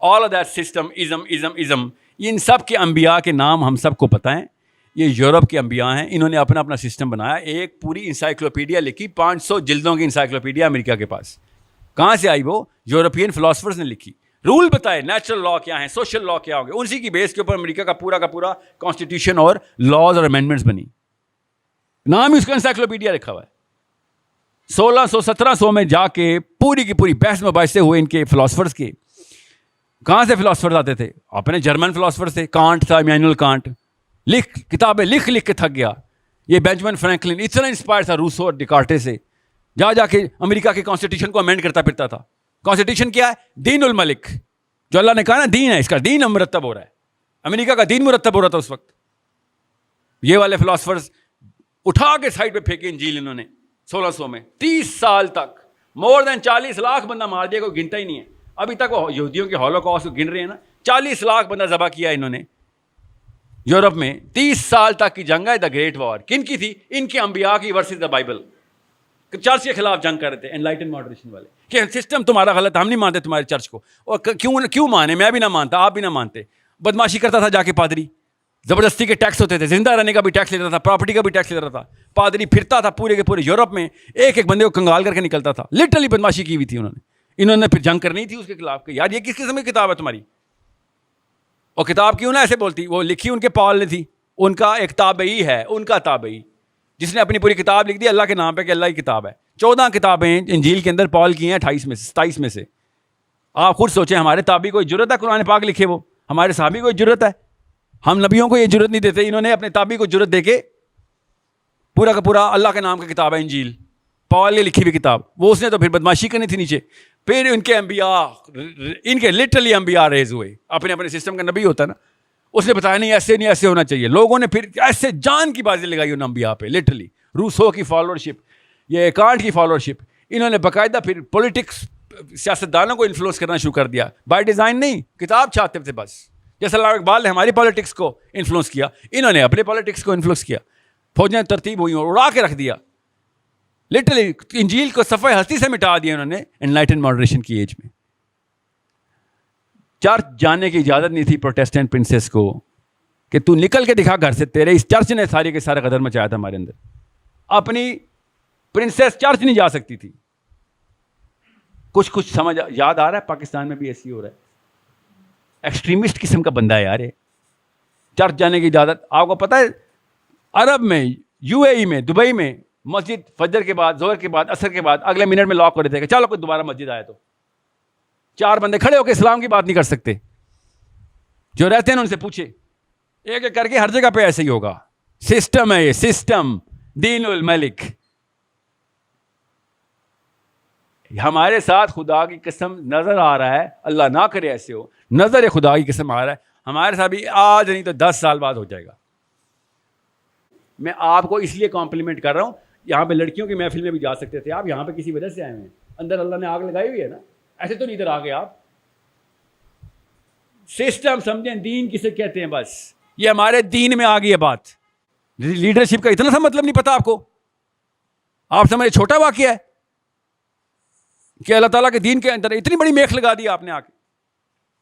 all of that system, ism, ان سب کے انبیاء کے نام ہم سب کو پتہ ہیں. یہ یورپ کے انبیاء ہیں, انہوں نے اپنا اپنا سسٹم بنایا. ایک پوری انسائکلوپیڈیا لکھی, 500 جلدوں کی انسائکلوپیڈیا امریکہ کے پاس. کہاں سے آئی وہ؟ یورپین فلاسفرز نے لکھی. رول بتائے, نیچرل لا کیا ہیں, سوشل لا کیا ہوں گے, اسی کی بیس کے اوپر امریکہ کا پورا کانسٹیٹیوشن اور لاز اور امینڈمنٹس بنی. نام ہی اس کا انسائکلوپیڈیا لکھا ہوا ہے. 1600-1700 میں جا کے پوری کی پوری بحث مباحثے ہوئے ان کے فلاسفرز کے. کہاں سے فلاسفرز آتے تھے؟ اپنے جرمن فلاسفرز تھے. کانٹ تھا, ایمانوئل کانٹ, کتابیں لکھ کے تھک گیا. یہ بینجمن فرینکلن اتنا انسپائر تھا روسو اور ڈیکارٹے سے, جا کے امریکہ کے کانسٹیٹیوشن کو امینڈ کرتا پھرتا تھا. کانسٹیٹیوشن کیا ہے؟ دین الملک, جو اللہ نے کہا نا دین ہے, اس کا دین مرتب ہو رہا ہے. امریکہ کا دین مرتب ہو رہا تھا اس وقت. یہ والے فلاسفرز اٹھا کے سائڈ پہ پھینکے انجیل انہوں نے 1600 میں. 30 سال تک مور دین 40 لاکھ بندہ مار دیا, کوئی گنتا ہی نہیں ہے ابھی تک. وہ یہودیوں کے ہولوکاسٹ کو گن رہے ہیں نا, 40 لاکھ بندہ ذبح کیا انہوں نے یورپ میں. 30 سال تک کی جنگ ہے, دا گریٹ وار. کن کی تھی؟ ان کے انبیاء کی ورسز دا بائبل. چرچ کے خلاف جنگ کر رہے تھے انلائٹن ماڈریشن والے, کہ سسٹم تمہارا غلط, ہم نہیں مانتے تمہارے چرچ کو. اور کیوں مانے؟ میں بھی نہ مانتا, آپ بھی نہ مانتے. بدماشی کرتا تھا جا کے پادری, زبردستی کے ٹیکس ہوتے تھے, زندہ رہنے کا بھی ٹیکس لیتا تھا, پراپرٹی کا بھی ٹیکس لیتا تھا. پادری پھرتا تھا پورے کے پورے یورپ میں, ایک بندے کو کنگال کر کے نکلتا تھا. لٹرلی بدماشی کی ہوئی تھی انہوں نے پھر جنگ کرنی تھی اس کے خلاف کہ یار یہ کس قسم کی کتاب ہے تمہاری. اور کتاب کیوں نہ ایسے بولتی, وہ لکھی ان کے پال نے تھی. ان کا ایک تابعی ہے, ان کا تابعی, جس نے اپنی پوری کتاب لکھ دی اللہ کے نام پہ کہ اللہ کی کتاب ہے. 14 کتابیں انجیل کے اندر پال کی ہیں 27 میں سے. آپ خود سوچیں, ہمارے تابعی کو جرت ہے قرآن پاک لکھے؟ وہ ہمارے صحابی کو جرت ہے؟ ہم نبیوں کو یہ جرت نہیں دیتے. انہوں نے اپنے تابعی کو جرت دے کے پورا کا پورا اللہ کے نام کی کتاب ہے انجیل, پال نے لکھی ہوئی کتاب. وہ اس نے تو پھر بدماشی کرنی تھی نیچے. پھر ان کے انبیاء, ان کے لٹرلی انبیاء ریز ہوئے. اپنے سسٹم کا نبی ہوتا ہے نا, اس نے بتایا نہیں ایسے نہیں, ایسے ہونا چاہیے. لوگوں نے پھر ایسے جان کی بازی لگائی ان انبیاء پہ. لٹرلی روسو کی فالوورشپ, یہ کانٹ کی فالوورشپ. انہوں نے باقاعدہ پھر پولیٹکس, سیاستدانوں کو انفلوئنس کرنا شروع کر دیا. بائی ڈیزائن نہیں, کتاب چھاپتے تھے بس. جیسے علامہ اقبال نے ہماری پالیٹکس کو انفلوئنس کیا, انہوں نے اپنے پالیٹکس کو انفلوئنس کیا. فوجیں ترتیب ہوئی اور اڑا کے رکھ دیا. لٹرلی انجیل کو صفحہ ہستی سے مٹا دیا انہوں نے انلائٹن ماڈریشن کی ایج میں. چرچ جانے کی اجازت نہیں تھی پروٹیسٹنٹ پرنسس کو کہ تو نکل کے دکھا گھر سے, تیرے اس چرچ نے سارے کے سارے قدر مچایا تھا ہمارے اندر. اپنی پرنسس چرچ نہیں جا سکتی تھی. کچھ سمجھ یاد آ رہا ہے پاکستان میں بھی ایسی ہو رہا ہے. ایکسٹریمسٹ قسم کا بندہ ہے یار یہ. چرچ جانے کی اجازت, آپ کو پتہ ہے عرب میں, یو اے ای میں, دبئی میں مسجد فجر کے بعد, ظہر کے بعد, عصر کے بعد اگلے منٹ میں لاک کر دیتے کہ چلو کوئی دوبارہ مسجد آئے تو 4 بندے کھڑے ہو کے اسلام کی بات نہیں کر سکتے. جو رہتے ہیں ان سے پوچھے, ایک ایک کر کے ہر جگہ پہ ایسے ہی ہوگا. سسٹم ہے یہ, سسٹم, دین الملک. ہمارے ساتھ خدا کی قسم نظر آ رہا ہے, اللہ نہ کرے ایسے ہو, نظر خدا کی قسم آ رہا ہے ہمارے ساتھ بھی, آج نہیں تو 10 سال بعد ہو جائے گا. میں آپ کو اس لیے کمپلیمنٹ کر رہا ہوں, یہاں پہ لڑکیوں کی محفل میں بھی جا سکتے تھے آپ, یہاں پہ کسی وجہ سے آئے ہیں, اندر اللہ نے آگ لگائی ہوئی ہے نا, ایسے تو نہیں ادھر آ گئے آپ. سسٹم سمجھیں, دین کسے کہتے ہیں, بس یہ ہمارے دین میں آ گئی ہے بات. لیڈرشپ کا اتنا سا مطلب نہیں پتا آپ کو, آپ سمجھے چھوٹا واقعہ ہے کہ اللہ تعالیٰ کے دین کے اندر اتنی بڑی میخ لگا دی آپ نے آ کے.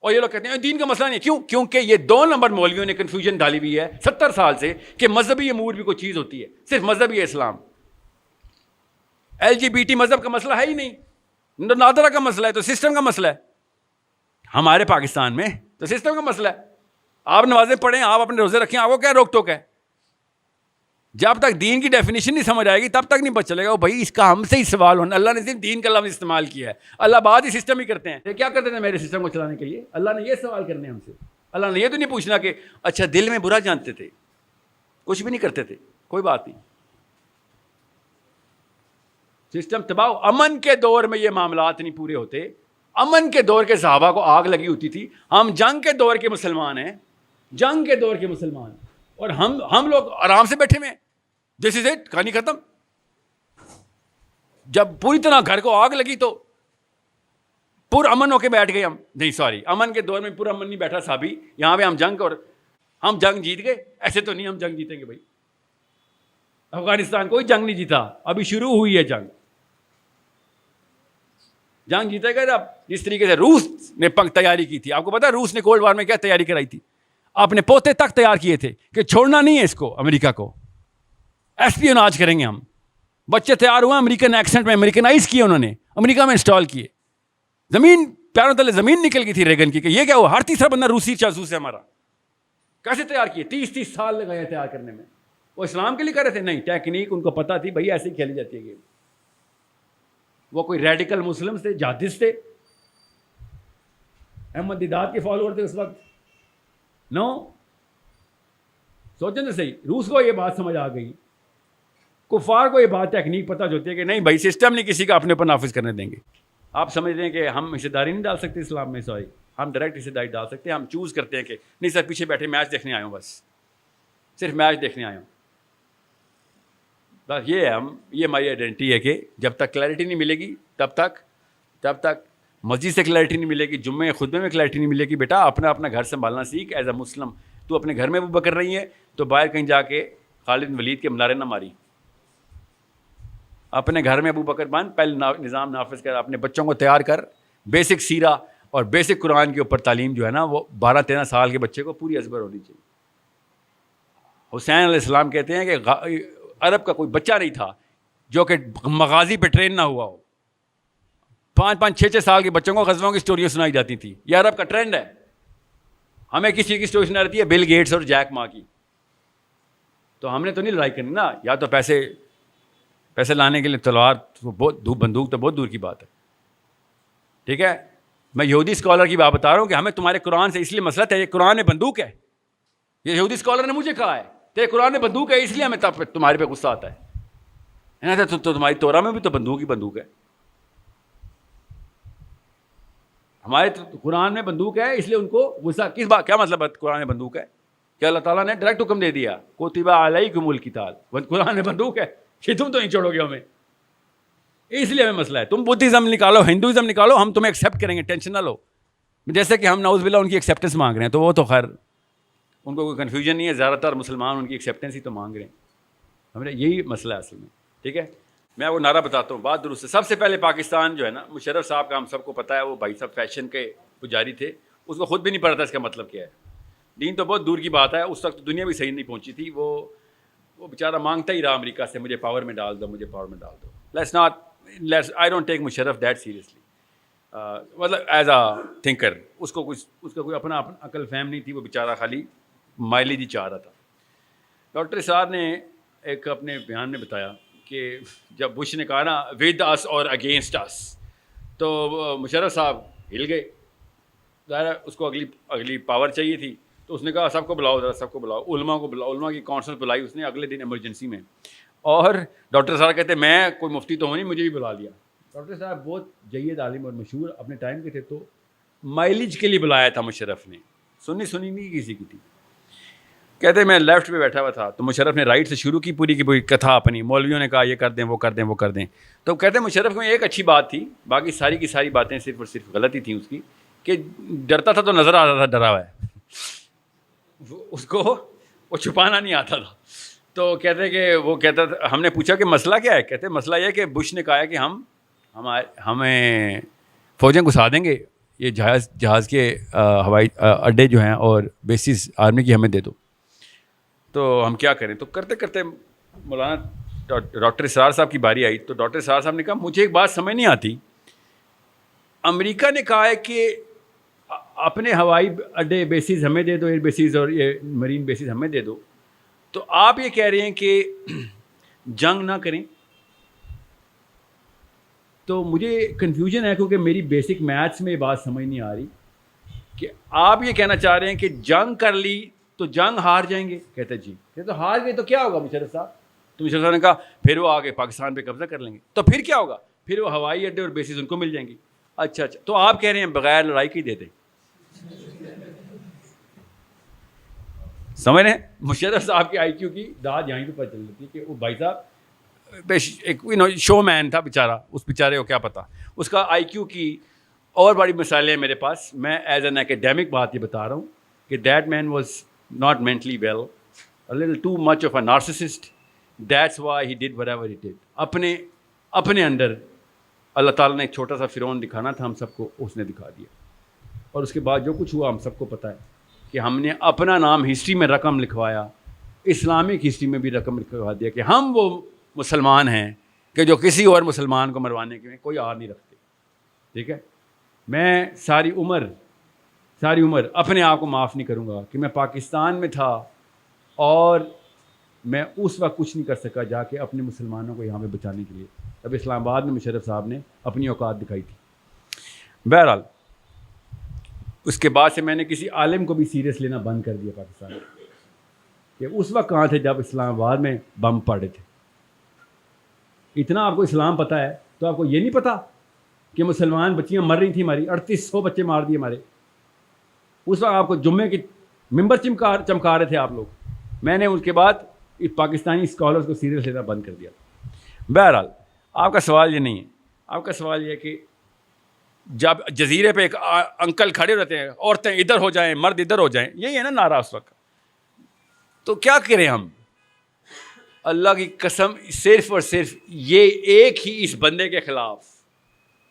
اور یہ لوگ کہتے ہیں دین کا مسئلہ نہیں. کیوں؟ کیونکہ یہ 2 نمبر مولویوں نے کنفیوژن ڈالی ہوئی ہے 70 سال سے کہ مذہبی امور بھی کوئی چیز ہوتی ہے, صرف مذہبی اسلام. LGBT مذہب کا مسئلہ ہے ہی نہیں, نادرہ کا مسئلہ ہے, تو سسٹم کا مسئلہ ہے. ہمارے پاکستان میں تو سسٹم کا مسئلہ ہے. آپ نمازیں پڑھیں, آپ اپنے روزے رکھیں, آپ کو کیا روک ٹوک ہے؟ جب تک دین کی ڈیفینیشن نہیں سمجھ آئے گی تب تک نہیں پتہ چلے گا. بھائی اس کا ہم سے ہی سوال ہونا, اللہ نے صرف دین کا لفظ استعمال کیا ہے, اللہ بعد ہی سسٹم ہی کرتے ہیں. کیا کرتے تھے میرے سسٹم کو چلانے کے لیے؟ اللہ نے یہ سوال کرنے ہم سے. اللہ نے یہ تو نہیں پوچھنا کہ اچھا دل میں برا جانتے تھے, کچھ بھی نہیں کرتے تھے, کوئی بات نہیں. سسٹم تباہ. امن کے دور میں یہ معاملات نہیں پورے ہوتے. امن کے دور کے صحابہ کو آگ لگی ہوتی تھی. ہم جنگ کے دور کے مسلمان ہیں, جنگ کے دور کے مسلمان, اور ہم لوگ آرام سے بیٹھے ہوئے ہیں. دس از اٹ, کہانی ختم. جب پوری طرح گھر کو آگ لگی تو پر امن ہو کے بیٹھ گئے ہم, نہیں سوری, امن کے دور میں پر امن نہیں بیٹھا صحابی, یہاں پہ ہم جنگ اور ہم جنگ جیت گئے. ایسے تو نہیں ہم جنگ جیتیں گے بھائی. افغانستان کوئی جنگ نہیں جیتا, ابھی شروع ہوئی ہے جنگ. جنگ جیتے گا جب جس طریقے سے روس نے تیاری کی تھی. آپ کو پتا ہے روس نے کولڈ وار میں کیا تیاری کرائی تھی؟ اپنے پوتے تک تیار کیے تھے کہ چھوڑنا نہیں ہے اس کو, امریکہ کو ایسپیوناج کریں گے ہم. بچے تیار ہوئے امریکن ایکسنٹ میں, امریکنائز کیے انہوں نے, امریکہ میں انسٹال کیے. زمین پیروں تلے زمین نکل گئی تھی ریگن کی کہ یہ کیا ہوا, ہر تیسرا بندہ روسی جاسوس ہے ہمارا. کیسے تیار کیے؟ 30 سال لگائے تیار کرنے میں. وہ اسلام کے لیے کر رہے تھے؟ نہیں, ٹیکنیک ان کو پتا تھی بھائی ایسے ہی کھیلی جاتی ہے گیم. وہ کوئی ریڈیکل مسلم تھے, جہادست تھے, احمد دیدات کے فالوور تھے اس وقت؟ نو. سوچیں تو صحیح, روس کو یہ بات سمجھ آ گئی, کفار کو یہ بات ٹیکنیک پتہ ہوتی ہے کہ نہیں بھائی سسٹم نہیں کسی کا اپنے اوپر نافذ کرنے دیں گے. آپ سمجھتے ہیں کہ ہم حصے داری نہیں ڈال سکتے اسلام میں؟ سوری, ہم ڈائریکٹ حصے داری ڈال سکتے ہیں. ہم چوز کرتے ہیں کہ نہیں سر پیچھے بیٹھے میچ دیکھنے آئے ہوں, بس صرف میچ دیکھنے آئے ہوں. بس یہ ہے یہ ہماری آئیڈینٹی ہے کہ جب تک کلیئرٹی نہیں ملے گی تب تک مسجد سے کلیئرٹی نہیں ملے گی, جمعے خطبے میں کلیئرٹی نہیں ملے گی. بیٹا اپنا گھر سنبھالنا سیکھ ایز اے مسلم. تو اپنے گھر میں ابو بکر رہی ہے تو باہر کہیں جا کے خالد بن ولید کے منارے نہ ماری. اپنے گھر میں ابو بکر بن, پہلے نظام نافذ کر, اپنے بچوں کو تیار کر. بیسک سیرہ اور بیسک قرآن کے اوپر تعلیم جو ہے نا وہ 12-13 سال کے بچے کو پوری ازبر ہونی چاہیے. حسین علیہ السلام کہتے ہیں کہ عرب کا کوئی بچہ نہیں تھا جو کہ مغازی پہ ٹرین نہ ہوا ہو. 5-6 سال کے بچوں کو غزووں کی اسٹوریاں سنائی جاتی تھی. یہ عرب کا ٹرینڈ ہے. ہمیں کسی کی اسٹوری سنائی رہتی ہے بل گیٹس اور جیک ما کی, تو ہم نے تو نہیں لڑائی کرنی نا. یا تو پیسے لانے کے لیے تلوار, بندوق تو بہت دور کی بات ہے. ٹھیک ہے, میں یہودی اسکالر کی بات بتا رہا ہوں کہ ہمیں تمہارے قرآن سے اس لیے مسئلہ ہے, یہ قرآن میں بندوق ہے. یہ یہودی اسکالر نے مجھے کہا ہے تیرے قرآن میں بندوق ہے, اس لیے ہمیں تمہارے پہ غصہ آتا ہے. تو تمہاری تورا میں بھی تو بندوق ہی بندوق ہے. ہمارے قرآن میں بندوق ہے, اس لیے ان کو غصہ کس بات, کیا مطلب ہے قرآن میں بندوق ہے؟ کہ اللہ تعالیٰ نے ڈائریکٹ حکم دے دیا کتب علیکم القتال, قرآن میں بندوق ہے کہ تم تو نہیں چھوڑو گے ہمیں, اس لیے ہمیں مسئلہ ہے. تم بدھزم نکالو, ہندوازم نکالو, ہم تمہیں ایکسیپٹ کریں گے, ٹینشن نہ لو. جیسے کہ ہم نعوذ باللہ ان کی ایکسیپٹنس مانگ رہے ہیں, تو وہ تو خیر ان کو کوئی کنفیوژن نہیں ہے, زیادہ تر مسلمان ان کی ایکسیپٹنس ہی تو مانگ رہے ہیں. ہمیں یہی مسئلہ ہے اصل میں. ٹھیک ہے, میں وہ نعرہ بتاتا ہوں, بات درست ہے. سب سے پہلے پاکستان جو ہے نا, مشرف صاحب کا ہم سب کو پتہ ہے, وہ بھائی صاحب فیشن کے پجاری تھے, اس کو خود بھی نہیں پتا تھا اس کا مطلب کیا ہے. دین تو بہت دور کی بات ہے, اس وقت دنیا بھی صحیح نہیں پہنچی تھی. وہ بیچارہ مانگتا ہی رہا امریکہ سے, مجھے پاور میں ڈال دو, مجھے پاور میں ڈال دو. I don't take Musharraf that seriously, مطلب ایز اے تھنکر. اس کا کوئی اپنا عقل فہم نہیں تھی, وہ بیچارہ خالی مائلیج ہی چاہ رہا تھا. ڈاکٹر اسرار نے ایک اپنے بیان میں بتایا کہ جب بش نے کہا نا ود اس اور اگینسٹ اس, تو مشرف صاحب ہل گئے. ظاہر ہے اس کو اگلی پاور چاہیے تھی, تو اس نے کہا سب کو بلاؤ, ذرا سب کو بلاؤ, علماء کو بلاؤ. علماء کی کانفرنس بلائی اس نے اگلے دن ایمرجنسی میں, اور ڈاکٹر صاحب کہتے ہیں میں کوئی مفتی تو ہوں نہیں, مجھے بھی بلا لیا. ڈاکٹر صاحب بہت جید عالم اور مشہور اپنے ٹائم کے تھے, تو مائلیج کے لیے بلایا تھا مشرف نے, سنی نہیں کسی کی تھی. کہتے ہیں میں لیفٹ پہ بیٹھا ہوا تھا, تو مشرف نے رائٹ سے شروع کی پوری کی پوری کتھا اپنی. مولویوں نے کہا یہ کر دیں, وہ کر دیں, وہ کر دیں. تو کہتے ہیں مشرف میں ایک اچھی بات تھی, باقی ساری کی ساری باتیں صرف اور صرف غلطی تھیں اس کی, کہ ڈرتا تھا تو نظر آ رہا تھا ڈرا ہوا ہے, اس کو وہ چھپانا نہیں آتا تھا. تو کہتے ہیں کہ وہ کہتا تھا, ہم نے پوچھا کہ مسئلہ کیا ہے؟ کہتے ہیں مسئلہ یہ ہے کہ بش نے کہا ہے کہ ہمیں فوجیں گھسا دیں گے, یہ جہاز کے ہوائی اڈے جو ہیں اور بیسز آرمی کی ہمیں دے دو, تو ہم کیا کریں. تو کرتے کرتے مولانا ڈاکٹر اسرار صاحب کی باری آئی. تو ڈاکٹر اسرار صاحب نے کہا مجھے ایک بات سمجھ نہیں آتی, امریکہ نے کہا ہے کہ اپنے ہوائی اڈے بیسز ہمیں دے دو, ایئر بیسز اور یہ مرین بیسز ہمیں دے دو, تو آپ یہ کہہ رہے ہیں کہ جنگ نہ کریں. تو مجھے کنفیوژن ہے, کیونکہ میری بیسک میتھس میں یہ بات سمجھ نہیں آ رہی کہ آپ یہ کہنا چاہ رہے ہیں کہ جنگ کر لی تو جنگ ہار جائیں گے. کہتے جی, تو ہار گئے تو کیا ہوگا مشرف صاحب؟ تو مشرف صاحب نے کہا پھر وہ آگے پاکستان پہ قبضہ کر لیں گے. تو پھر کیا ہوگا؟ پھر وہ ہوائی اڈے اور بیسز ان کو مل جائیں گی. اچھا, تو آپ کہہ رہے ہیں بغیر لڑائی کی دے دیں. سمجھ رہے ہیں, مشرف صاحب کے آئی کیو کی داد یہیں پہ پتہ چل جاتی ہے کہ وہ بھائی صاحب ایک شو مین تھا بیچارہ, اس بیچارے کو کیا پتا, اس کا آئی کیو کی اور بڑی مثالیں ہیں میرے پاس. میں ایز این اکیڈیمک بات یہ بتا رہا ہوں کہ that man was not mentally well, a little too much of a narcissist. That's why he did whatever he did. اپنے اندر اللہ تعالیٰ نے ایک چھوٹا سا فرعون دکھانا تھا ہم سب کو, اس نے دکھا دیا. اور اس کے بعد جو کچھ ہوا ہم سب کو پتہ ہے کہ ہم نے اپنا نام ہسٹری میں رقم لکھوایا, اسلامک ہسٹری میں بھی رقم لکھوا دیا کہ ہم وہ مسلمان ہیں کہ جو کسی اور مسلمان کو مروانے کے میں کوئی آر نہیں رکھتے. ٹھیک ہے, میں ساری عمر اپنے آپ کو معاف نہیں کروں گا کہ میں پاکستان میں تھا اور میں اس وقت کچھ نہیں کر سکا جا کے اپنے مسلمانوں کو یہاں پہ بچانے کے لیے. اب اسلام آباد میں مشرف صاحب نے اپنی اوقات دکھائی تھی. بہرحال اس کے بعد سے میں نے کسی عالم کو بھی سیریس لینا بند کر دیا پاکستان میں, کہ اس وقت کہاں تھے جب اسلام آباد میں بم پڑے تھے. اتنا آپ کو اسلام پتہ ہے تو آپ کو یہ نہیں پتہ کہ مسلمان بچیاں مر رہی تھیں ہماری, 3800 بچے مار دیے ہمارے. اس وقت آپ کو جمعے کی ممبر چمکا رہے تھے آپ لوگ. میں نے اس کے بعد پاکستانی اسکالرس کو سیریس لینا بند کر دیا. بہرحال آپ کا سوال یہ نہیں ہے, آپ کا سوال یہ ہے کہ جب جزیرے پہ ایک انکل کھڑے رہتے ہیں, عورتیں ادھر ہو جائیں مرد ادھر ہو جائیں, یہی ہے نا نعرہ اس وقت, تو کیا کریں ہم؟ اللہ کی قسم صرف اور صرف یہ ایک ہی اس بندے کے خلاف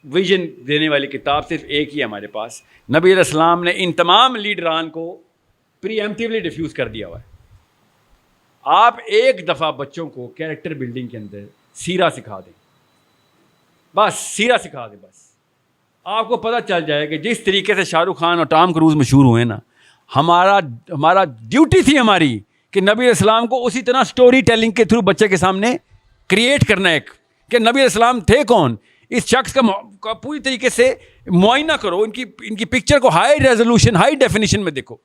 ویژن دینے والی کتاب صرف ایک ہی ہے ہمارے پاس. نبی علیہ السلام نے ان تمام لیڈران کو پری ایمپٹیولی ڈیفیوز کر دیا ہوا ہے. آپ ایک دفعہ بچوں کو کیریکٹر بلڈنگ کے اندر سیرہ سکھا دیں, بس سیرہ سکھا دیں, بس آپ کو پتہ چل جائے کہ جس طریقے سے شاہ رخ خان اور ٹام کروز مشہور ہوئے نا, ہمارا ڈیوٹی تھی ہماری کہ نبی علیہ السلام کو اسی طرح سٹوری ٹیلنگ کے تھرو بچے کے سامنے کریٹ کرنا ہے کہ نبی علیہ السلام تھے کون. اس شخص کا پوری طریقے سے معائنہ کرو, ان کی پکچر کو ہائی ریزولوشن ہائی ڈیفینیشن میں دیکھو.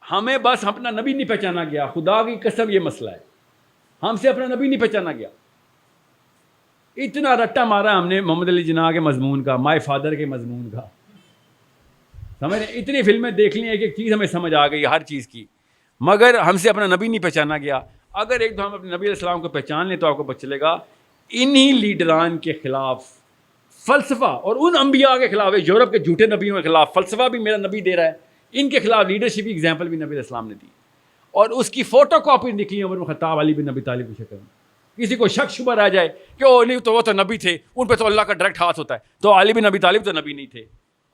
ہمیں بس اپنا نبی نہیں پہچانا گیا, خدا کی قسم یہ مسئلہ ہے, ہم سے اپنا نبی نہیں پہچانا گیا. اتنا رٹا مارا ہم نے محمد علی جناح کے مضمون کا, مائی فادر کے مضمون کا, سمجھ رہے, اتنی فلمیں دیکھ لی, ایک چیز ہمیں سمجھ آ گئی ہر چیز کی, مگر ہم سے اپنا نبی نہیں پہچانا گیا. اگر ایک دو ہم اپنے نبی علیہ السلام کو پہچان لیں تو آپ کو پتہ چلے گا انہی لیڈران کے خلاف فلسفہ, اور ان انبیاء کے خلاف, یورپ کے جھوٹے نبیوں کے خلاف فلسفہ بھی میرا نبی دے رہا ہے, ان کے خلاف لیڈرشپ ایگزامپل بھی نبی علیہ السلام نے دی, اور اس کی فوٹو کاپی نکلی عمر بن خطاب, علی بن ابی طالب کی شکل میں. کسی کو شک شبہ رہ جائے کہ او نہیں تو وہ تو نبی تھے, ان پہ تو اللہ کا ڈائریکٹ ہاتھ ہوتا ہے, تو علی بن ابی طالب تو نبی نہیں تھے,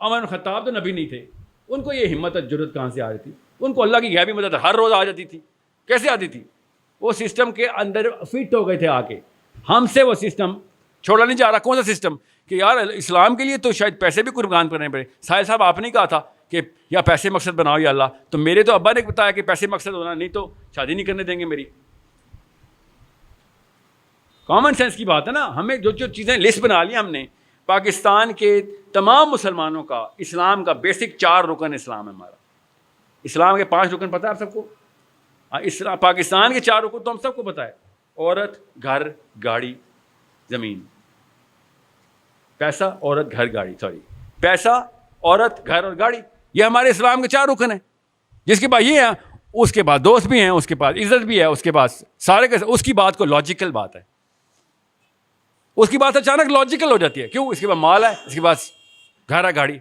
عمر بن خطاب تو نبی نہیں تھے. ان کو یہ ہمت اور جرأت کہاں سے آ رہی تھی؟ ان کو اللہ کی غیبی مدد ہر روز آ جاتی تھی. کیسے آتی تھی؟ وہ سسٹم کے اندر فٹ ہو گئے تھے آ کے. ہم سے وہ سسٹم چھوڑا نہیں جا رہا. کون سا سسٹم کہ یار اسلام کے لیے تو شاید پیسے بھی قربان کرنے پڑے. ساحل صاحب آپ نے کہا تھا کہ یا پیسے مقصد بناؤ یا اللہ, تو میرے تو ابا نے بتایا کہ پیسے مقصد ہونا, نہیں تو شادی نہیں کرنے دیں گے میری. کامن سینس کی بات ہے نا. ہمیں جو چیزیں لسٹ بنا لی ہم نے, پاکستان کے تمام مسلمانوں کا اسلام کا بیسک 4 رکن اسلام ہے ہمارا. اسلام کے 5 رکن پتہ ہے آپ سب کو؟ پاکستان کے 4 رکن تو ہم سب کو پتہ ہے, عورت, گھر, گاڑی, زمین. پیسہ, عورت, گھر, گاڑی, پیسہ, عورت, گھر اور گاڑی, یہ ہمارے اسلام کے 4 رکن ہیں. جس کے بعد یہ ہے, اس کے بعد دوست بھی ہیں, اس کے بعد عزت بھی ہے, اس کے بعد سارے کے اس کی بات کو لاجیکل بات ہے, اس کی بات اچانک لاجیکل ہو جاتی ہے. کیوں؟ اس کے بعد مال ہے, اس کے بعد گھر ہے, گاڑی.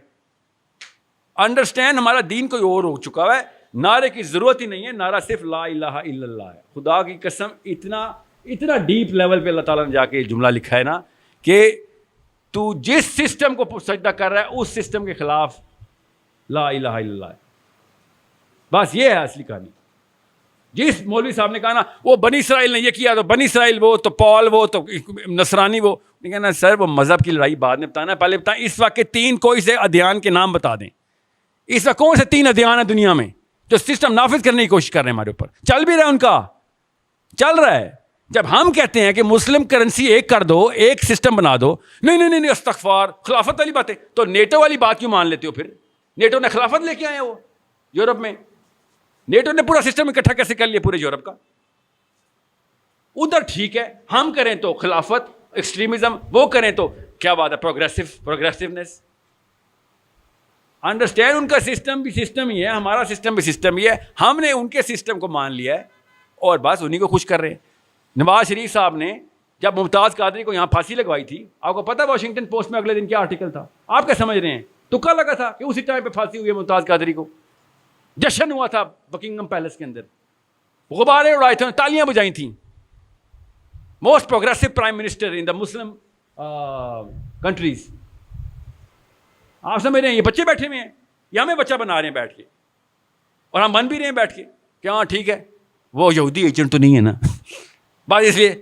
انڈرسٹینڈ, ہمارا دین کوئی اور ہو چکا ہے, نعرے کی ضرورت ہی نہیں ہے, نعرہ صرف لا الہ الا اللہ ہے. خدا کی قسم اتنا ڈیپ لیول پہ اللہ تعالیٰ نے جا کے جملہ لکھا ہے نا کہ تو جس سسٹم کو سجدہ کر رہا ہے اس سسٹم کے خلاف لا الہ الا اللہ ہے. بس یہ ہے اصلی کہانی. جس مولوی صاحب نے کہا نا وہ بنی اسرائیل نے یہ کیا, تو بنی اسرائیل وہ, تو پال وہ, تو نصرانی وہ, نہیں کہنا سر وہ مذہب کی لڑائی بعد میں بتانا, پہلے بتائیں اس وقت کے 3 کوئی سے ادیان کے نام بتا دیں. اس وقت کون سے 3 ادیان ہیں دنیا میں جو سسٹم نافذ کرنے کی کوشش کر رہے ہیں ہمارے اوپر؟ چل بھی رہا ہے, ان کا چل رہا ہے. جب ہم کہتے ہیں کہ مسلم کرنسی ایک کر دو, ایک سسٹم بنا دو, نہیں استغفار, خلافت والی باتیں, تو نیٹو والی بات کیوں مان لیتے ہو؟ پھر نیٹو نے خلافت لے کے آئے, وہ یورپ میں نیٹو نے پورا سسٹم اکٹھا کیسے کر لیا پورے یورپ کا؟ ادھر ٹھیک ہے, ہم کریں تو خلافت, ایکسٹریمزم, وہ کریں تو کیا بات ہے, پروگریسونیس. انڈرسٹینڈ, ان کا سسٹم بھی سسٹم ہی ہے, ہمارا سسٹم بھی سسٹم ہی ہے. ہم نے ان کے سسٹم کو مان لیا ہے اور بس انہیں کو خوش کر رہے ہیں. نواز شریف صاحب نے جب ممتاز قادری کو یہاں پھانسی لگوائی تھی, آپ کو پتہ واشنگٹن پوسٹ میں اگلے دن کیا آرٹیکل تھا؟ آپ کیا سمجھ رہے ہیں؟ تکا لگا تھا کہ اسی ٹائم پہ پھانسی ہوئی ہے ممتاز قادری کو. جشن ہوا تھا بکنگم پیلس کے اندر, غبارے اڑائے تھے, تالیاں بجائی تھیں. موسٹ پروگریسو پرائم منسٹر ان دا مسلم کنٹریز. آپ سمجھ رہے ہیں یہ بچے بیٹھے ہوئے ہیں, یہ ہمیں بچہ بنا رہے ہیں بیٹھ کے, اور ہم بن بھی رہے ہیں بیٹھ کے کہ ہاں ٹھیک ہے وہ یہودی ایجنٹ تو نہیں ہے نا. بات اس لیے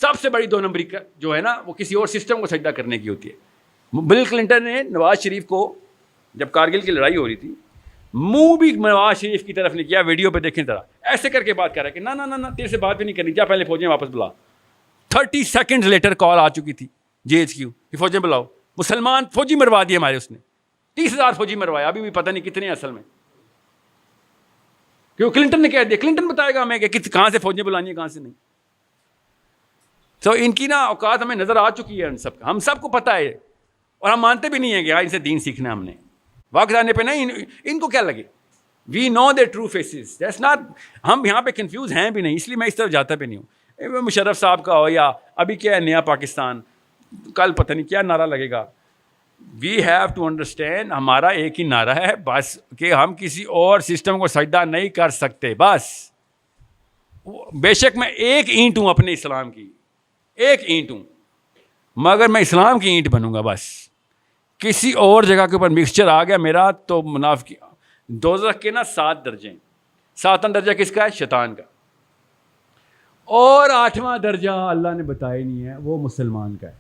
سب سے بڑی 2 نمبری کا جو ہے نا وہ کسی اور سسٹم کو سجدہ کرنے کی ہوتی ہے. بل کلنٹن نے نواز شریف کو جب کارگل کی لڑائی ہو رہی تھی, منہ بھی نواز شریف کی طرف نے کیا, ویڈیو پہ دیکھیں ذرا, ایسے کر کے بات کر رہا ہے کہ نہ تیرے سے بات بھی نہیں کرنی, جا پہلے فوجیں واپس بلا. 30 سیکنڈ لیٹر کال آ چکی تھی GHQ کہ فوجیں بلاؤ. مسلمان فوجی مروا دیے ہمارے, اس نے 30,000 فوجی مروایا, ابھی بھی پتہ نہیں کتنے اصل میں, کیوں کلنٹن نے کہہ دیا. کلنٹن بتائے گا ہمیں کہ کہاں سے فوجیں بلانی ہیں کہاں سے نہیں. تو ان کی نا اوقات ہمیں نظر آ چکی ہے, ان سب کا ہم سب کو پتہ ہے, اور ہم مانتے بھی نہیں ہیں کہ ان سے دین سیکھنا ہم نے. وقت آنے پہ نہیں ان کو کیا لگے, وی نو دے ٹرو فیسز, دیٹس ناٹ. ہم یہاں پہ کنفیوز ہیں بھی نہیں, اس لیے میں اس طرف جاتا بھی نہیں ہوں. مشرف صاحب کا ہو یا ابھی کیا ہے نیا پاکستان, کل پتہ نہیں کیا نعرہ لگے گا. وی ہیو ٹو انڈرسٹینڈ, ہمارا ایک ہی نعرہ ہے بس, کہ ہم کسی اور سسٹم کو سجدہ نہیں کر سکتے بس. بے شک میں ایک اینٹ ہوں اپنے اسلام کی, ایک اینٹ ہوں, مگر میں اسلام کی اینٹ بنوں گا بس. کسی اور جگہ کے اوپر مکسچر آ گیا میرا تو منافقی. دوزخ کے نا 7 درجے ہیں. 7واں درجہ کس کا ہے؟ شیطان کا. اور 8واں درجہ اللہ نے بتایا نہیں ہے, وہ مسلمان کا ہے.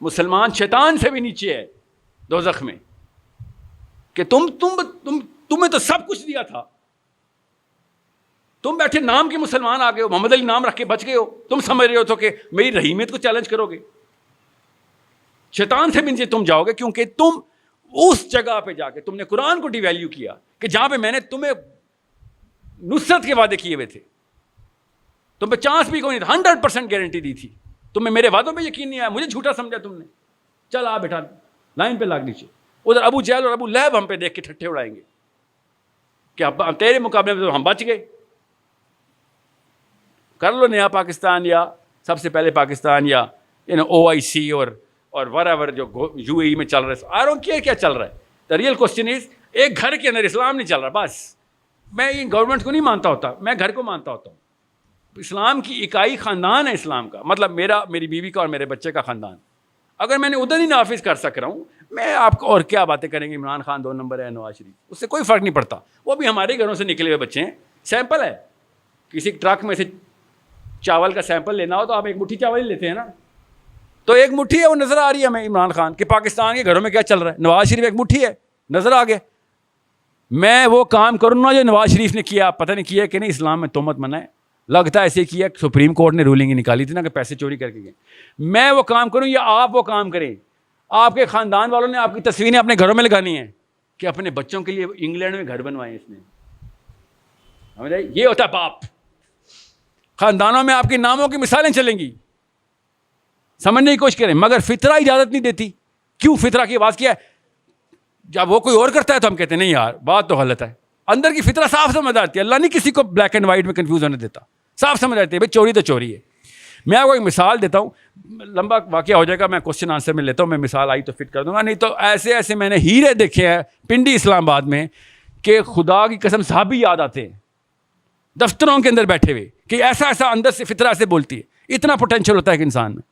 مسلمان شیطان سے بھی نیچے ہے دوزخ میں, کہ تمہیں تو سب کچھ دیا تھا, تم بیٹھے نام کے مسلمان آ گئے ہو, محمد علی نام رکھ کے بچ گئے ہو, تم سمجھ رہے ہو تو کہ میری رحیمیت کو چیلنج کرو گے. شیطان سے بھی نیچے تم جاؤ گے, کیونکہ تم اس جگہ پہ جا کے تم نے قرآن کو ڈی ویلیو کیا, کہ جہاں پہ میں نے تمہیں نصرت کے وعدے کیے ہوئے تھے, تم پہ چانس بھی کوئی نہیں تھا, 100% گارنٹی دی تھی, تمہیں میرے وعدوں پہ یقین نہیں آیا, مجھے جھوٹا سمجھا تم نے. چل آ بیٹا لائن پہ لاگ نیچے. ادھر ابو جہل اور ابو لہب ہم پہ دیکھ کے ٹھٹھے اڑائیں گے کہ تیرے مقابلے میں تو ہم بچ گئے. کر لو نیا پاکستان, یا سب سے پہلے پاکستان, یا OIC اور whatever جو UAE میں چل رہا ہے. آئی ڈونٹ کیئر کیا چل رہا ہے. دا ریئل کوسچن از, ایک گھر کے اندر اسلام نہیں چل رہا بس. میں گورنمنٹ کو نہیں مانتا ہوتا, میں گھر کو مانتا ہوتا ہوں. اسلام کی اکائی خاندان ہے اسلام کا, مطلب میری بیوی کا اور میرے بچے کا خاندان. اگر میں نے ادھر ہی نافذ کر سک رہا ہوں, میں آپ کو اور کیا باتیں کریں گے, عمران خان 2 نمبر ہے, نواز شریف, اس سے کوئی فرق نہیں پڑتا. وہ بھی ہمارے گھروں سے نکلے ہوئے بچے ہیں, سیمپل ہے. کسی ٹرک میں سے چاول کا سیمپل لینا ہو تو آپ ایک مٹھی چاول ہی لیتے ہیں نا, تو ایک مٹھی ہے وہ نظر آ رہی ہے ہمیں عمران خان کہ پاکستان کے گھروں میں کیا چل رہا ہے. نواز شریف ایک مٹھی ہے, نظر آ گیا. میں وہ کام کروں نا جو نواز شریف نے کیا, پتہ نہیں کیا کہ نہیں, اسلام میں تہمت منع ہے, لگتا ہے ایسے کیا, سپریم کورٹ نے رولنگ نکالی تھی نا کہ پیسے چوری کر کے گئے. میں وہ کام کروں یا آپ وہ کام کریں. آپ کے خاندان والوں نے آپ کی تصویریں اپنے گھروں میں لگانی ہیں کہ اپنے بچوں کے لیے انگلینڈ میں گھر بنوائے اس نے. یہ ہوتا ہے باپ. خاندانوں میں آپ کے ناموں کی مثالیں چلیں گی, سمجھنے کی کوشش کریں, مگر فطرہ اجازت نہیں دیتی. کیوں فطرہ کی آواز کیا ہے؟ جب وہ کوئی اور کرتا ہے تو ہم کہتے ہیں نہیں یار بات تو غلط ہے. اندر کی فطرہ صاف سمجھ آتی ہے, اللہ نہیں کسی کو بلیک اینڈ وائٹ میں کنفیوز ہونے دیتا, صاف سمجھ آتی ہے بھائی چوری تو چوری ہے. میں آپ کو ایک مثال دیتا ہوں, لمبا واقعہ ہو جائے گا, میں کوشچن آنسر میں لیتا ہوں, میں مثال آئی تو فٹ کر دوں گا, نہیں تو ایسے میں نے ہیرے دیکھے ہیں پنڈی اسلام آباد میں کہ خدا کی قسم صحابی یاد آتے ہیں دفتروں کے اندر بیٹھے ہوئے, کہ ایسا اندر سے فطرہ سے بولتی ہے. اتنا پوٹینشیل ہوتا ہے کہ انسان میں.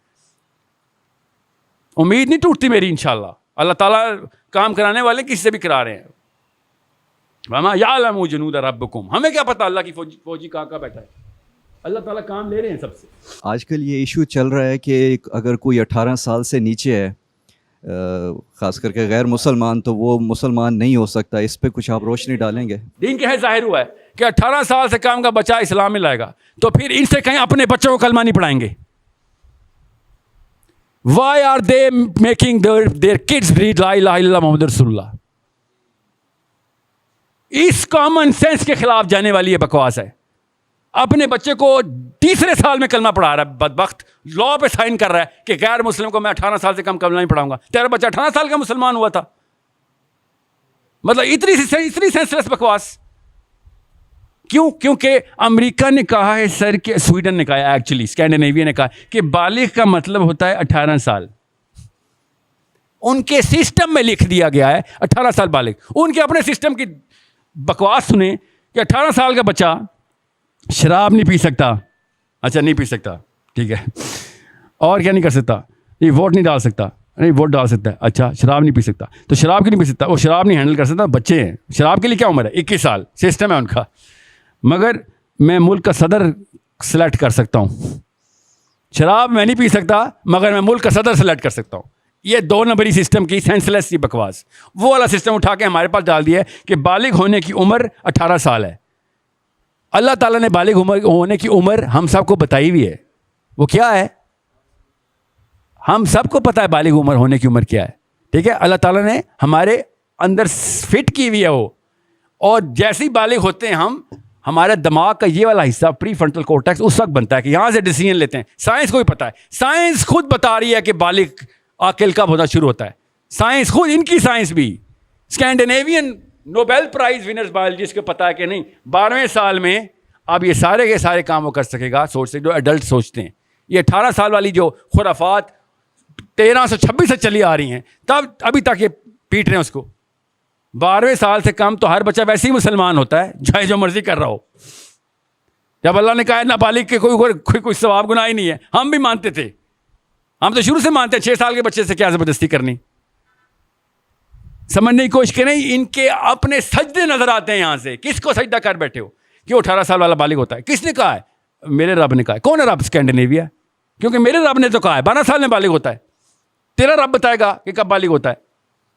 امید نہیں ٹوٹتی میری انشاءاللہ, اللہ تعالیٰ کام کرانے والے کسی سے بھی کرا رہے ہیں. وما یعلم جنود ربکم, ہمیں کیا پتا اللہ کی فوجی کہاں بیٹھا ہے, اللہ تعالیٰ کام لے رہے ہیں سب سے. آج کل یہ ایشو چل رہا ہے کہ اگر کوئی 18 سال سے نیچے ہے, خاص کر کے غیر مسلمان, تو وہ مسلمان نہیں ہو سکتا. اس پہ کچھ آپ روشنی ڈالیں گے؟ دین کے ہے ظاہر ہوا ہے کہ 18 سال سے کام کا بچہ اسلام میں لائے گا, تو پھر ان سے کہیں اپنے بچوں کو کلمہ نہیں پڑھائیں گے. Why are they making their kids read لا الہ الا اللہ محمد رسول اللہ؟ اس کامن سینس کے خلاف جانے والی یہ بکواس ہے. اپنے بچے کو تیسرے سال میں کلمہ پڑھا رہا ہے بدبخت, لا پہ سائن کر رہا ہے کہ غیر مسلم کو میں 18 سال سے کم کلمہ نہیں پڑھاؤں گا. تیرا بچہ 18 سال کا مسلمان ہوا تھا, مطلب اتنی سینسلیس بکواس. کیوں؟ کیونکہ امریکہ نے کہا ہے سر کہ سویڈن نے کہا ہے ایکچولی اسکینڈینیویا نے کہا کہ بالغ کا مطلب ہوتا ہے 18 سال. ان کے سسٹم میں لکھ دیا گیا ہے 18 سال بالغ. ان کے اپنے سسٹم کی بکواس سنیں کہ 18 سال کا بچہ شراب نہیں پی سکتا. اچھا نہیں پی سکتا, ٹھیک ہے. اور کیا نہیں کر سکتا؟ نہیں ووٹ نہیں ڈال سکتا. نہیں ووٹ ڈال سکتا ہے. اچھا شراب نہیں پی سکتا, تو شراب کیوں نہیں پی سکتا؟ وہ شراب نہیں ہینڈل کر سکتا, بچے ہیں. شراب کے لیے کیا عمر ہے؟ 21 سال سسٹم ہے ان کا. مگر میں ملک کا صدر سلیکٹ کر سکتا ہوں. شراب میں نہیں پی سکتا مگر میں ملک کا صدر سلیکٹ کر سکتا ہوں. یہ 2 نمبری سسٹم کی سینسلیس سی بکواس, وہ والا سسٹم اٹھا کے ہمارے پاس ڈال دیا ہے کہ بالغ ہونے کی عمر 18 سال ہے. اللہ تعالیٰ نے بالغ ہونے کی عمر ہم سب کو بتائی ہوئی ہے. وہ کیا ہے؟ ہم سب کو پتہ ہے بالغ عمر ہونے کی عمر کیا ہے, ٹھیک ہے. اللہ تعالیٰ نے ہمارے اندر فٹ کی ہوئی ہے وہ. اور جیسے ہی بالغ ہوتے ہیں ہم, ہمارے دماغ کا یہ والا حصہ پری فرنٹل کورٹیکس اس وقت بنتا ہے کہ یہاں سے ڈیسیژن لیتے ہیں. سائنس کو بھی پتہ ہے, سائنس خود بتا رہی ہے کہ بالغ عاقل کب ہونا شروع ہوتا ہے. سائنس خود, ان کی سائنس بھی, Scandinavian Nobel prize winners biologist کو پتا ہے کہ نہیں 12ویں سال میں اب یہ سارے کے سارے کام وہ کر سکے گا, سوچ سکے جو ایڈلٹ سوچتے ہیں. یہ 18 سال والی جو خرافات 1326 سے چلی آ رہی ہیں تب ابھی تک یہ پیٹ رہے ہیں اس کو. 12ویں سال سے کم تو ہر بچہ ویسے ہی مسلمان ہوتا ہے, چاہے جو مرضی کر رہا ہو. جب اللہ نے کہا ہے نابالغ کے کوئی ثواب گناہ ہی نہیں ہے, ہم بھی مانتے تھے. ہم تو شروع سے مانتے ہیں 6 سال کے بچے سے کیا زبردستی کرنی. سمجھنے کی کوشش کریں. ان کے اپنے سجدے نظر آتے ہیں یہاں سے. کس کو سجدہ کر بیٹھے ہو کہ وہ 18 سال والا بالغ ہوتا ہے؟ کس نے کہا ہے؟ میرے رب نے کہا ہے. کون ہے رب؟ اسکینڈینیویا. کیونکہ میرے رب نے تو کہا ہے 12 سال میں بالغ ہوتا ہے. تیرا رب بتائے گا کہ کب بالغ ہوتا ہے,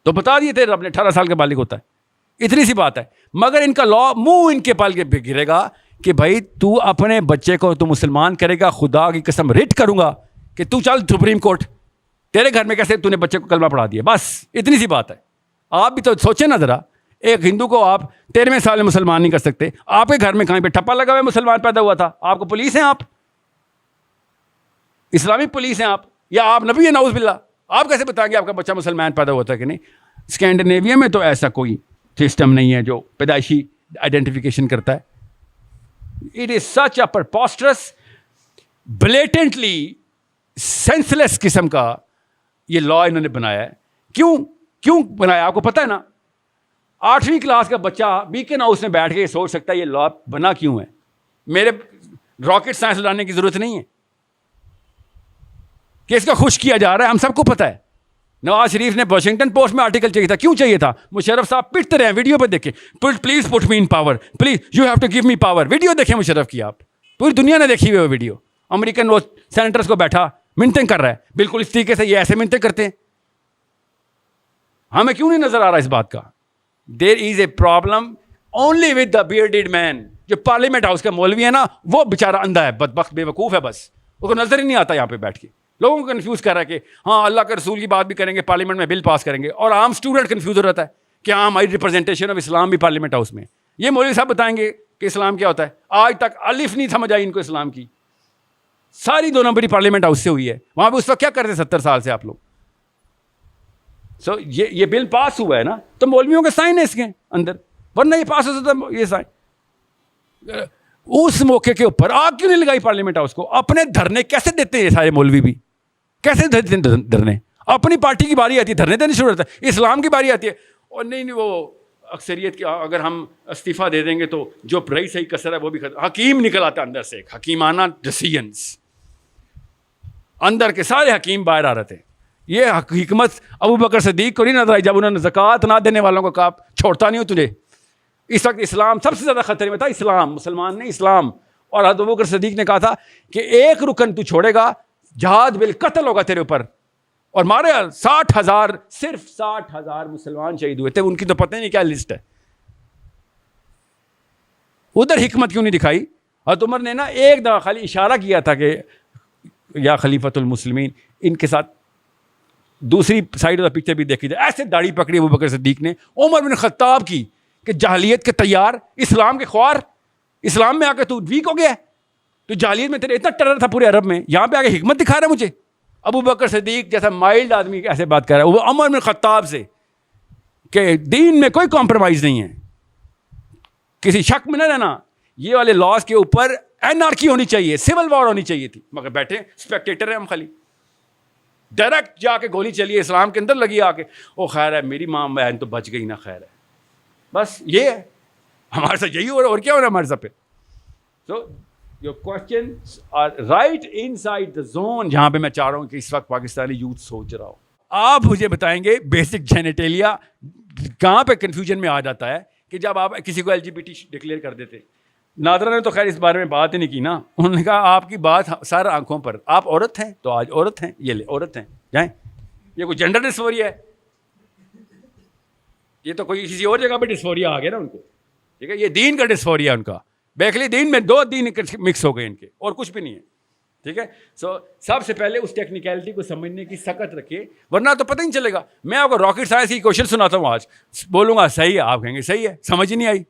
تو بتا دیے تیرے رب نے 18 سال کا بالغ ہوتا ہے. اتنی سی بات ہے. مگر ان کا لا منہ ان کے پال کے گرے گا کہ بھائی تو اپنے بچے کو تو مسلمان کرے گا, خدا کی قسم رٹ کروں گا کہ تو چل سپریم کورٹ, تیرے گھر میں کیسے تو نے بچے کو کلمہ پڑھا دیا. بس اتنی سی بات ہے. آپ بھی تو سوچیں نا ذرا, ایک ہندو کو آپ 13ویں سال میں مسلمان نہیں کر سکتے. آپ کے گھر میں کہیں پہ ٹھپا لگا ہوا مسلمان پیدا ہوا تھا, آپ کو پولیس ہیں, آپ اسلامک پولیس ہیں آپ, یا آپ نبی ہیں نعوذ باللہ. آپ کیسے بتائیں گے آپ کا بچہ مسلمان پیدا ہوتا ہے کہ نہیں؟ اسکینڈینیویا میں تو ایسا کوئی سسٹم نہیں ہے جو پیدائشی آئیڈینٹیفیکیشن کرتا ہے. It is such a preposterous blatantly senseless قسم کا یہ لا انہوں نے بنایا ہے. کیوں بنایا آپ کو پتہ ہے نا؟ 8ویں کلاس کا بچہ بیکن ہاؤس میں بیٹھ کے سوچ سکتا ہے یہ لا بنا کیوں ہے. میرے راکٹ سائنس لانے کی ضرورت نہیں ہے کہ اس کا خوش کیا جا رہا ہے. ہم سب کو پتہ ہے. نواز شریف نے واشنگٹن پوسٹ میں آرٹیکل چاہیے تھا. کیوں چاہیے تھا؟ مشرف صاحب پٹتے رہے, ویڈیو پہ دیکھیں, please put me in power, please you have to give me power. Video دیکھیں مشرف کی, آپ پوری دنیا نے دیکھی ہوئی وہ ویڈیو. امریکن وہ سینیٹرس کو بیٹھا منتیں کر رہا ہے, بالکل اس طریقے سے یہ ایسے منتیں کرتے ہیں. ہمیں کیوں نہیں نظر آ رہا اس بات کا؟ There is a problem only with the bearded man. جو پارلیمنٹ ہاؤس کا مولوی ہے نا, وہ بیچارہ اندھا ہے, بدبخت بے وقوف ہے, بس اس کو نظر ہی نہیں آتا یہاں پہ بیٹھ کے. لوگوں کو کنفیوز کر رہا ہے کہ ہاں اللہ کے رسول کی بات بھی کریں گے, پارلیمنٹ میں بل پاس کریں گے, اور عام اسٹوڈنٹ کنفیوز ہو رہتا ہے کہ ہاں ہماری ریپرزنٹیشن آف اسلام بھی پارلیمنٹ ہاؤس میں. یہ مولوی صاحب بتائیں گے کہ اسلام کیا ہوتا ہے. آج تک الف نہیں سمجھ آئی ان کو اسلام کی. ساری 2 نمبری پارلیمنٹ ہاؤس سے ہوئی ہے. وہاں پہ اس وقت کیا کرتے 70 سال سے آپ لوگ. سو یہ بل پاس ہوا ہے نا, تو مولویوں کے سائن ہے اس کے اندر, ورنہ یہ پاس ہو سکتا یہ سائن. اس موقع کے اوپر آگ کیوں نہیں لگائی پارلیمنٹ ہاؤس کو؟ اپنے دھرنے کیسے دیتے ہیں یہ سارے مولوی بھی؟ کیسے دیتے ہیں دھرنے؟ اپنی پارٹی کی باری آتی ہے دھرنے دینے شروع ہوتا ہے. اسلام کی باری آتی ہے اور نہیں وہ اکثریت کی, اگر ہم استعفیٰ دے دیں گے تو جو رہی صحیح کثر ہے وہ بھی ختم. حکیم نکل آتا ہے اندر سے, ایک حکیمانہ ڈیسیژنس, اندر کے سارے حکیم باہر آ رہے تھے. یہ حکمت ابو بکر صدیق کو نہیں نظر آئی جب انہوں نے زکوٰۃ نہ دینے والوں کو کہا چھوڑتا نہیں ہوں تجھے. اس وقت اسلام سب سے زیادہ خطرے میں تھا, اسلام, مسلمان نہیں اسلام. اور حضرت ابو بکر صدیق نے کہا تھا کہ ایک رکن تو چھوڑے گا جہاد بالقتل ہوگا تیرے اوپر. اور مارے 60,000, صرف 60,000 مسلمان شہید ہوئے تھے. ان کی تو پتہ ہی نہیں کیا لسٹ ہے. ادھر حکمت کیوں نہیں دکھائی؟ حضرت عمر نے نا ایک دفعہ خالی اشارہ کیا تھا کہ یا خلیفۃ المسلمین, ان کے ساتھ دوسری سائڈ آف دا پکچر بھی دیکھی جائے. ایسے داڑھی پکڑی ابو بکر صدیق نے عمر بن خطاب کی کہ جاہلیت کے تیار, اسلام کے خوار, اسلام میں آ کے تو ویک ہو گیا ہے, تو جاہلیت میں تیرے اتنا ٹرر تھا پورے عرب میں, یہاں پہ آ کے حکمت دکھا رہا ہے مجھے. ابو بکر صدیق جیسا مائلڈ آدمی ایسے بات کر رہا ہے وہ عمر بن خطاب سے کہ دین میں کوئی کمپرومائز نہیں ہے, کسی شک میں نہ رہنا. یہ والے لاس کے اوپر اینارکی ہونی چاہیے, سول وار ہونی چاہیے تھی, مگر بیٹھے اسپیکٹیٹر ہیں ہم خالی. ڈائریکٹ جا کے گولی چلی اسلام کے اندر لگی آ کے, او خیر ہے میری ماں بہن تو بچ گئی نا, خیر ہے. بس یہ ہے ہمارے ساتھ, یہی ہو رہا, اور کیا ہو رہا ہے ہمارے ساتھ پہ. So your questions are right inside the zone جہاں پہ میں چاہ رہا ہوں کہ اس وقت پاکستانی یوتھ سوچ رہا ہو. آپ مجھے بتائیں گے بیسک جینیٹیلیا کہاں پہ کنفیوژن میں آ جاتا ہے کہ جب آپ کسی کو LGBT ڈکلیئر کر دیتے. نادرا نے تو خیر اس بارے میں بات ہی نہیں کی نا, انہوں نے کہا آپ کی بات سر آنکھوں پر, آپ عورت ہیں تو آج عورت ہیں, یہ لے عورت ہیں جائیں. یہ کوئی جینڈر ڈسفوریا ہے, یہ تو کوئی کسی اور جگہ پہ ڈسفوریا آ گیا نا ان کو, ٹھیک ہے. یہ دین کا ڈسفوریا ان کا, بیکلی دین میں 2 دین مکس ہو گئے ان کے, اور کچھ بھی نہیں ہے, ٹھیک ہے. سو سب سے پہلے اس ٹیکنیکلٹی کو سمجھنے کی سکت رکھیے, ورنہ تو پتہ نہیں چلے گا. میں آپ کو راکٹ سائنس کی کوشچن سناتا ہوں آج, بولوں گا صحیح ہے, آپ کہیں گے صحیح ہے, سمجھ ہی نہیں آئی.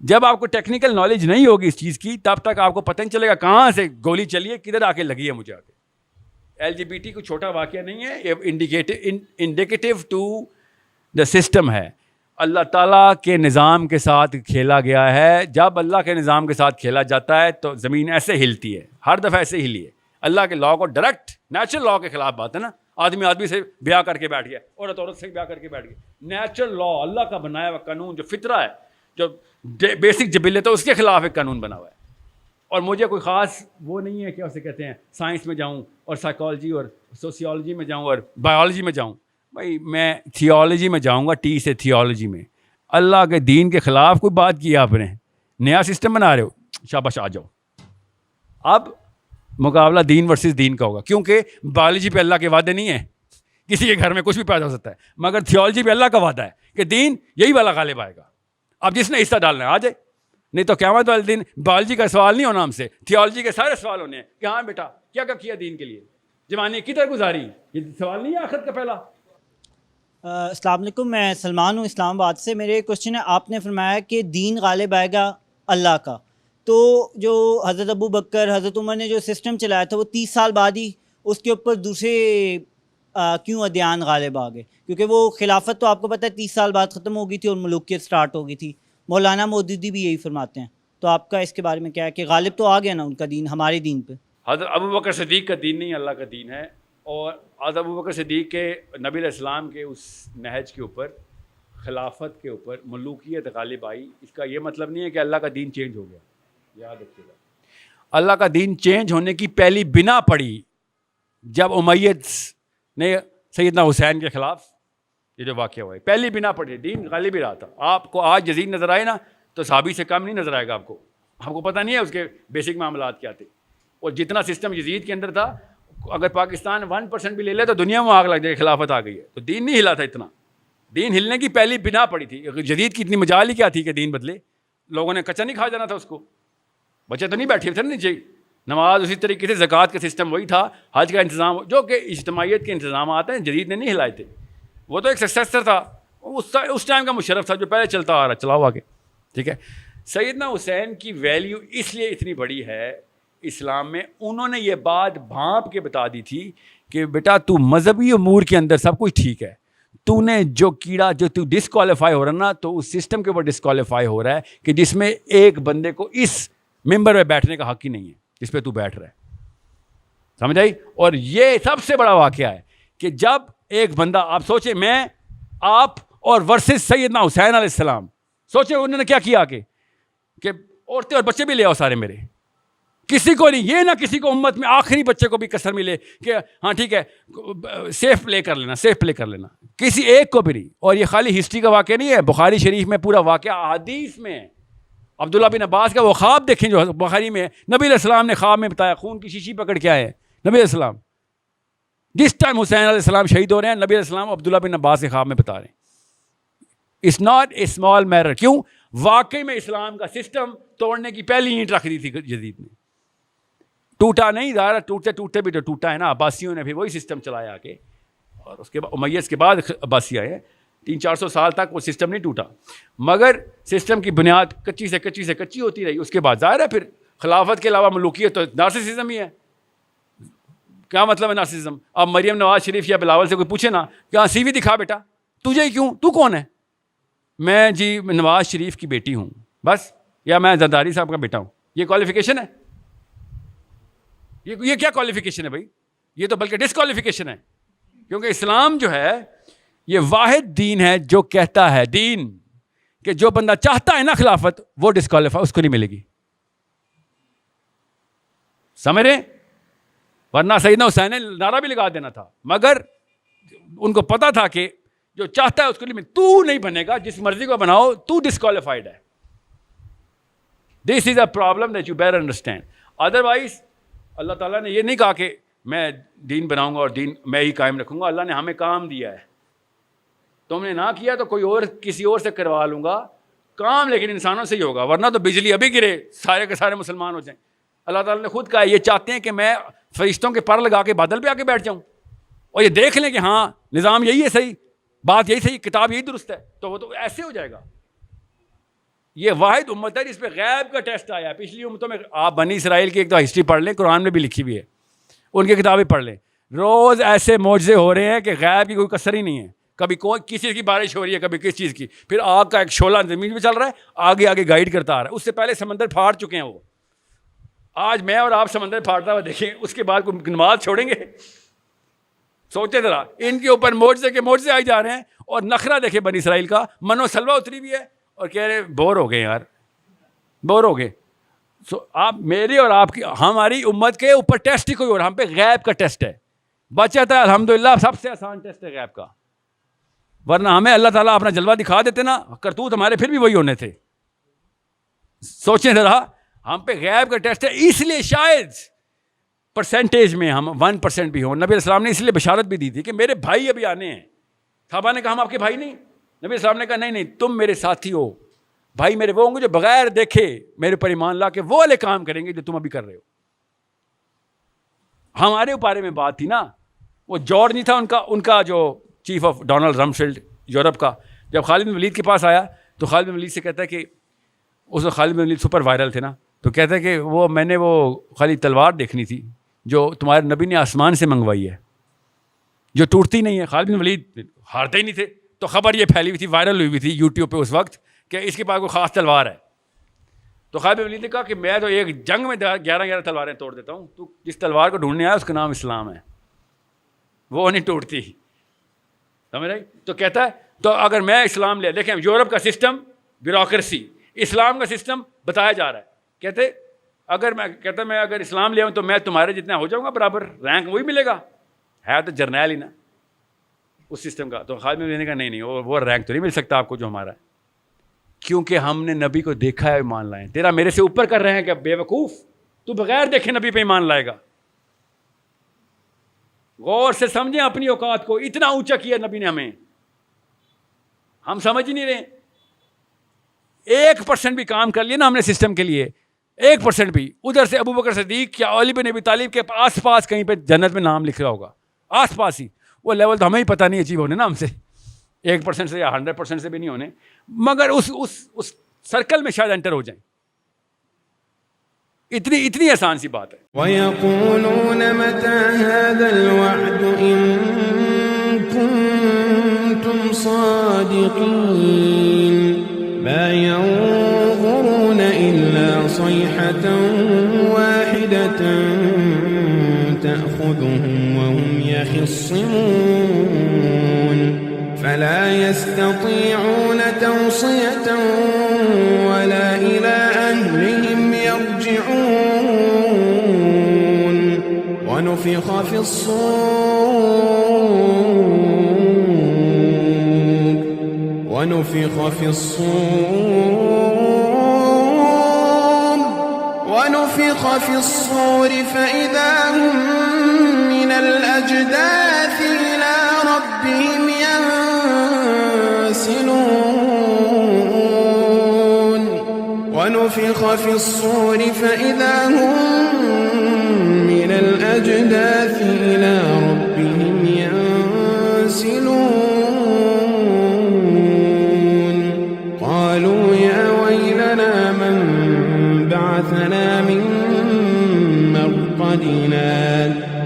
جب آپ کو ٹیکنیکل نالج نہیں ہوگی اس چیز کی, تب تک آپ کو پتہ نہیں چلے گا کہاں سے گولی چلی ہے, کدھر آ کے لگی ہے مجھے آ کے. LGBT کوئی چھوٹا واقعہ نہیں ہے, یہ انڈیکیٹو ٹو دا سسٹم ہے. اللہ تعالیٰ کے نظام کے ساتھ کھیلا گیا ہے. جب اللہ کے نظام کے ساتھ کھیلا جاتا ہے تو زمین ایسے ہلتی ہے, ہر دفعہ ایسے ہلی ہے. اللہ کے لا کو ڈائریکٹ نیچرل لا کے خلاف بات ہے نا, آدمی سے بیاہ کر کے بیٹھ گیا, عورت سے بیاہ کر کے بیٹھ گیا. نیچرل لا, اللہ کا بنایا ہوا قانون, جو فطرہ ہے, جو بیسک جبلت ہے, اس کے خلاف ایک قانون بنا ہوا ہے. اور مجھے کوئی خاص وہ نہیں ہے کہ اسے کہتے ہیں سائنس میں جاؤں اور سائیکالوجی اور سوسیولوجی میں جاؤں اور بایولوجی میں جاؤں. بھائی میں تھیولوجی میں جاؤں گا, ٹی سے تھیولوجی میں. اللہ کے دین کے خلاف کوئی بات کی آپ نے, نیا سسٹم بنا رہے ہو, شاباش آ جاؤ. اب مقابلہ دین ورسز دین کا ہوگا, کیونکہ بایولوجی پہ اللہ کے وعدے نہیں ہیں, کسی کے گھر میں کچھ بھی پیدا ہو سکتا ہے, مگر تھیولوجی پہ اللہ کا وعدہ ہے کہ دین یہی والا غالب آئے گا. اب جس نے حصہ ڈالنا ہے آ جائے, نہیں تو قیامت والے دن بایولوجی کا سوال نہیں ہونا ہم سے, تھیولوجی کے سارے سوال ہونے ہیں کہ ہاں بیٹا کیا کیا دین کے لیے, جوانی کدھر گزاری, یہ سوال نہیں ہے آخرت کا پہلا. السلام علیکم, میں سلمان ہوں اسلام آباد سے. میرے کوشچن ہے, آپ نے فرمایا کہ دین غالب آئے گا اللہ کا, تو جو حضرت ابو بکر حضرت عمر نے جو سسٹم چلایا تھا وہ 30 سال بعد ہی اس کے اوپر دوسرے کیوں ادیان غالب آ گئے؟ کیونکہ وہ خلافت تو آپ کو پتہ ہے 30 سال بعد ختم ہو گئی تھی اور ملوکیت سٹارٹ ہو گئی تھی. مولانا مودودی بھی یہی فرماتے ہیں, تو آپ کا اس کے بارے میں کیا ہے کہ غالب تو آ گیا نا ان کا دین ہمارے دین پہ؟ حضرت ابو بکر صدیق کا دین نہیں, اللہ کا دین ہے. اور حضرت ابو بکر صدیق کے نبی علیہ السلام کے اس نہج کے اوپر, خلافت کے اوپر ملوکیت غالب آئی. اس کا یہ مطلب نہیں ہے کہ اللہ کا دین چینج ہو گیا, یاد رکھیے گا. اللہ کا دین چینج ہونے کی پہلی بنا پڑی جب امیت نے سیدنا حسین کے خلاف یہ جو واقعہ ہوا ہے, پہلی بنا پڑی, دین غالب ہی رہا تھا. آپ کو آج یزید نظر آئے نا تو صحابی سے کم نہیں نظر آئے گا آپ کو پتہ نہیں ہے اس کے بیسک معاملات کیا تھے. اور جتنا سسٹم یزید کے اندر تھا, اگر پاکستان 1% بھی لے لے تو دنیا میں آگ لگ جائے, خلافت آ گئی ہے. تو دین نہیں ہلا تھا اتنا, دین ہلنے کی پہلی بنا پڑی تھی. جدید کی اتنی مجال ہی کیا تھی کہ دین بدلے, لوگوں نے کچا نہیں کھا جانا تھا اس کو, بچے تو نہیں بیٹھے تھے نیچے. نماز اسی طریقے سے, زکوٰۃ کا سسٹم وہی تھا, حج کا انتظام, جو کہ اجتماعیت کے انتظامات ہیں جدید نے نہیں ہلائے تھے. وہ تو ایک سکسیسر تھا, اس ٹائم کا مشرف تھا جو پہلے چلتا آ رہا, چلاؤ آگے, ٹھیک ہے. سیدنا حسین کی ویلیو اس لیے اتنی بڑی ہے اسلام میں, انہوں نے یہ بات بھانپ کے بتا دی تھی کہ بیٹا تو مذہبی امور کے اندر سب کچھ ٹھیک ہے, تو نے جو کیڑا جو تو ڈسکوالیفائی ہو رہا نا, تو اس سسٹم کے اوپر ڈسکوالیفائی ہو رہا ہے کہ جس میں ایک بندے کو اس ممبر پہ بیٹھنے کا حق ہی نہیں ہے جس پہ تو بیٹھ رہا ہے, سمجھ آئی. اور یہ سب سے بڑا واقعہ ہے کہ جب ایک بندہ, آپ سوچیں میں آپ اور ورسز سیدنا حسین علیہ السلام, سوچیں انہوں نے کیا کیا کہ عورتیں اور بچے بھی لے آؤ سارے میرے, کسی کو نہیں, یہ نہ کسی کو امت میں آخری بچے کو بھی کسر ملے کہ ہاں ٹھیک ہے سیف پلے کر لینا, کسی ایک کو بھی نہیں. اور یہ خالی ہسٹری کا واقعہ نہیں ہے, بخاری شریف میں پورا واقعہ حدیث میں ہے. عبداللہ بن عباس کا وہ خواب دیکھیں جو بخاری میں نبی علیہ السلام نے خواب میں بتایا, خون کی شیشی پکڑ کے آئے نبی علیہ السلام, جس ٹائم حسین علیہ السلام شہید ہو رہے ہیں, نبی علیہ السلام عبداللہ بن عباس کے خواب میں بتا رہے ہیں. It's not a small matter. کیوں؟ واقعی میں اسلام کا سسٹم توڑنے کی پہلی اینٹ رکھ دی تھی یزید نے. ٹوٹا نہیں, ظاہر ٹوٹتے بھی تو ٹوٹا ہے نا, عباسیوں نے بھی وہی سسٹم چلایا آ کے, اور اس کے بعد امیہ کے بعد عباسی آئے ہیں. 300-400 سال تک وہ سسٹم نہیں ٹوٹا, مگر سسٹم کی بنیاد کچی سے کچی ہوتی رہی. اس کے بعد ظاہر ہے پھر خلافت کے علاوہ ملوکیت تو نارسسزم ہی ہے. کیا مطلب ہے نارسسزم؟ اب مریم نواز شریف یا بلاول سے کوئی پوچھے نا کہ ہاں سی وی دکھا بیٹا, تجھے کیوں, تو کون ہے؟ میں جی نواز شریف کی بیٹی ہوں, بس یا میں زرداری صاحب کا بیٹا ہوں. یہ کوالیفیکیشن ہے؟ یہ کیا کوالیفیکیشن ہے بھائی؟ یہ تو بلکہ ڈسکوالیفیکیشن ہے. کیونکہ اسلام جو ہے یہ واحد دین ہے جو کہتا ہے دین کہ جو بندہ چاہتا ہے نا خلافت وہ ڈسکوالیفائی اس کو نہیں ملے گی. سمجھ رہے؟ ورنہ سیدنا حسین نے نعرہ بھی لگا دینا تھا, مگر ان کو پتا تھا کہ جو چاہتا ہے اس کو نہیں ملے. تو نہیں بنے گا, جس مرضی کو بناؤ, تو ڈسکوالیفائڈ ہے. This is a problem that you better understand. Otherwise اللہ تعالیٰ نے یہ نہیں کہا کہ میں دین بناؤں گا اور دین میں ہی قائم رکھوں گا. اللہ نے ہمیں کام دیا ہے, تم نے نہ کیا تو کوئی اور کسی اور سے کروا لوں گا کام, لیکن انسانوں سے ہی ہوگا. ورنہ تو بجلی ابھی گرے سارے کے سارے مسلمان ہو جائیں. اللہ تعالیٰ نے خود کہا یہ چاہتے ہیں کہ میں فرشتوں کے پر لگا کے بادل پہ آ کے بیٹھ جاؤں اور یہ دیکھ لیں کہ ہاں نظام یہی ہے صحیح, بات یہی صحیح, کتاب یہی درست ہے, تو وہ تو ایسے ہو جائے گا. یہ واحد امت ہے جس پہ غیب کا ٹیسٹ آیا ہے. پچھلی امتوں میں آپ بنی اسرائیل کی ایک تو ہسٹری پڑھ لیں, قرآن میں بھی لکھی ہوئی ہے, ان کی کتابیں پڑھ لیں. روز ایسے معجزے ہو رہے ہیں کہ غیب کی کوئی کسر ہی نہیں ہے. کبھی کوئی کسی کی بارش ہو رہی ہے, کبھی کس چیز کی, پھر آگ کا ایک شعلہ زمین میں چل رہا ہے, آگے آگے گائیڈ کرتا آ رہا ہے. اس سے پہلے سمندر پھاڑ چکے ہیں وہ. آج میں اور آپ سمندر پھاڑتا ہوا دیکھیں, اس کے بعد کوئی نماز چھوڑیں گے؟ سوچیں ذرا. ان کے اوپر معجزے کے معجزے آئی جا رہے ہیں, اور نخرہ دیکھیں بنی اسرائیل کا, منو سلوہ اتری بھی ہے, اور کہہ رہے بور ہو گئے یار, بور ہو گئے. آپ میری اور آپ کی ہماری امت کے اوپر ٹیسٹ ہی کوئی اور, ہم پہ غیب کا ٹیسٹ ہے. بچت ہے الحمدللہ, سب سے آسان ٹیسٹ ہے غیب کا. ورنہ ہمیں اللہ تعالیٰ اپنا جلوہ دکھا دیتے نا, کرتوت ہمارے پھر بھی وہی ہونے تھے. سوچیں ذرا, ہم پہ غیب کا ٹیسٹ ہے. اس لیے شاید پرسنٹیج میں ہم 1% بھی ہوں. نبی علیہ السلام نے اس لیے بشارت بھی دی تھی کہ میرے بھائی ابھی آنے ہیں. صحابہ نے کہا ہم آپ کے بھائی نہیں؟ نبی علیہ السلام نے کہا نہیں, تم میرے ساتھی ہو. بھائی میرے وہ ہوں گے جو بغیر دیکھے میرے پر ایمان لا کے وہ والے کام کریں گے جو تم ابھی کر رہے ہو. ہمارے بارے میں بات تھی نا, وہ جارج نہیں تھا ان کا جو chief of Donald Rumsfeld Europe کا, جب خالد بن ولید کے پاس آیا تو خالد بن ولید سے کہتا ہے کہ اس وقت خالد بن ولید سپر وائرل تھے نا, تو کہتا ہے کہ وہ میں نے وہ خالی تلوار دیکھنی تھی جو تمہارے نبی نے آسمان سے منگوائی ہے, جو ٹوٹتی نہیں ہے. خالد بن ولید ہارتے ہی نہیں تھے, تو خبر یہ پھیلی ہوئی تھی, وائرل ہوئی ہوئی تھی یوٹیوب پہ اس وقت کہ اس کے پاس کوئی خاص تلوار ہے. تو خالد بن ولید نے کہا کہ میں تو ایک جنگ میں 11 تلواریں توڑ دیتا ہوں, تو جس تلوار کو ڈھونڈنے آیا اس کا نام اسلام ہے, وہ نہیں ٹوٹتی. سمجھ رہے؟ تو کہتا ہے تو اگر میں اسلام لے, دیکھیں یورپ کا سسٹم بیوروکریسی, اسلام کا سسٹم بتایا جا رہا ہے. کہتے میں اگر اسلام لے آؤں تو میں تمہارے جتنا ہو جاؤں گا برابر, رینک وہی ملے گا. ہے تو جرنیل ہی نا اس سسٹم کا. تو خالد بن ولید نے کہا نہیں, وہ رینک تو نہیں مل سکتا آپ کو جو ہمارا ہے, کیونکہ ہم نے نبی کو دیکھا ہے, ایمان لائیں. تیرا میرے سے اوپر کر رہے ہیں کہ بے وقوف, تو بغیر دیکھے نبی پہ ایمان لائے گا. غور سے سمجھیں اپنی اوقات کو, اتنا اونچا کیا نبی نے ہمیں, ہم سمجھ ہی نہیں رہے. 1% بھی کام کر لیا نا ہم نے سسٹم کے لیے, 1% بھی, ادھر سے ابو بکر صدیق یا علی بن ابی طالب کے آس پاس کہیں پہ جنت میں نام لکھ رہا ہوگا, آس پاس ہی. وہ لیول تو ہمیں ہی پتہ نہیں اچیو ہونے نا ہم سے, 1% سے یا 100% سے بھی نہیں ہونے, مگر اس سرکل میں شاید انٹر ہو جائیں. اتنی آسان سی بات ہے. وَيَقُولُونَ مَتَى هَذَا الْوَعْدُ إِن كُنتُمْ صَادِقِينَ مَا يَنظُرُونَ إِلَّا صَيْحَةً وَاحِدَةً تَأْخُذُهُمْ وَهُمْ يَخِصِّمُونَ فَلَا يَسْتَطِيعُونَ تَوْصِيَةً وَلَا إِلَىٰ أَهْلِهِمْ يَرْجِعُونَ وَنُفِخَ فِي الصُّورِ فَإِذَا هُم مِّنَ الْأَجْدَاثِ إِلَىٰ رَبِّهِمْ يَنسِلُونَ وَنُفِخَ فِي الصُّورِ فَإِذَا هُم مِّنَ الْأَجْدَاثِ إِلَىٰ رَبِّهِمْ يَنسِلُونَ قَالُوا يَا وَيْلَنَا مَن بَعَثَنَا مِن مرقدنا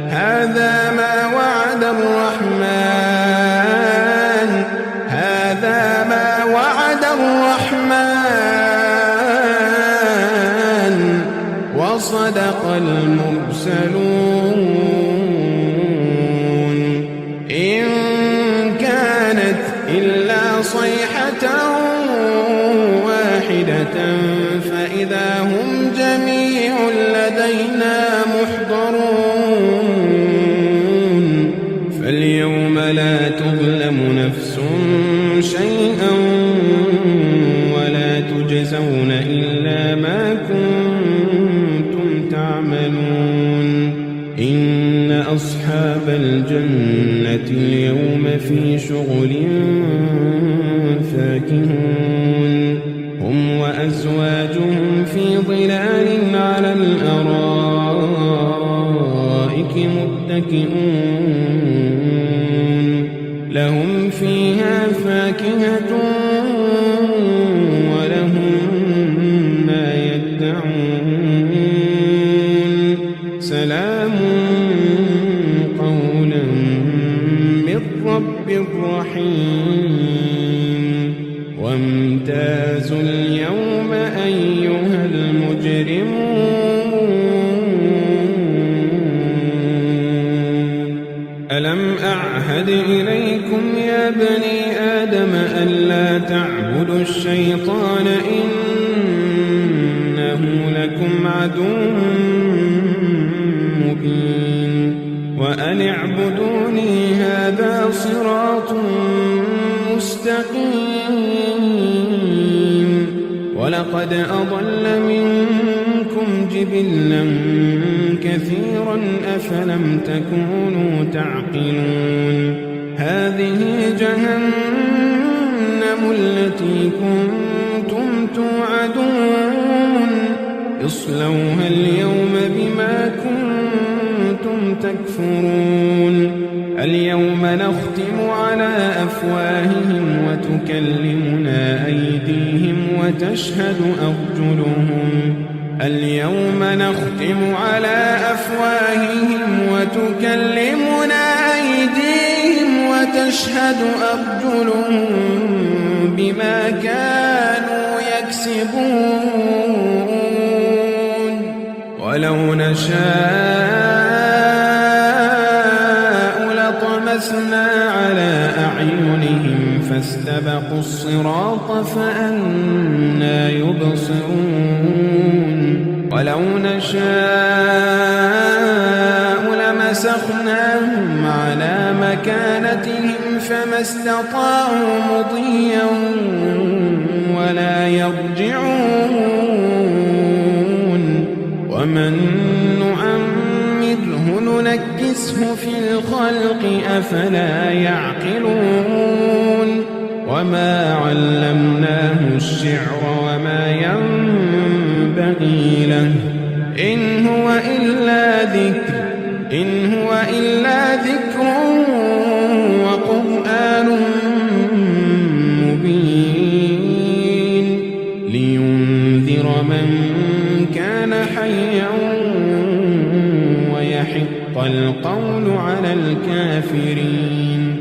هذا ما وعد الرحمن هذا ما وعد الرحمن وصدق المرسلون إن كانت إلا صيحة واحدة فإذا هم جميع لدينا محضرون فاليوم لا تظلم نفس شيئا ولا تجزون إلا ما كنتم تعملون إن أصحاب الجنة اليوم في شغل فاكهون هم وأزواجهم في ظلال على الأرائك متكئون لهم فيها فاكهة ولهم ما يدعون سلام قولا من رب رحيم وامتازوا اليوم أيها المجرمون ألم أعهد إليكم يا بني آدم ألا تعبدوا الشيطان إنه لكم عدو مبين وأن اعبدوني هذا صراط مستقيم ولقد أضل منكم جبلا كثيرا أفلم تكونوا تعقلون هذه جهنم التي كنتم توعدون اصلوها اليوم بما كنتم تكفرون اليوم نختم على أفواههم وتكلمنا أيديهم وتشهد أرجلهم اليوم نختم على أفواههم وتكلمنا أيديهم وتشهد أرجلهم بما كانوا يكسبون ولو نشاء لطمسنا على أعينهم فاستبقوا الصراط فأنى يبصرون ولو نشاء لمسخناهم على مكانتهم فما استطاعوا مضيا ولا يرجعون ومن نعمره ننكسه في الخلق أفلا يعقلون وما علمناه الشعر وما ينبغي له إن هو إلا ذكر وقرآن مبين لينذر من كان حيا ويحق القول على الكافرين